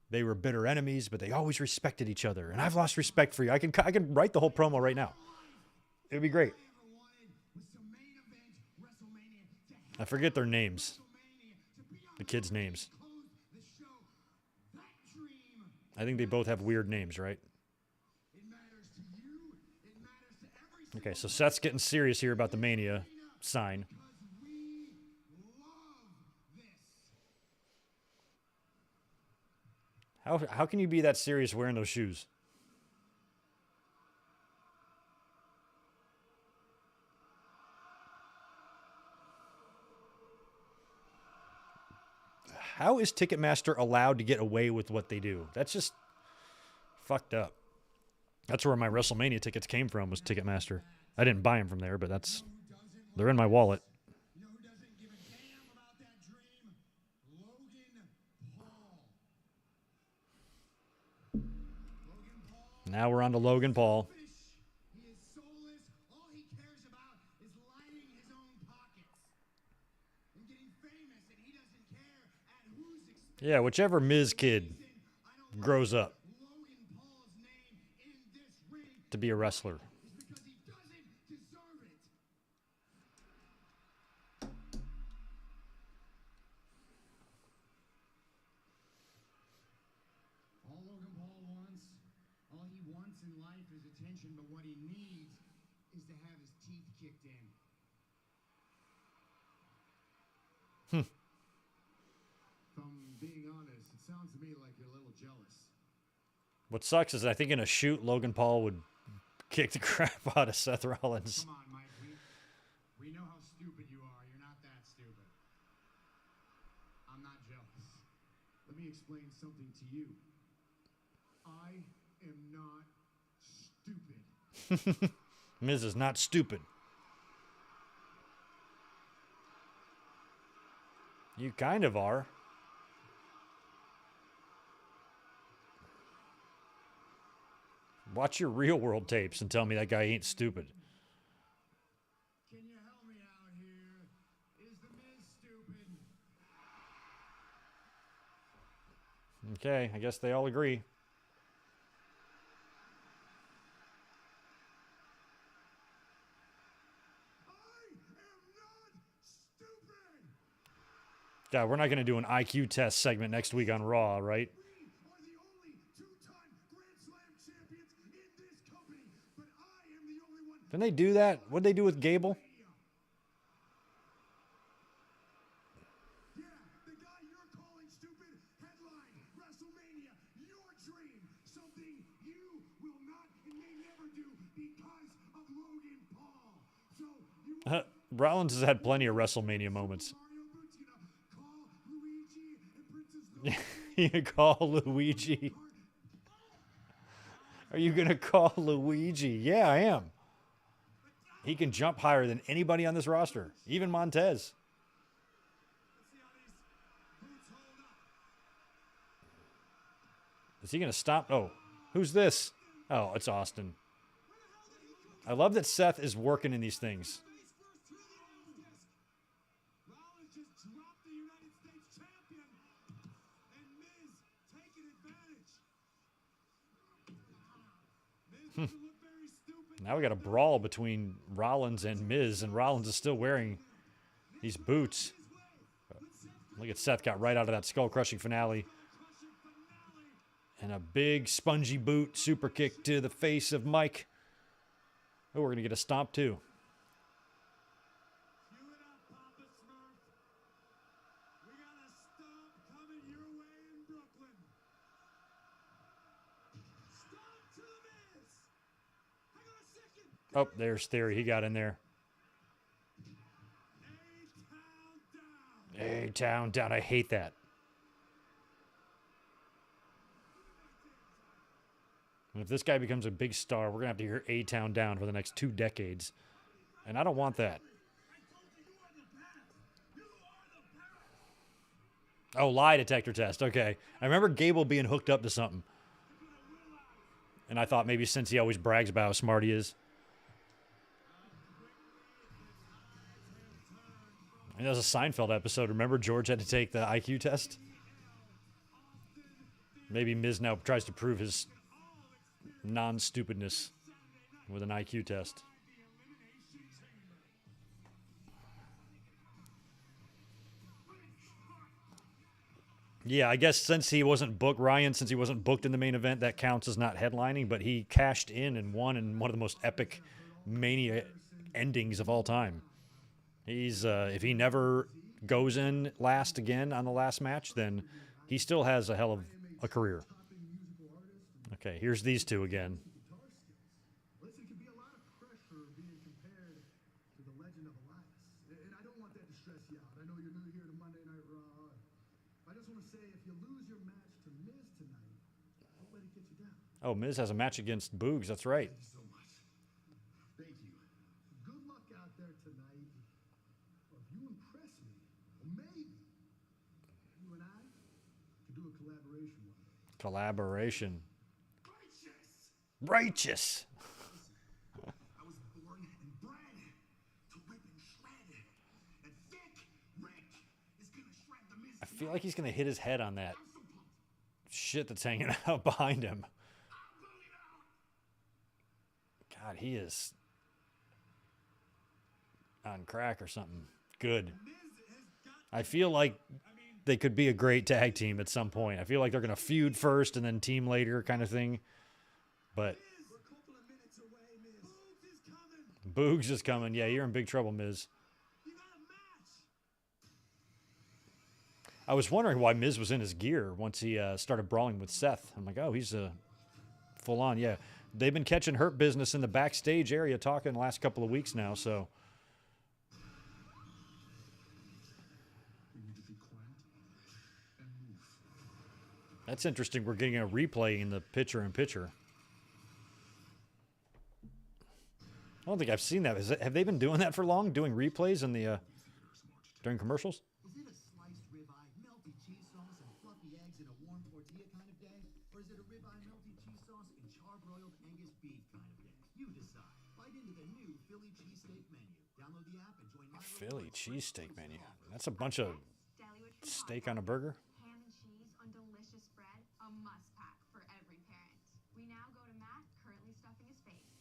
they were bitter enemies, but they always respected each other. And I've lost respect for you. I can write the whole promo right now. It would be great. Ever wanted was some main event WrestleMania to have I forget their names, WrestleMania to be on the kids' names. close the show. That dream, I think they both have weird names, right? it matters to you. It matters to every single Okay, so Seth's getting serious here about the Mania sign. because we love this. How can you be that serious wearing those shoes? How is Ticketmaster allowed to get away with what they do? That's just fucked up. That's where my WrestleMania tickets came from, was Ticketmaster. I didn't buy them from there, but they're in my wallet. You know who doesn't give a damn about that dream? Logan Paul. Logan Paul. Now we're on to Logan Paul. He is soulless. All he cares about is lining his own pockets and getting famous, and he doesn't care at whose expense. Yeah, whichever Miz kid I don't grows up Logan Paul's name in this ring to be a wrestler. is because he doesn't deserve it. All Logan Paul wants, all he wants in life is attention, but what he needs is to have his teeth kicked in. Sounds to me like you're a little jealous. What sucks is I think in a shoot, Logan Paul would kick the crap out of Seth Rollins. Come on, Mike. We know how stupid you are. You're not that stupid. I'm not jealous. Let me explain something to you. I am not stupid. Miz is not stupid. You kind of are. Watch your real world tapes and tell me that guy ain't stupid. Can you help me out here? Is the Miz stupid? Okay, I guess they all agree. I am not stupid. God, we're not going to do an IQ test segment next week on Raw, right? We are the only two-time Grand Slam champions in this company, but I am the only one. Didn't they do that? What'd they do with Gable? Yeah, the guy you're calling stupid headline WrestleMania, your dream, something you will not and may never do because of Logan Paul. So you Rollins has had plenty of WrestleMania moments. Mario Boots gonna call Luigi and Princess You gonna call Luigi? Are you gonna call Luigi? Yeah, I am. He can jump higher than anybody on this roster, even Montez. Is he gonna stop? Oh, who's this? Oh, it's Austin. I love that Seth is working in these things. Rollins just dropped the United States champion, and Miz taking advantage. Miz doesn't look very stupid. Now we got a brawl between Rollins and Miz, and Rollins is still wearing these boots. Look at Seth got right out of that skull-crushing finale. And a big spongy boot super kick to the face of Mike. Oh, we're going to get a stomp too. Cue it up, Papa Smurf. We got a stomp coming your way in Brooklyn. Stomp to the Miz. Hang on a second. Oh, there's Theory. He got in there. A-Town down. A-Town down. I hate that. If this guy becomes a big star, we're going to have to hear A-Town down for the next 2 decades. And I don't want that. Oh, lie detector test. Okay. I remember Gable being hooked up to something. And I thought maybe since he always brags about how smart he is. And that was a Seinfeld episode. Remember George had to take the IQ test? Maybe Miz now tries to prove his non-stupidness with an IQ test. Yeah, I guess since he wasn't booked, Ryan, since he wasn't booked in the main event, that counts as not headlining, but he cashed in and won in one of the most epic Mania endings of all time. He's, if he never goes in last again on the last match, then he still has a hell of a career. Okay, here's these two again. Listen, it can be a lot of pressure being compared to the legend of Elias. And I don't want that to stress you out. I know you're new here to Monday Night Raw. I just want to say, if you lose your match to Miz tonight, don't let it get you down. Oh, Miz has a match against Boogs. That's right. Thank you so much. Thank you. Good luck out there tonight. Well, if you impress me, maybe you and I could do a collaboration one day. Collaboration. Righteous. Righteous. I was born and bred to rip and shred. And Vic Rick is gonna shred the Miz. I feel like he's going to hit his head on that shit that's hanging out behind him. God, he is on crack or something. Good. I feel like they could be a great tag team at some point. I feel like they're going to feud first and then team later kind of thing. But We're a couple of minutes away, Miz. Boogs is coming. Boogs is coming. Yeah, you're in big trouble, Miz. You got a match. I was wondering why Miz was in his gear once he started brawling with Seth. I'm like, oh, he's full on. Yeah, they've been catching Hurt Business in the backstage area talking the last couple of weeks now. So We need to be quiet and move. that's interesting. We're getting a replay in the picture-in-picture. I don't think I've seen that. Have they been doing that for long? Doing replays in the during commercials? Is it a sliced ribeye, melty cheese sauce, and fluffy eggs in a warm tortilla kind of day? Or is it a ribeye, melty cheese sauce, and charbroiled Angus beef kind of day? You decide. Bite into the new Philly cheesesteak menu. Download the app and join my Philly cheesesteak menu. That's a bunch of steak on a burger. Ham and cheese on delicious bread, a must pack for every parent. We now go to Matt, currently stuffing his face.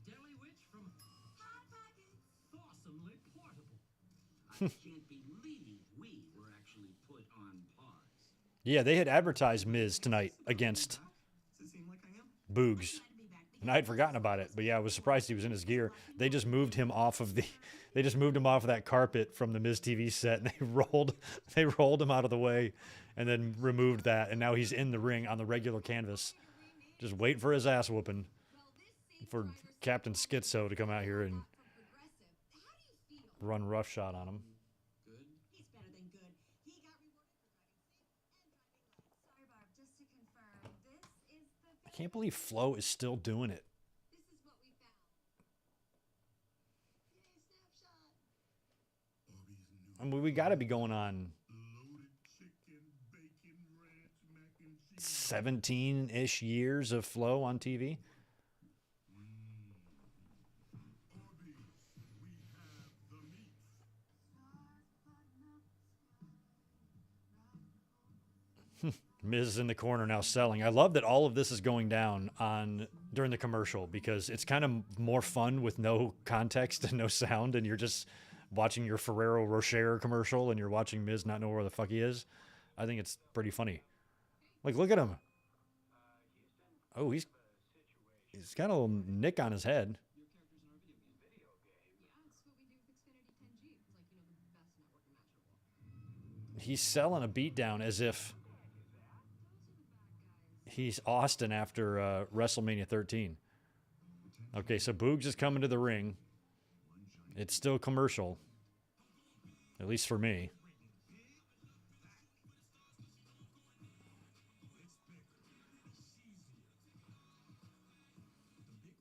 Deli Witch from Hot Pockets. Awesomely Portable. I can't believe we were actually put on pause. Yeah, they had advertised Miz tonight against Does it seem like I am? Boogs. And I had forgotten about it, but yeah, I was surprised he was in his gear. They just moved him off of that carpet from the Miz TV set, and they rolled him out of the way, and then removed that, and now he's in the ring on the regular canvas, just waiting for his ass whooping for Captain Schizo to come out here and run roughshod on him. Good. He's better than good. He got rewarded for driving safe and driving light. Sorry, Barb, just to confirm, this is the I can't believe Flo is still doing it. This is what we found. Yay, snapshot. I mean, we got to be going on Loaded chicken, bacon, ranch, mac and cheese. 17-ish years of Flo on TV. Arby's, we have the meats. Miz is in the corner now selling. I love that all of this is going down during the commercial because it's kind of more fun with no context and no sound, and you're just watching your Ferrero Rocher commercial and you're watching Miz not know where the fuck he is. I think it's pretty funny. Like, look at him. Oh, he's got a little nick on his head. Your character's in our video game. Yeah, it's what we do with Xfinity 10G. It's like, the best network imaginable. He's selling a beatdown as if he's Austin after WrestleMania 13. Okay, so Boogs is coming to the ring. It's still commercial, at least for me. The big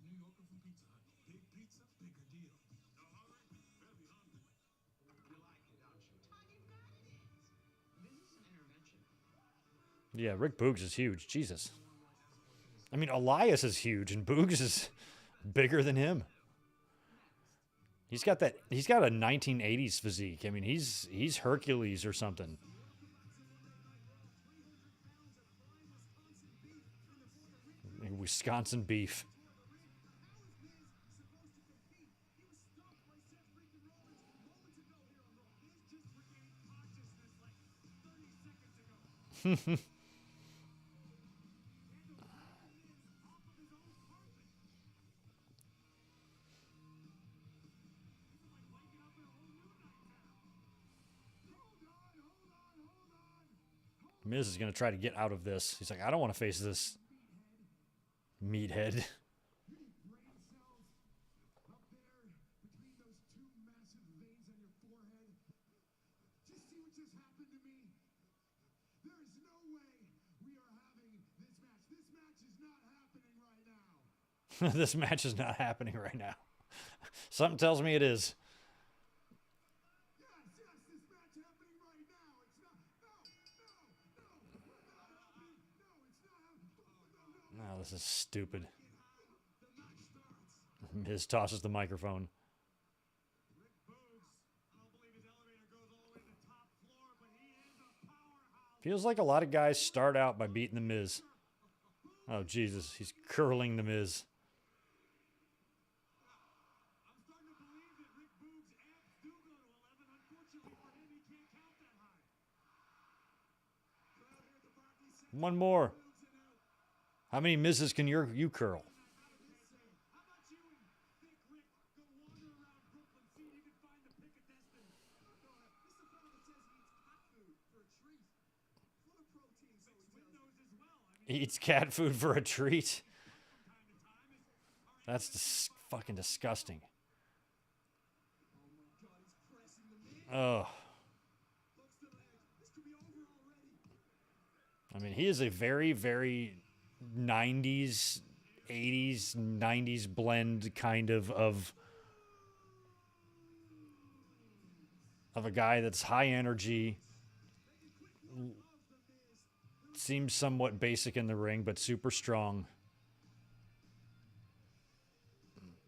New Yorker from Pizza Hut. Big pizza, bigger deal. No hurry? Better be hungry. You like it, don't you? This is an intervention. Yeah, Rick Boogs is huge. Jesus. I mean, Elias is huge, and Boogs is bigger than him. He's got a 1980s physique. I mean, he's Hercules or something. Wisconsin beef. Miz is going to try to get out of this. He's like, I don't want to face this meathead. Brain cells up there between those two massive veins on your forehead. Just see what just happened to me. There is no way we are having this match. This match is not happening right now. This match is not happening right now. Something tells me it is. Yes, this match happening right now. It's not. No, we're not happening. No, it's not happening. No. Oh, this is stupid. The match starts. Miz tosses the microphone. Rick Boogs. I don't believe his elevator goes all the way to the top floor, but he is a powerhouse. Feels like a lot of guys start out by beating the Miz. Oh, Jesus. He's curling the Miz. I'm starting to believe that Rick Boogs' abs do go to 11. Unfortunately for him, he can't count that high. Crowd here at the Barclays Center. One more. Boogs it out. How many Miz's can you curl? How about you and Thick Rick go wander around Brooklyn, see if you can find the pick of destiny? This is a fellow that says he Eats cat food for a treat. That's fucking disgusting. Oh. I mean, he is a very, very 90s, 80s, 90s blend kind of a guy that's high energy, seems somewhat basic in the ring, but super strong. I know you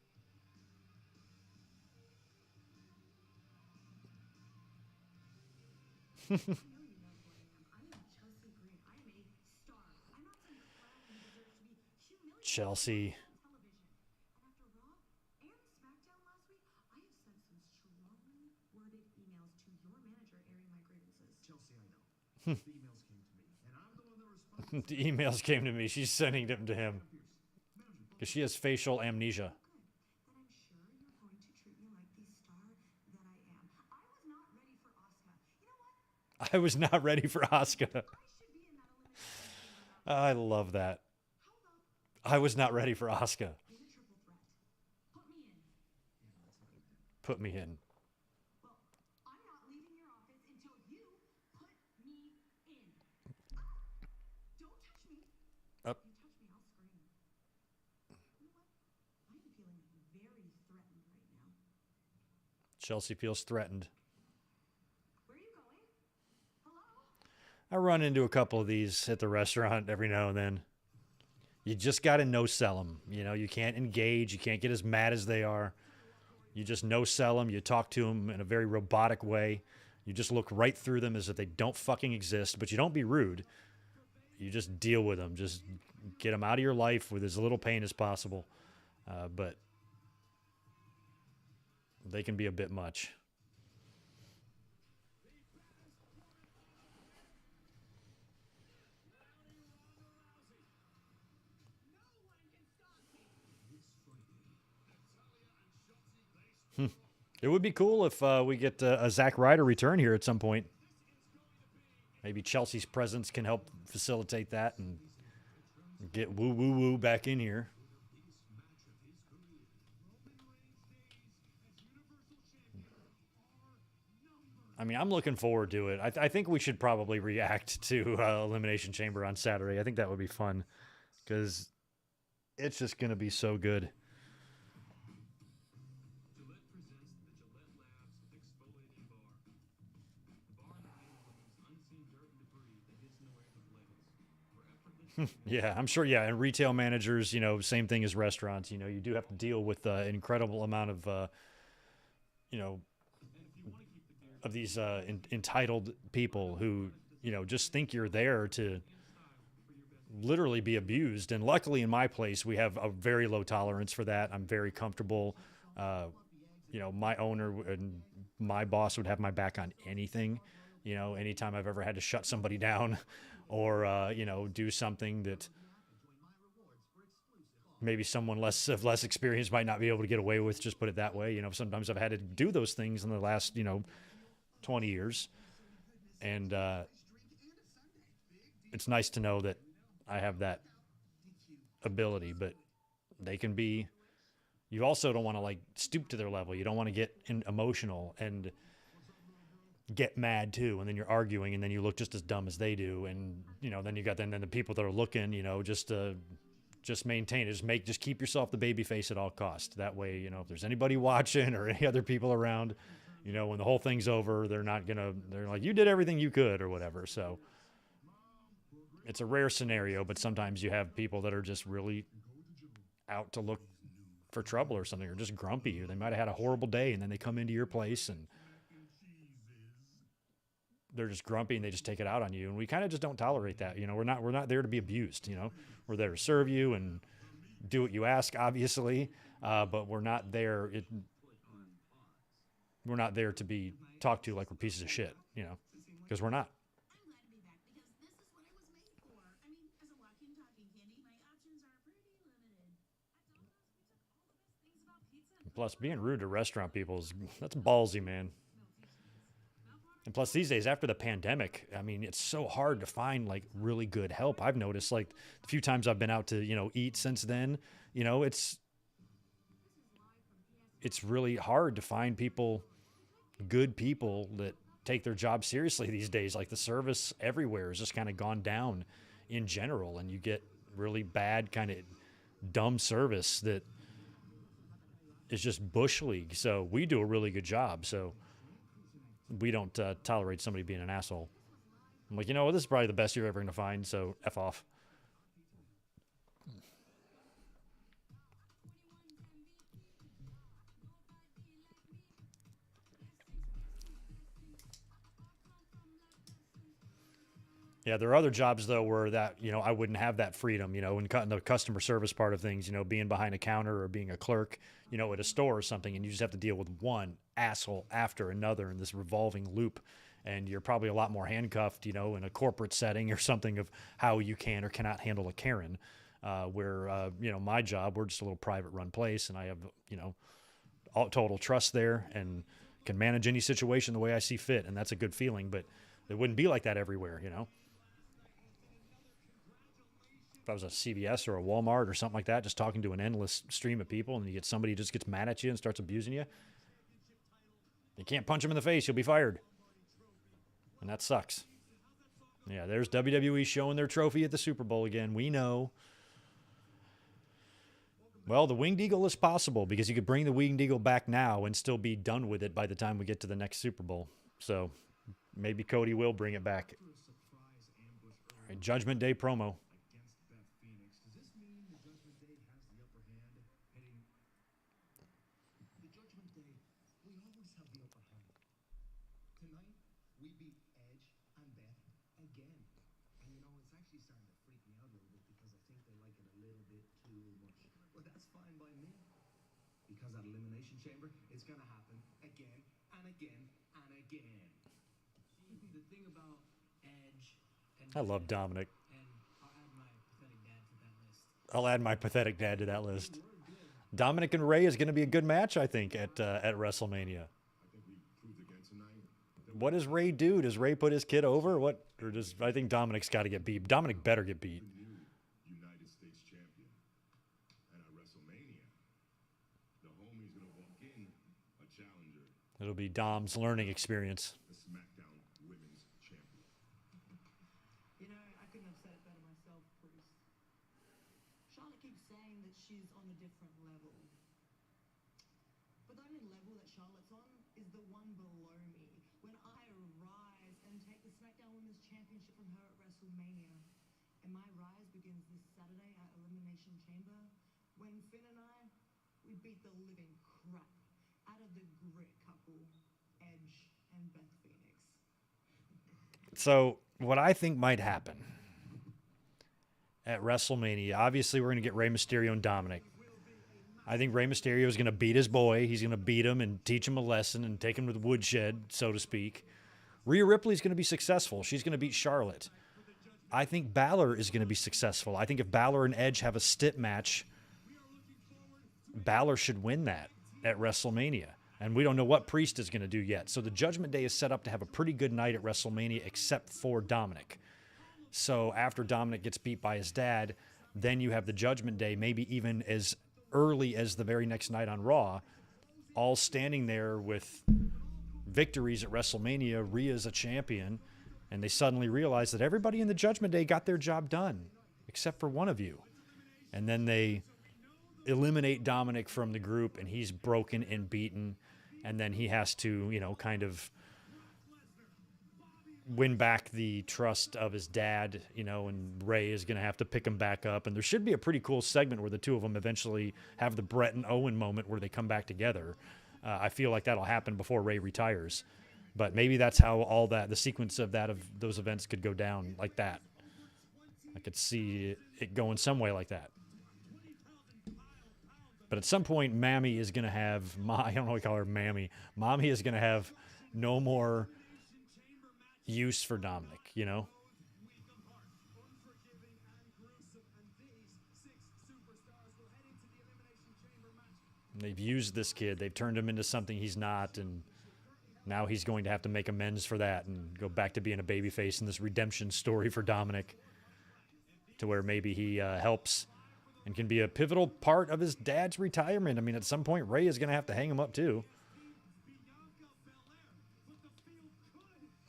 know who I am. I am Chelsea Green. I am a star. I'm not some clown who deserves to be humiliated Chelsea. on television. And after Raw and SmackDown last week, I have sent some strongly worded emails to your manager airing my grievances. Chelsea, I know. The emails came to me, and I'm the one that responded. The emails came to me. She's sending them to him because she has facial amnesia. Good. Then I'm sure you're going to treat me like the star that I am. I was not ready for Asuka. You know what? I was not ready for Asuka. I should be in that elimination chamber. I love that. How about I was not ready for Asuka. in a triple threat? Put me in. Put me in. Well, I'm not leaving your office until you put me in. Don't touch me. Up. You touch me, I'll scream. You know what? I am feeling very threatened right now. Chelsea feels threatened. Where are you going? Hello? I run into a couple of these at the restaurant every now and then. You just got to no-sell them. You know, you can't engage. You can't get as mad as they are. You just no-sell them. You talk to them in a very robotic way. You just look right through them as if they don't fucking exist. But you don't be rude. You just deal with them. Just get them out of your life with as little pain as possible. But they can be a bit much. It would be cool if we get a Zack Ryder return here at some point. Maybe Chelsea's presence can help facilitate that and get woo woo woo back in here. I mean, I'm looking forward to it. I think we should probably react to Elimination Chamber on Saturday. I think that would be fun because it's just going to be so good. Gillette presents the Gillette Labs Exfoliating Bar. The bar that removes unseen dirt and debris that hits in the way of labels. For effortless Yeah, I'm sure. Yeah, and retail managers, you know, same thing as restaurants. You know, you do have to deal with an incredible amount of, you know, of these entitled people who, you know, just think you're there to literally be abused. And luckily, in my place, we have a very low tolerance for that. I'm very comfortable. You know, my owner and my boss would have my back on anything. You know, anytime I've ever had to shut somebody down or, you know, do something that maybe someone of less experience might not be able to get away with, just put it that way. You know, sometimes I've had to do those things in the last, you know, 20 years. And it's nice to know that I have that ability, but they can be, you also don't want to like stoop to their level. You don't want to get emotional and get mad too. And then you're arguing and then you look just as dumb as they do. And, you know, then you got then the people that are looking, you know, just maintain it. Just keep yourself the baby face at all costs. That way, you know, if there's anybody watching or any other people around, you know, when the whole thing's over, they're like, you did everything you could or whatever. So it's a rare scenario, but sometimes you have people that are just really out to look for trouble or something, or just grumpy, or they might have had a horrible day and then they come into your place and they're just grumpy and they just take it out on you. And we kind of just don't tolerate that. You know, we're not there to be abused. You know, we're there to serve you and do what you ask, obviously. But we're not there. We're not there to be talked to like we're pieces of shit, you know, because we're not. I'm glad to be back because this is what I was made for. I mean, as a walking, talking candy, my options are pretty limited. At Domino's, we took all the best things about pizza and Plus, being rude to restaurant people that's ballsy, man. melty cheese, meltwater And plus these days after the pandemic, I mean, it's so hard to find like really good help. I've noticed like the few times I've been out to, eat since then, it's really hard to find good people that take their job seriously these days. Like the service everywhere has just kind of gone down in general, and you get really bad kind of dumb service that is just bush league. So we do a really good job. So we don't tolerate somebody being an asshole. I'm like, this is probably the best you're ever going to find. So F off. Yeah, there are other jobs though where that I wouldn't have that freedom. In the customer service part of things, being behind a counter or being a clerk, at a store or something, and you just have to deal with one asshole after another in this revolving loop, and you're probably a lot more handcuffed, in a corporate setting or something of how you can or cannot handle a Karen. Where my job, we're just a little private run place, and I have all total trust there and can manage any situation the way I see fit, and that's a good feeling. But it wouldn't be like that everywhere, If I was a CVS or a Walmart or something like that, just talking to an endless stream of people, and you get somebody who just gets mad at you and starts abusing you, you can't punch him in the face, you'll be fired. And that sucks. Yeah, there's WWE showing their trophy at the Super Bowl again. We know. Well, the Winged Eagle is possible because you could bring the Winged Eagle back now and still be done with it by the time we get to the next Super Bowl. So maybe Cody will bring it back. All right, Judgment Day promo. Against Beth Phoenix. Does this mean the Judgment Day has the upper hand heading? The Judgment Day, we always have the upper hand. Tonight, we beat Edge and Beth again. And it's actually starting to freak me out a little bit because I think they like it a little bit too much. But that's fine by me. Because at Elimination Chamber, it's going to happen again and again and again. The thing about Edge and I love Dominic. and I'll add my pathetic dad to that list. Dominic and Ray is going to be a good match, I think, at WrestleMania. What does Ray do? Does Ray put his kid over? What? Or does I think Dominic's got to get beat? Dominic better get beat. United States champion. And at WrestleMania, the homie's gonna walk in a challenger, It'll be Dom's learning experience. the SmackDown Women's Champion. I couldn't have said it better myself, Bruce. Charlotte keeps saying that she's on a different level. But the only level that Charlotte's on is the one below me. When I rise and take the SmackDown Women's Championship from her at WrestleMania. And my rise begins this Saturday at Elimination Chamber when Finn and I, we beat the living crap out of the grit couple, Edge and Beth Phoenix. So what I think might happen at WrestleMania, obviously we're going to get Rey Mysterio and Dominic. I think Rey Mysterio is going to beat his boy. He's going to beat him and teach him a lesson and take him to the woodshed, so to speak. Rhea Ripley's going to be successful. She's going to beat Charlotte. I think Balor is going to be successful. I think if Balor and Edge have a stip match, Balor should win that at WrestleMania. And we don't know what Priest is going to do yet. So the Judgment Day is set up to have a pretty good night at WrestleMania, except for Dominic. So after Dominic gets beat by his dad, then you have the Judgment Day, maybe even as early as the very next night on Raw, all standing there with victories at WrestleMania. Rhea's a champion, and they suddenly realize that everybody in the Judgment Day got their job done, except for one of you. And then they eliminate Dominic from the group, and he's broken and beaten, and then he has to, kind of win back the trust of his dad, and Ray is going to have to pick him back up. And there should be a pretty cool segment where the two of them eventually have the Brett and Owen moment where they come back together. I feel like that'll happen before Ray retires. But maybe that's how the sequence of those events could go down like that. I could see it going some way like that. But at some point, Mammy is going to have, I don't know what to call her, Mammy. Mommy is going to have no more use for Dominic, They've used this kid. They've turned him into something he's not, and Now he's going to have to make amends for that and go back to being a babyface in this redemption story for Dominic, to where maybe he helps and can be a pivotal part of his dad's retirement. I mean, at some point, Ray is going to have to hang him up too.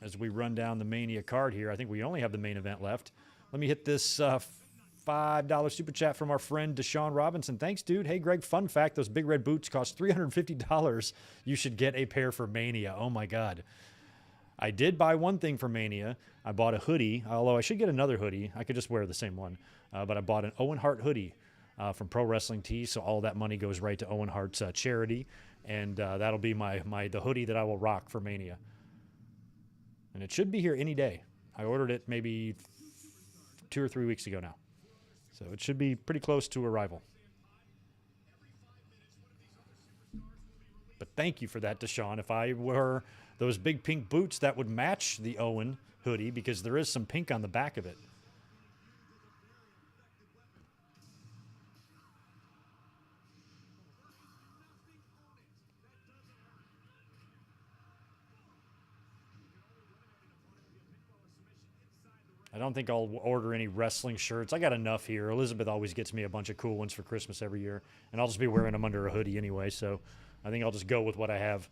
As we run down the Mania card here, I think we only have the main event left. Let me hit this $5 super chat from our friend Deshaun Robinson. Thanks, dude. Hey, Greg, fun fact, those big red boots cost $350. You should get a pair for Mania. Oh, my God. I did buy one thing for Mania. I bought a hoodie, although I should get another hoodie. I could just wear the same one. But I bought an Owen Hart hoodie from Pro Wrestling Tees, so all that money goes right to Owen Hart's charity. And that'll be the hoodie that I will rock for Mania. And it should be here any day. I ordered it maybe 2 or 3 weeks ago now. So it should be pretty close to arrival. But thank you for that, Deshaun. If I were those big pink boots, that would match the Owen hoodie because there is some pink on the back of it. I don't think I'll order any wrestling shirts. I got enough here. Elizabeth always gets me a bunch of cool ones for Christmas every year, and I'll just be wearing them under a hoodie anyway, so I think I'll just go with what I have.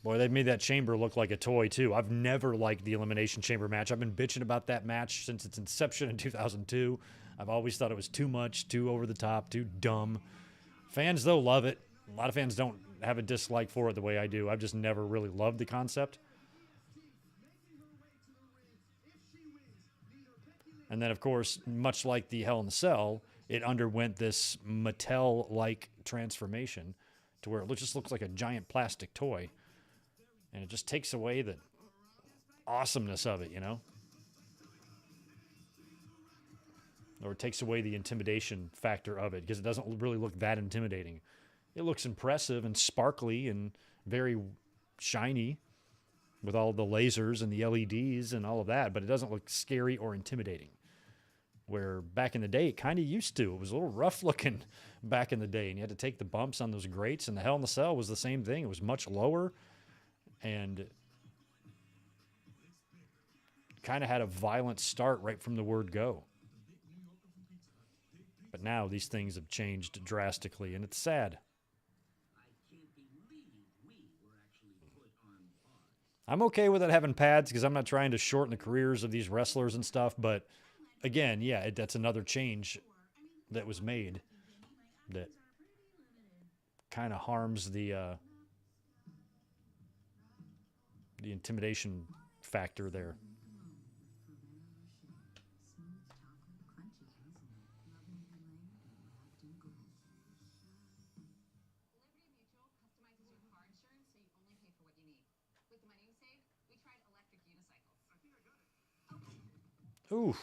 Boy, they've made that chamber look like a toy, too. I've never liked the Elimination Chamber match. I've been bitching about that match since its inception in 2002. I've always thought it was too much, too over the top, too dumb. Fans, though, love it. A lot of fans don't have a dislike for it the way I do. I've just never really loved the concept. And then, of course, much like the Hell in the Cell, it underwent this Mattel-like transformation to where it just looks like a giant plastic toy. And it just takes away the awesomeness of it, you know? Or it takes away the intimidation factor of it because it doesn't really look that intimidating. It looks impressive and sparkly and very shiny with all the lasers and the LEDs and all of that, but it doesn't look scary or intimidating. Where back in the day, it kind of used to. It was a little rough looking back in the day, and you had to take the bumps on those grates, and the Hell in the Cell was the same thing. It was much lower and kind of had a violent start right from the word go. But now these things have changed drastically, and it's sad. I'm okay with it having pads because I'm not trying to shorten the careers of these wrestlers and stuff, but again, yeah, that's another change that was made that kind of harms the intimidation factor there. Oof.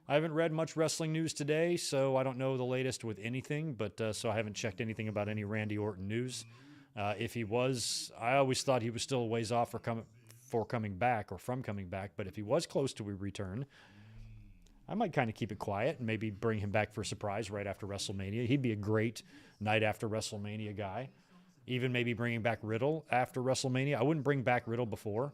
I haven't read much wrestling news today, so I don't know the latest with anything, but so I haven't checked anything about any Randy Orton news. If he was, I always thought he was still a ways off from coming back, but if he was close to a return, I might kind of keep it quiet and maybe bring him back for a surprise right after WrestleMania. He'd be a great night after WrestleMania guy. Even maybe bringing back Riddle after WrestleMania. I wouldn't bring back Riddle before.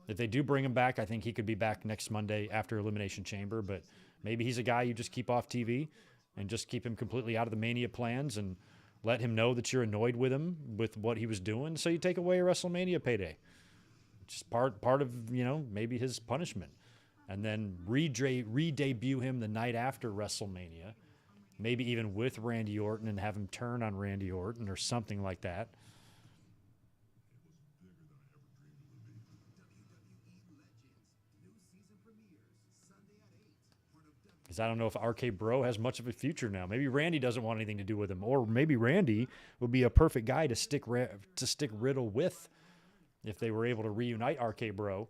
If they do bring him back, I think he could be back next Monday after Elimination Chamber, but maybe he's a guy you just keep off TV and just keep him completely out of the Mania plans and let him know that you're annoyed with him with what he was doing, so you take away a WrestleMania payday. Just part of, maybe his punishment. And then re-debut him the night after WrestleMania, maybe even with Randy Orton and have him turn on Randy Orton or something like that. Because I don't know if RK Bro has much of a future now. Maybe Randy doesn't want anything to do with him. Or maybe Randy would be a perfect guy to stick Riddle with if they were able to reunite RK Bro.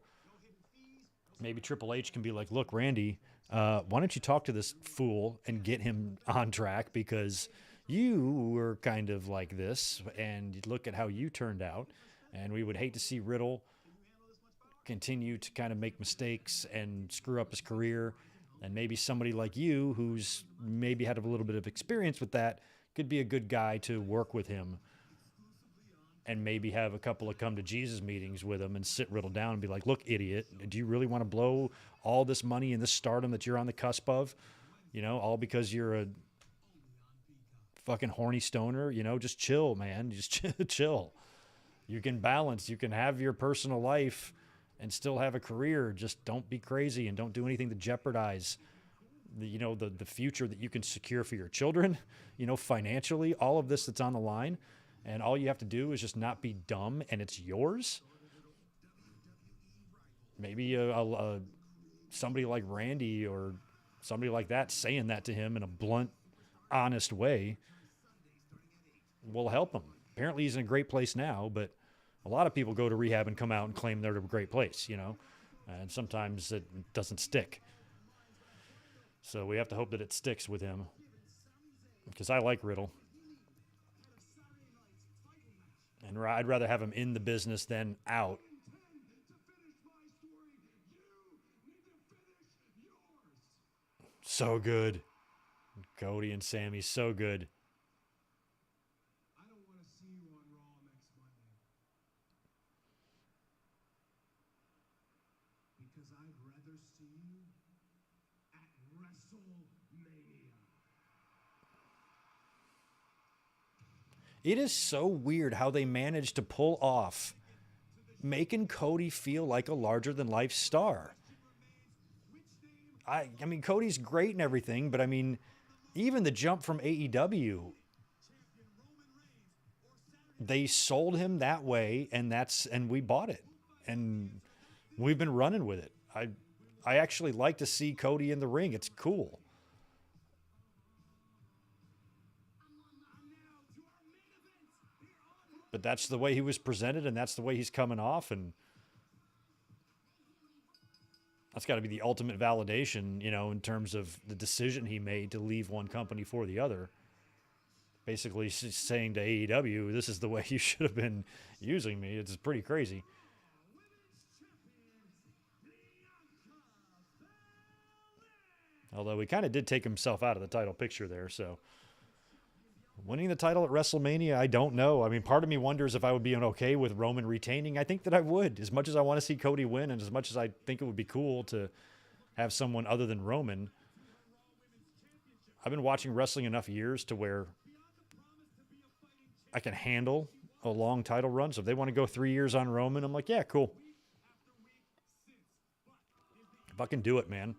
Maybe Triple H can be like, look, Randy, Why don't you talk to this fool and get him on track, because you were kind of like this, and look at how you turned out. And we would hate to see Riddle continue to kind of make mistakes and screw up his career. And maybe somebody like you, who's maybe had a little bit of experience with that, could be a good guy to work with him and maybe have a couple of come to Jesus meetings with him and sit Riddle down and be like, look, idiot, do you really want to blow all this money and this stardom that you're on the cusp of, all because you're a fucking horny stoner? Just chill, man. Just chill. You can balance. You can have your personal life and still have a career. Just don't be crazy and don't do anything to jeopardize the future that you can secure for your children, financially, all of this that's on the line. And all you have to do is just not be dumb, and it's yours. Maybe somebody like Randy or somebody like that saying that to him in a blunt, honest way will help him. Apparently he's in a great place now, but a lot of people go to rehab and come out and claim they're in a great place, and sometimes it doesn't stick. So we have to hope that it sticks with him, because I like Riddle. And I'd rather have him in the business than out. So good. Cody and Sami, so good. I don't want to see you on Raw next Monday. Because I'd rather see you at WrestleMania. It is so weird how they managed to pull off making Cody feel like a larger-than-life star. I mean, Cody's great and everything, but I mean, even the jump from AEW, they sold him that way, and we bought it, and we've been running with it. I actually like to see Cody in the ring. It's cool. But that's the way he was presented, and that's the way he's coming off, and that's got to be the ultimate validation, in terms of the decision he made to leave one company for the other. Basically saying to AEW, this is the way you should have been using me. It's pretty crazy. Although he kind of did take himself out of the title picture there, so... Winning the title at WrestleMania, I don't know. I mean, part of me wonders if I would be okay with Roman retaining. I think that I would. As much as I want to see Cody win, and as much as I think it would be cool to have someone other than Roman, I've been watching wrestling enough years to where I can handle a long title run. So if they want to go 3 years on Roman, I'm like, yeah, cool. Fucking do it, man.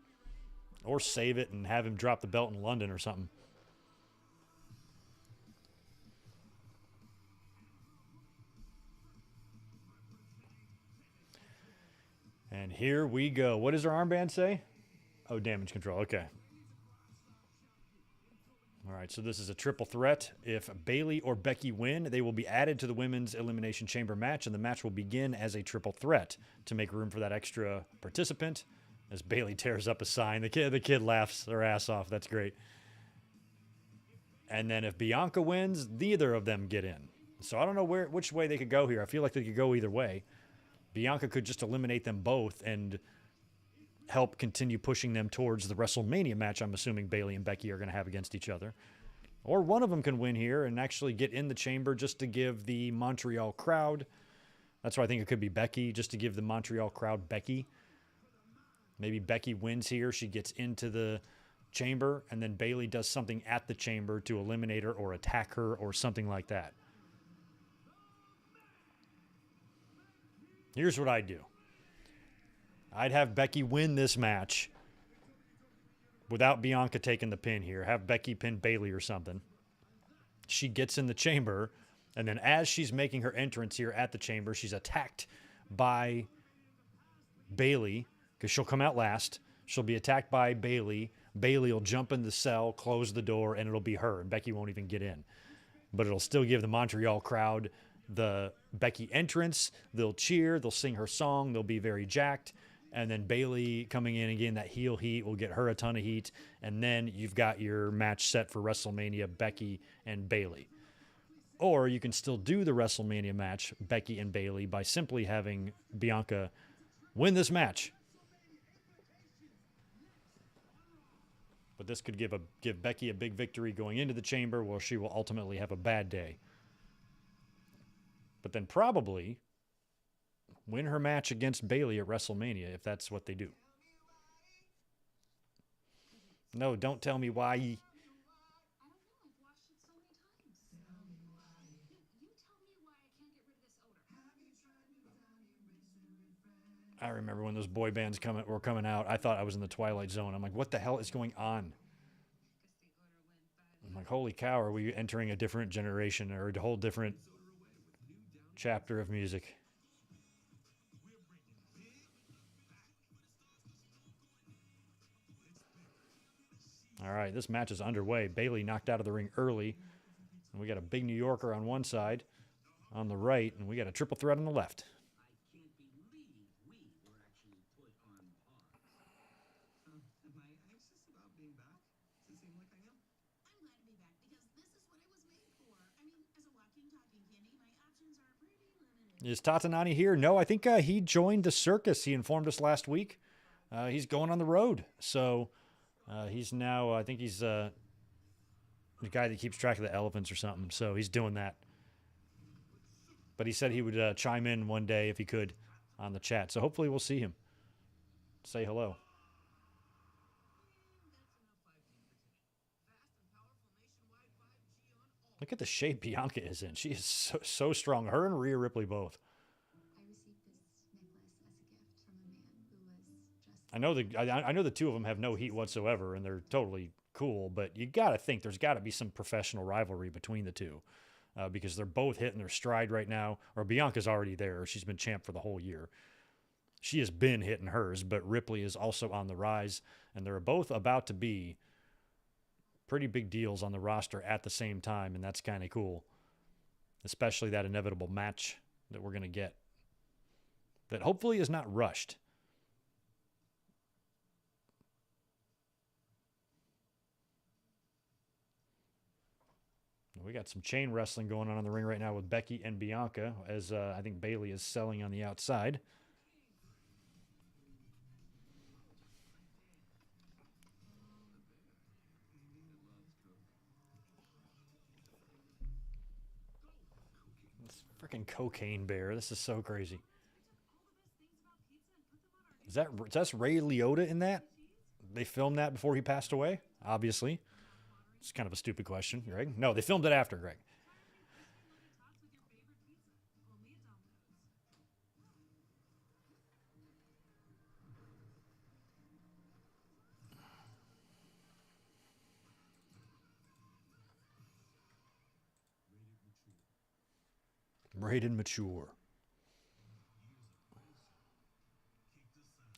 Or save it and have him drop the belt in London or something. And here we go. What does her armband say? Oh, damage control. Okay. All right, so this is a triple threat. If Bayley or Becky win, they will be added to the Women's Elimination Chamber match, and the match will begin as a triple threat to make room for that extra participant. As Bayley tears up a sign, the kid laughs her ass off. That's great. And then if Bianca wins, neither of them get in. So I don't know which way they could go here. I feel like they could go either way. Bianca could just eliminate them both and help continue pushing them towards the WrestleMania match I'm assuming Bayley and Becky are going to have against each other. Or one of them can win here and actually get in the chamber just to give the Montreal crowd. That's why I think it could be Becky, just to give the Montreal crowd Becky. Maybe Becky wins here. She gets into the chamber, and then Bayley does something at the chamber to eliminate her or attack her or something like that. Here's what I'd do. I'd have Becky win this match without Bianca taking the pin here. Have Becky pin Bayley or something. She gets in the chamber, and then as she's making her entrance here at the chamber, she's attacked by Bayley, because she'll come out last. She'll be attacked by Bayley. Bayley will jump in the cell, close the door, and it'll be her, and Becky won't even get in. But it'll still give the Montreal crowd the Becky entrance. They'll cheer, they'll sing her song, they'll be very jacked, And then Bayley coming in and getting that heel heat will get her a ton of heat. And then you've got your match set for WrestleMania, Becky and Bayley. Or you can still do the WrestleMania match, Becky and Bayley, by simply having Bianca win this match. But this could give Becky a big victory going into the chamber, where she will ultimately have a bad day. But then probably win her match against Bayley at WrestleMania, if that's what they do. No, don't tell me why. I don't know. I've watched it so many times. You tell me why I can't get rid of this odor. I remember when those boy bands were coming out. I thought I was in the Twilight Zone. I'm like, what the hell is going on? I'm like, holy cow, are we entering a different generation or a whole different chapter of music? All right, this match is underway. Bayley knocked out of the ring early. And we got a big New Yorker on one side, on the right, and we got a triple threat on the left. I can't believe we were actually put on pause. Am I anxious about being back? Does it seem like I am? I'm glad to be back because this is what I was made for. I mean, as a walking, talking candy, my options are pretty limited. Is Tatanani here? No, I think he joined the circus. He informed us last week. He's going on the road. So he's now, I think he's the guy that keeps track of the elephants or something. So he's doing that. But he said he would chime in one day if he could on the chat. So hopefully we'll see him. Say hello. Look at the shape Bianca is in. She is so strong. Her and Rhea Ripley both. I received this necklace as a gift from a man who was just. I know the two of them have no heat whatsoever, and they're totally cool. But you got to think there's got to be some professional rivalry between the two, because they're both hitting their stride right now. Or Bianca's already there; she's been champ for the whole year. She has been hitting hers, but Ripley is also on the rise, and they're both about to be pretty big deals on the roster at the same time, and that's kind of cool. Especially that inevitable match that we're going to get that hopefully is not rushed. We got some chain wrestling going on in the ring right now with Becky and Bianca, as I think Bayley is selling on the outside. This freaking cocaine bear. This is so crazy. Is that's Ray Liotta in that? They filmed that before he passed away? Obviously. It's kind of a stupid question, Greg. No, they filmed it after, Greg. Rated mature.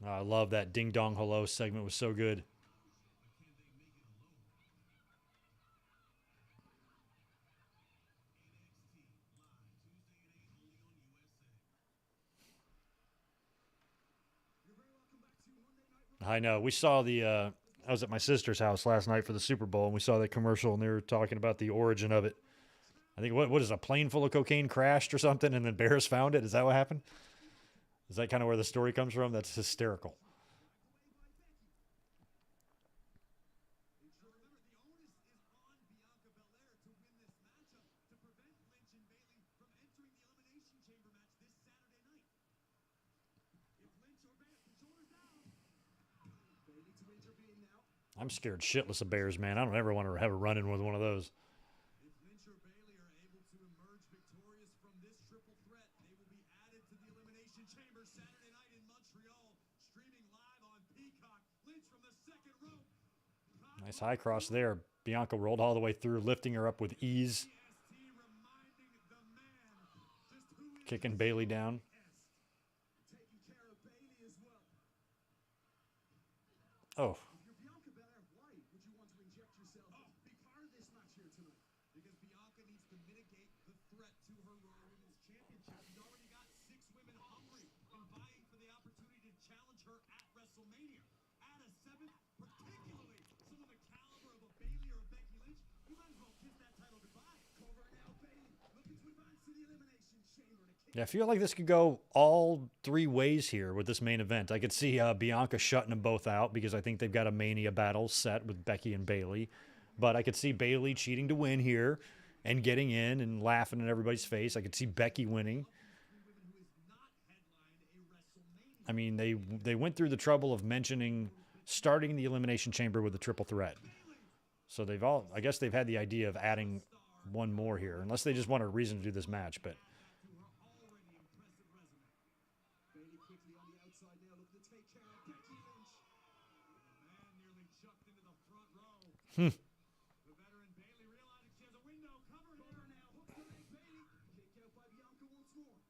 Oh, I love that Ding Dong Hello segment. Was so good. I know. We saw I was at my sister's house last night for the Super Bowl, and we saw that commercial, and they were talking about the origin of it. I think, what is a plane full of cocaine crashed or something, and then bears found it? Is that what happened? Is that kind of where the story comes from? That's hysterical. I'm scared shitless of bears, man. I don't ever want to have a run-in with one of those. If Lynch or Bayley are able to emerge victorious from this triple threat, they will be added to the Elimination Chamber Saturday night in Montreal, streaming live on Peacock. Lynch from the second rope. Nice high cross there. Bianca rolled all the way through, lifting her up with ease. Kicking Bayley down. Taking care of Bayley as well. Oh. If you're Bianca Belair, why would you want to inject yourself? Be part of this match here tonight. Because Bianca needs to mitigate the threat to her Raw Women's Championship. She's already got 6 women hungry and vying for the opportunity to challenge her at WrestleMania. Add a seventh, particularly someone the caliber of a Bayley or a Becky Lynch, you might as well kiss that title goodbye. Cover now, Bailey. Looking to advance to the Elimination Chamber to kick. Yeah, I feel like this could go all three ways here with this main event. I could see Bianca shutting them both out because I think they've got a Mania battle set with Becky and Bayley. But I could see Bayley cheating to win here and getting in and laughing in everybody's face. I could see Becky winning. I mean, they went through the trouble of mentioning starting the Elimination Chamber with a triple threat. So I guess they've had the idea of adding one more here, unless they just want a reason to do this match. But Bailey quickly on the outside now, looking to take care of Becky Lynch. Man nearly chucked into the front row. The veteran Bayley realizing she has a window. Cover here now. Hook the leg, Bailey. Kicked out by Bianca once more.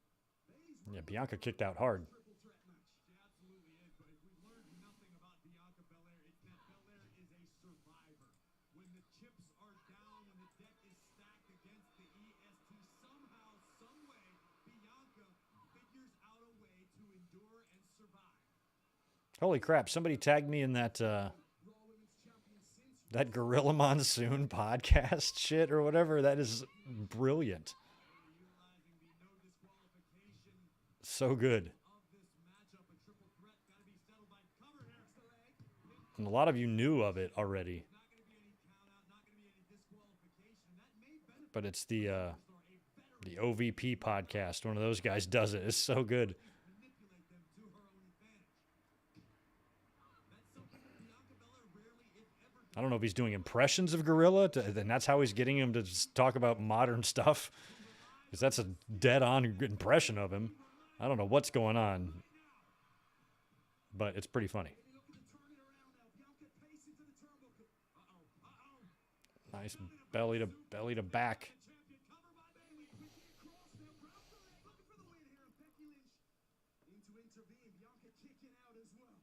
Bailey's yeah, Bianca kicked out hard. triple threat match. She absolutely is, but if we've learned nothing about Bianca Belair, it's that Belair is a survivor. When the chips are down, when the deck is stacked against the EST, somehow, someway, Bianca figures out a way to endure and survive. Holy crap! Somebody tagged me in that that Gorilla Monsoon podcast shit or whatever. That is brilliant. Utilizing the no disqualification So good. of this matchup, a triple threat got to be settled by cover here. And a lot of you knew of it already. Not going to be any count out, not going to be any disqualification. That may benefit But it's the OVP podcast. One of those guys does it. It's so good. manipulate them to her own advantage. That's something Bianca Belair rarely, if ever, I don't know if he's doing impressions of Gorilla, and that's how he's getting him to just talk about modern stuff. Because that's a dead-on impression of him. I don't know what's going on, but it's pretty funny. Looking to turn it around now. Bianca pacing to the turnbuckle. Nice belly to back. Champion cover by Bailey. Quickly across now. Grabs the leg. Looking for the win here. And Becky Lynch in to intervene. Bianca kicking out as well.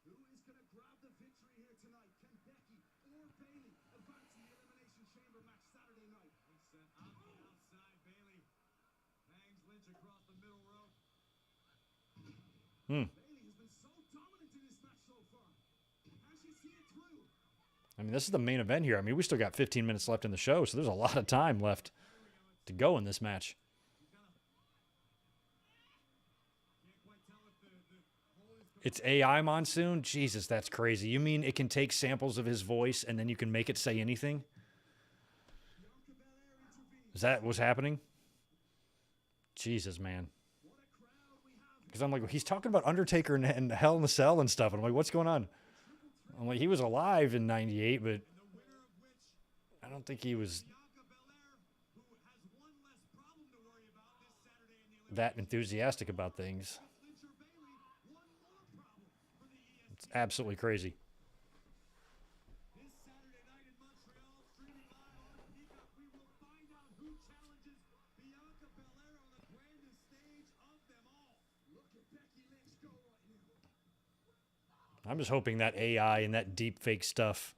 Who is going to grab the victory here tonight? Can Becky or Bailey advance to the Elimination Chamber match Saturday night? set on the outside. Bayley hangs Lynch across the middle rope. Bailey has been so dominant in this match so far. Can she see it through? I mean, this is the main event here. I mean, we still got 15 minutes left in the show, so there's a lot of time left to go in this match. Can't quite tell if the hole is It's AI Monsoon? Jesus, that's crazy. You mean it can take samples of his voice and then you can make it say anything? Is that what's happening? Jesus, man. Because I'm like, he's talking about Undertaker and Hell in the Cell and stuff. And I'm like, what's going on? I'm like, he was alive in 98, but I don't think he was Bianca Belair, who has one less problem to worry about this Saturday in the that enthusiastic about things. Lynch or Bayley, one more problem for the EST. It's absolutely crazy. This Saturday night in Montreal, streaming live on Peacock, we will find out who challenges Bianca Belair on the grandest stage of them all. Look at Becky Lynch go right now. I'm just hoping that AI and that deep fake stuff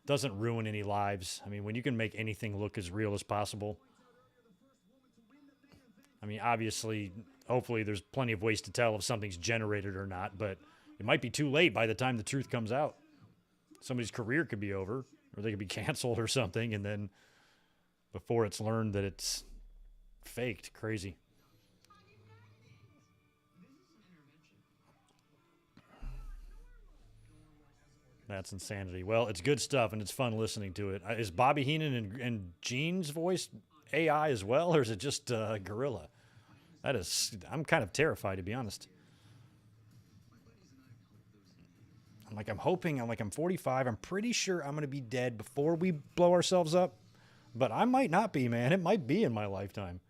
doesn't ruin any lives. I mean, when you can make anything look as real as possible. I mean, obviously, hopefully there's plenty of ways to tell if something's generated or not, but it might be too late by the time the truth comes out. Somebody's career could be over, or they could be canceled or something, and then before it's learned that it's faked. Crazy. That's insanity. Well, it's good stuff, and it's fun listening to it. Is Bobby Heenan and Gene's voice AI as well, or is it just Gorilla? I'm kind of terrified, to be honest. I'm hoping, I'm 45. I'm pretty sure I'm going to be dead before we blow ourselves up, but I might not be, man. It might be in my lifetime.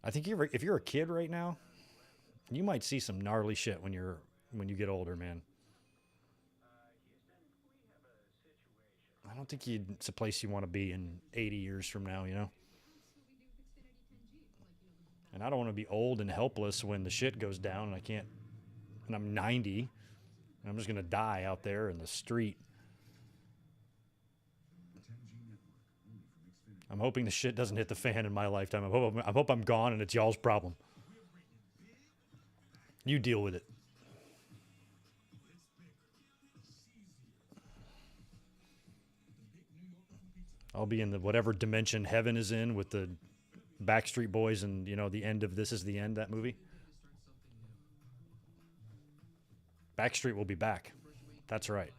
I think if you're a kid right now, you might see some gnarly shit when you get older, man. I don't think it's a place you want to be in 80 years from now, you know? And I don't want to be old and helpless when the shit goes down and I'm 90, and I'm just going to die out there in the street. I'm hoping the shit doesn't hit the fan in my lifetime. I hope I'm gone and it's y'all's problem. You deal with it. I'll be in the whatever dimension heaven is in with the Backstreet Boys and, you know, the end of This Is the End, that movie. Backstreet will be back. That's right.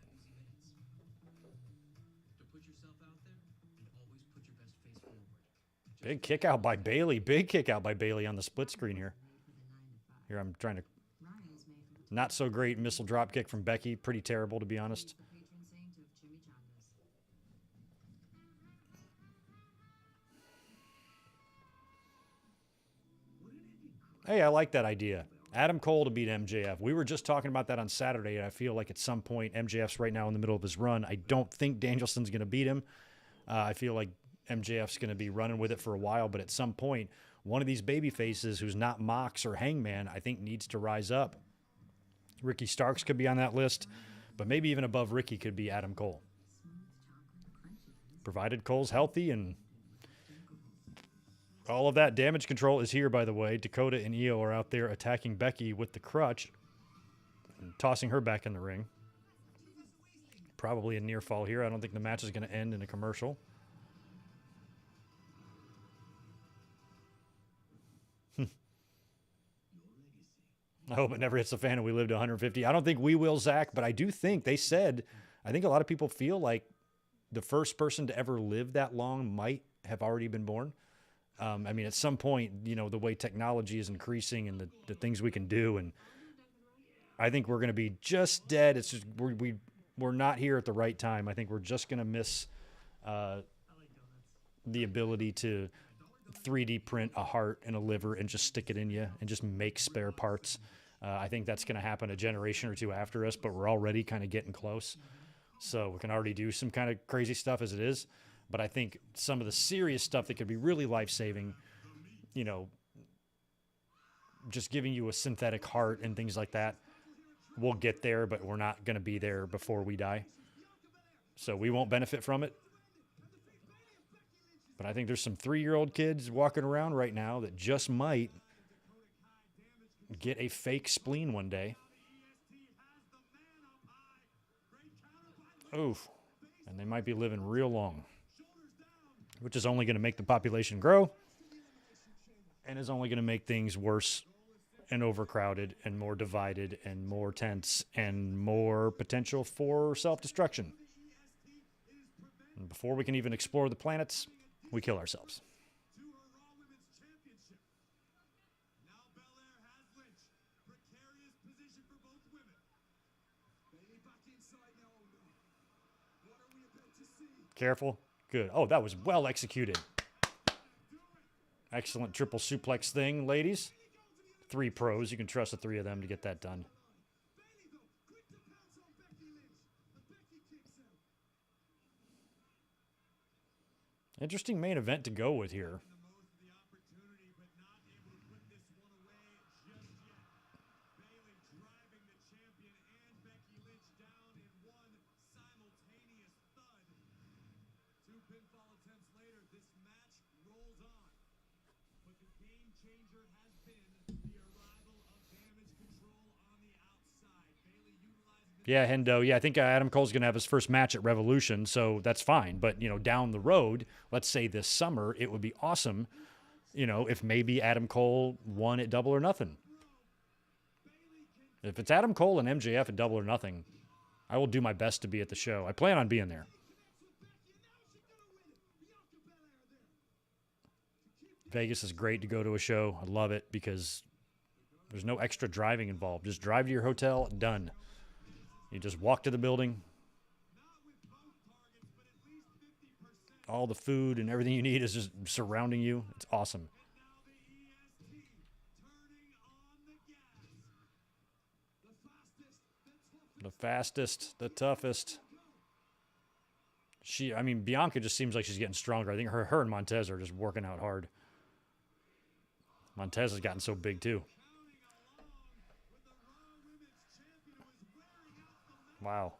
Big kick out by Bailey. Big kick out by Bailey on the split screen here. Here I'm trying to... Not so great missile drop kick from Becky. Pretty terrible, to be honest. Hey, I like that idea. Adam Cole to beat MJF. We were just talking about that on Saturday, and I feel like at some point MJF's right now in the middle of his run. I don't think Danielson's going to beat him. I feel like MJF's going to be running with it for a while, but at some point, one of these baby faces who's not Mox or Hangman, I think needs to rise up. Ricky Starks could be on that list, but maybe even above Ricky could be Adam Cole. Provided Cole's healthy, and all of that damage control is here, by the way. Dakota and Io are out there attacking Becky with the crutch and tossing her back in the ring. Probably a near fall here. I don't think the match is going to end in a commercial. I hope it never hits the fan and we live to 150. I don't think we will, Zach, but I do think they said, I think a lot of people feel like the first person to ever live that long might have already been born. I mean, at some point, you know, the way technology is increasing and the things we can do, and I think we're going to be just dead. It's just we're not here at the right time. I think we're just going to miss the ability to 3D print a heart and a liver and just stick it in you and just make spare parts. I think that's going to happen a generation or two after us, but we're already kind of getting close. So we can already do some kind of crazy stuff as it is. But I think some of the serious stuff that could be really life-saving, you know, just giving you a synthetic heart and things like that, we'll get there, but we're not going to be there before we die. So we won't benefit from it. But I think there's some 3-year-old kids walking around right now that just might get a fake spleen one day. Oof. And they might be living real long, which is only going to make the population grow and is only going to make things worse and overcrowded and more divided and more tense and more potential for self-destruction. And before we can even explore the planets, we kill ourselves. Careful. Good. Oh, that was well executed. Excellent triple suplex thing, ladies. 3 pros. You can trust the 3 of them to get that done. Interesting main event to go with here. Yeah, Hendo. Yeah, I think Adam Cole's going to have his first match at Revolution, so that's fine. But, you know, down the road, let's say this summer, it would be awesome, you know, if maybe Adam Cole won at Double or Nothing. If it's Adam Cole and MJF at Double or Nothing, I will do my best to be at the show. I plan on being there. Vegas is great to go to a show. I love it because there's no extra driving involved. Just drive to your hotel, done. You just walk to the building. All the food and everything you need is just surrounding you. It's awesome. The fastest, the toughest. I mean, Bianca just seems like she's getting stronger. I think her and Montez are just working out hard. Montez has gotten so big too. Wow.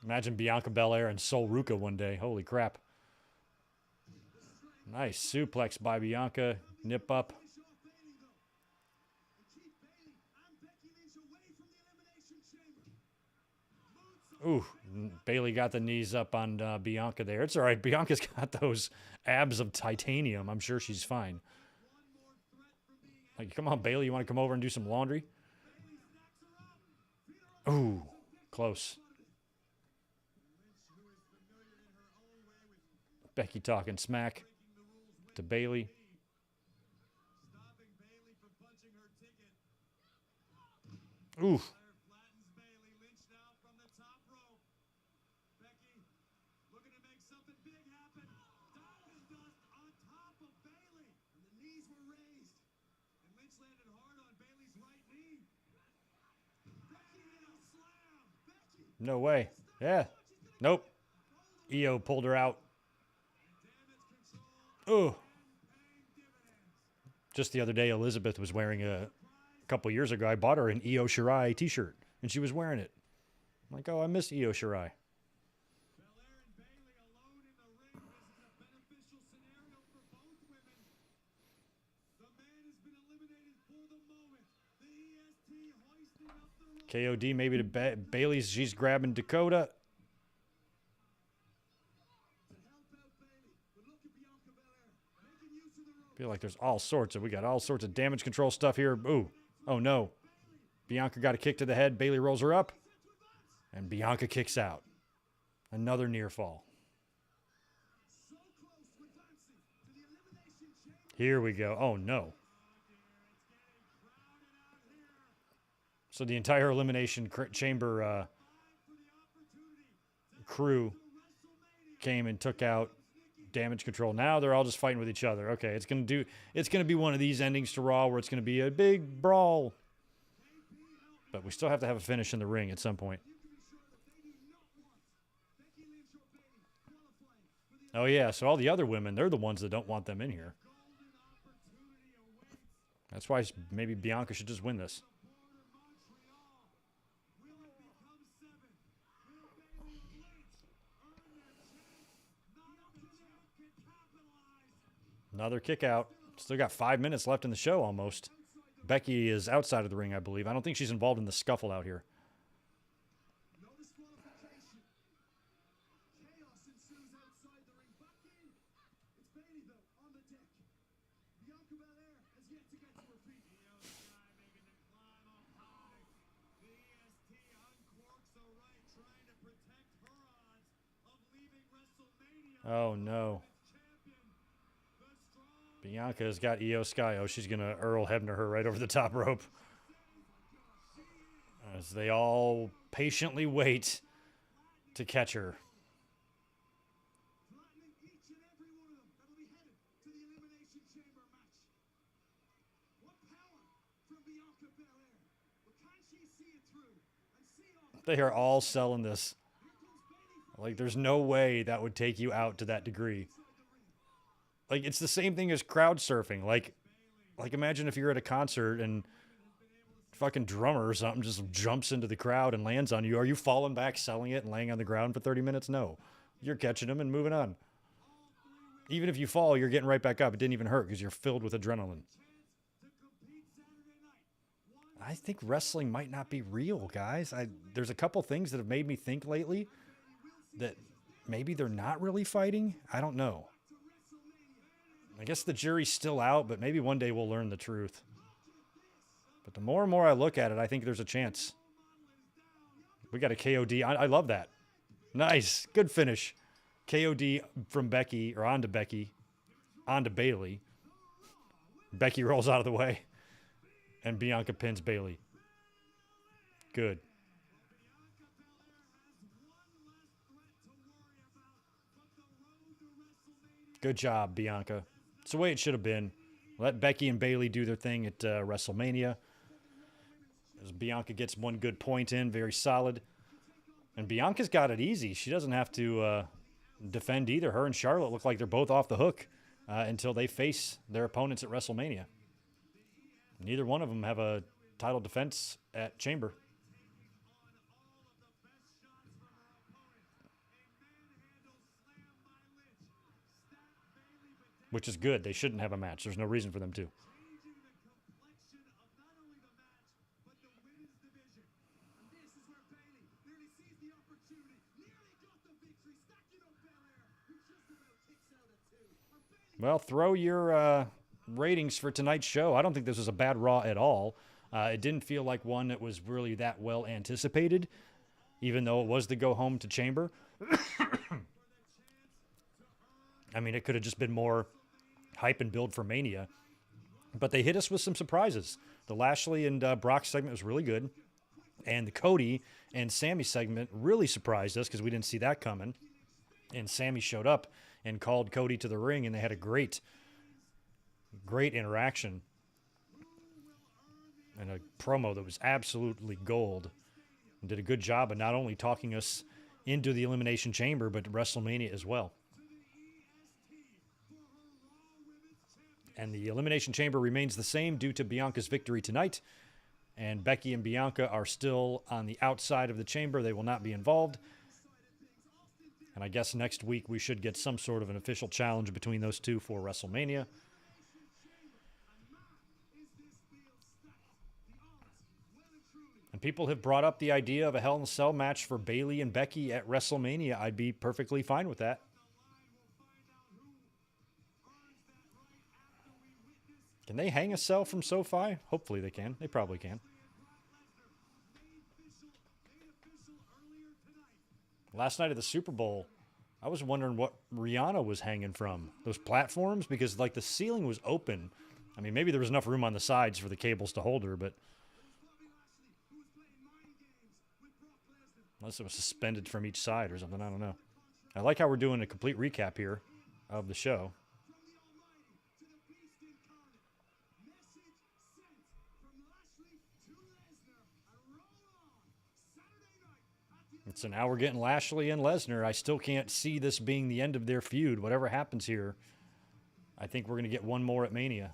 Imagine Bianca Belair and Sol Ruca one day. Holy crap. Nice suplex by Bianca. Nip up. Ooh, Bailey got the knees up on Bianca there. It's all right. Bianca's got those abs of titanium. I'm sure she's fine. Like, come on, Bailey. You want to come over and do some laundry? Ooh, close. Becky talking smack to Bailey. Ooh. No way. Yeah. Nope. Io pulled her out. Ooh. Just the other day, Elizabeth was wearing a couple years ago. I bought her an Io Shirai t-shirt, and she was wearing it. I'm like, oh, I miss Io Shirai. KOD maybe to Bailey's. She's grabbing Dakota. Feel like there's we got all sorts of damage control stuff here. Ooh. Oh no. Bianca got a kick to the head. Bailey rolls her up. And Bianca kicks out. Another near fall. Here we go. Oh no. So the entire Elimination Chamber crew came and took out Damage Control. Now they're all just fighting with each other. Okay, it's gonna be one of these endings to Raw where it's gonna be a big brawl. But we still have to have a finish in the ring at some point. Oh yeah, so all the other women, they're the ones that don't want them in here. That's why maybe Bianca should just win this. Another kick out. Still got 5 minutes left in the show almost. Becky is outside of the ring, I believe. I don't think she's involved in the scuffle out here. Oh no. Bianca's got Io Sky. Oh, she's going to Earl Hebner her right over the top rope. As they all patiently wait to catch her. They are all selling this. Like, there's no way that would take you out to that degree. Like, it's the same thing as crowd surfing. Like imagine if you're at a concert and fucking drummer or something just jumps into the crowd and lands on you. Are you falling back, selling it, and laying on the ground for 30 minutes? No. You're catching them and moving on. Even if you fall, you're getting right back up. It didn't even hurt because you're filled with adrenaline. I think wrestling might not be real, guys. There's a couple things that have made me think lately that maybe they're not really fighting. I don't know. I guess the jury's still out, but maybe one day we'll learn the truth. But the more and more I look at it, I think there's a chance. We got a KOD. I love that. Nice. Good finish. KOD from Becky, or onto Becky, onto Bailey. Becky rolls out of the way. And Bianca pins Bailey. Good. Good job, Bianca. It's the way it should have been. Let Becky and Bailey do their thing at WrestleMania. As Bianca gets one good point in, very solid. And Bianca's got it easy. She doesn't have to defend either. Her and Charlotte look like they're both off the hook until they face their opponents at WrestleMania. Neither one of them have a title defense at Chamber. Which is good. They shouldn't have a match. There's no reason for them to. Well, throw your ratings for tonight's show. I don't think this was a bad Raw at all. It didn't feel like one that was really that well anticipated, even though it was the go home to Chamber. I mean, it could have just been more hype and build for Mania. But they hit us with some surprises. The Lashley and Brock segment was really good. And the Cody and Sammy segment really surprised us because we didn't see that coming. And Sammy showed up and called Cody to the ring, and they had a great interaction. And a promo that was absolutely gold. And did a good job of not only talking us into the Elimination Chamber, but WrestleMania as well. And the Elimination Chamber remains the same due to Bianca's victory tonight. And Becky and Bianca are still on the outside of the chamber. They will not be involved. And I guess next week we should get some sort of an official challenge between those two for WrestleMania. And people have brought up the idea of a Hell in a Cell match for Bayley and Becky at WrestleMania. I'd be perfectly fine with that. Can they hang a cell from SoFi? Hopefully they can. They probably can. Last night of the Super Bowl, I was wondering what Rihanna was hanging from. Those platforms? Because, like, the ceiling was open. I mean, maybe there was enough room on the sides for the cables to hold her, but... unless it was suspended from each side or something, I don't know. I like how we're doing a complete recap here of the show. It's an hour getting Lashley and Lesnar. I still can't see this being the end of their feud. Whatever happens here, I think we're going to get one more at Mania.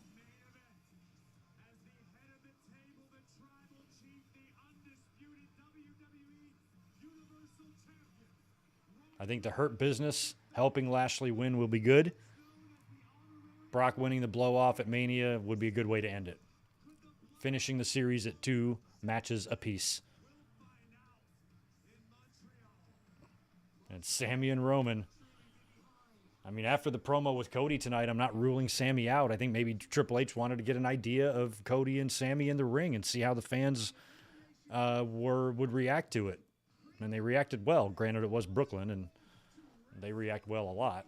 I think the Hurt Business helping Lashley win will be good. Brock winning the blow-off at Mania would be a good way to end it. Finishing the series at 2 matches apiece. And Sammy and Roman. I mean, after the promo with Cody tonight, I'm not ruling Sammy out. I think maybe Triple H wanted to get an idea of Cody and Sammy in the ring and see how the fans would react to it. And they reacted well. Granted, it was Brooklyn, and they react well a lot.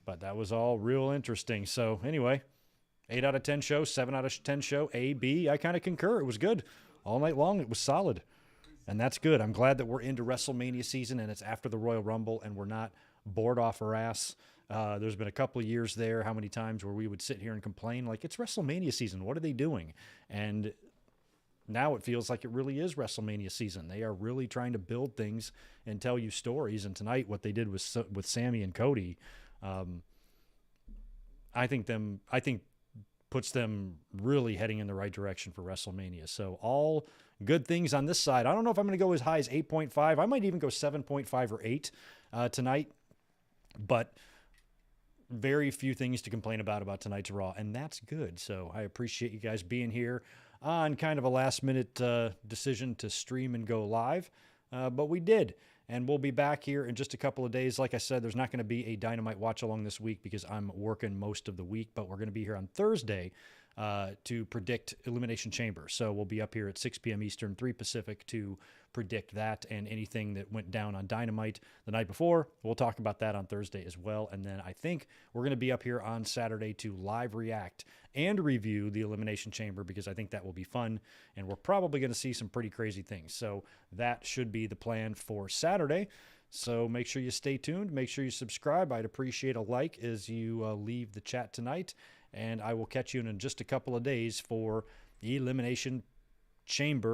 But that was all real interesting. So, anyway, 8 out of 10 show, 7 out of 10 show, A, B. I kind of concur. It was good. All night long, it was solid. And that's good. I'm glad that we're into WrestleMania season, and it's after the Royal Rumble, and we're not bored off our ass. There's been a couple of years there, how many times where we would sit here and complain, like, it's WrestleMania season. What are they doing? And now it feels like it really is WrestleMania season. They are really trying to build things and tell you stories. And tonight, what they did with Sammy and Cody, I think puts them really heading in the right direction for WrestleMania. So all good things on this side. I don't know if I'm going to go as high as 8.5. I might even go 7.5 or 8 tonight. But very few things to complain about tonight's Raw, and that's good. So I appreciate you guys being here on kind of a last-minute decision to stream and go live. But we did, and we'll be back here in just a couple of days. Like I said, there's not going to be a Dynamite watch-along this week because I'm working most of the week, but we're going to be here on Thursday to predict Elimination Chamber. So we'll be up here at 6 p.m. Eastern, 3 Pacific to predict that and anything that went down on Dynamite the night before. We'll talk about that on Thursday as well. And then I think we're going to be up here on Saturday to live react and review the Elimination Chamber because I think that will be fun. And we're probably going to see some pretty crazy things. So that should be the plan for Saturday. So make sure you stay tuned. Make sure you subscribe. I'd appreciate a like as you leave the chat tonight. And I will catch you in just a couple of days for the Elimination Chamber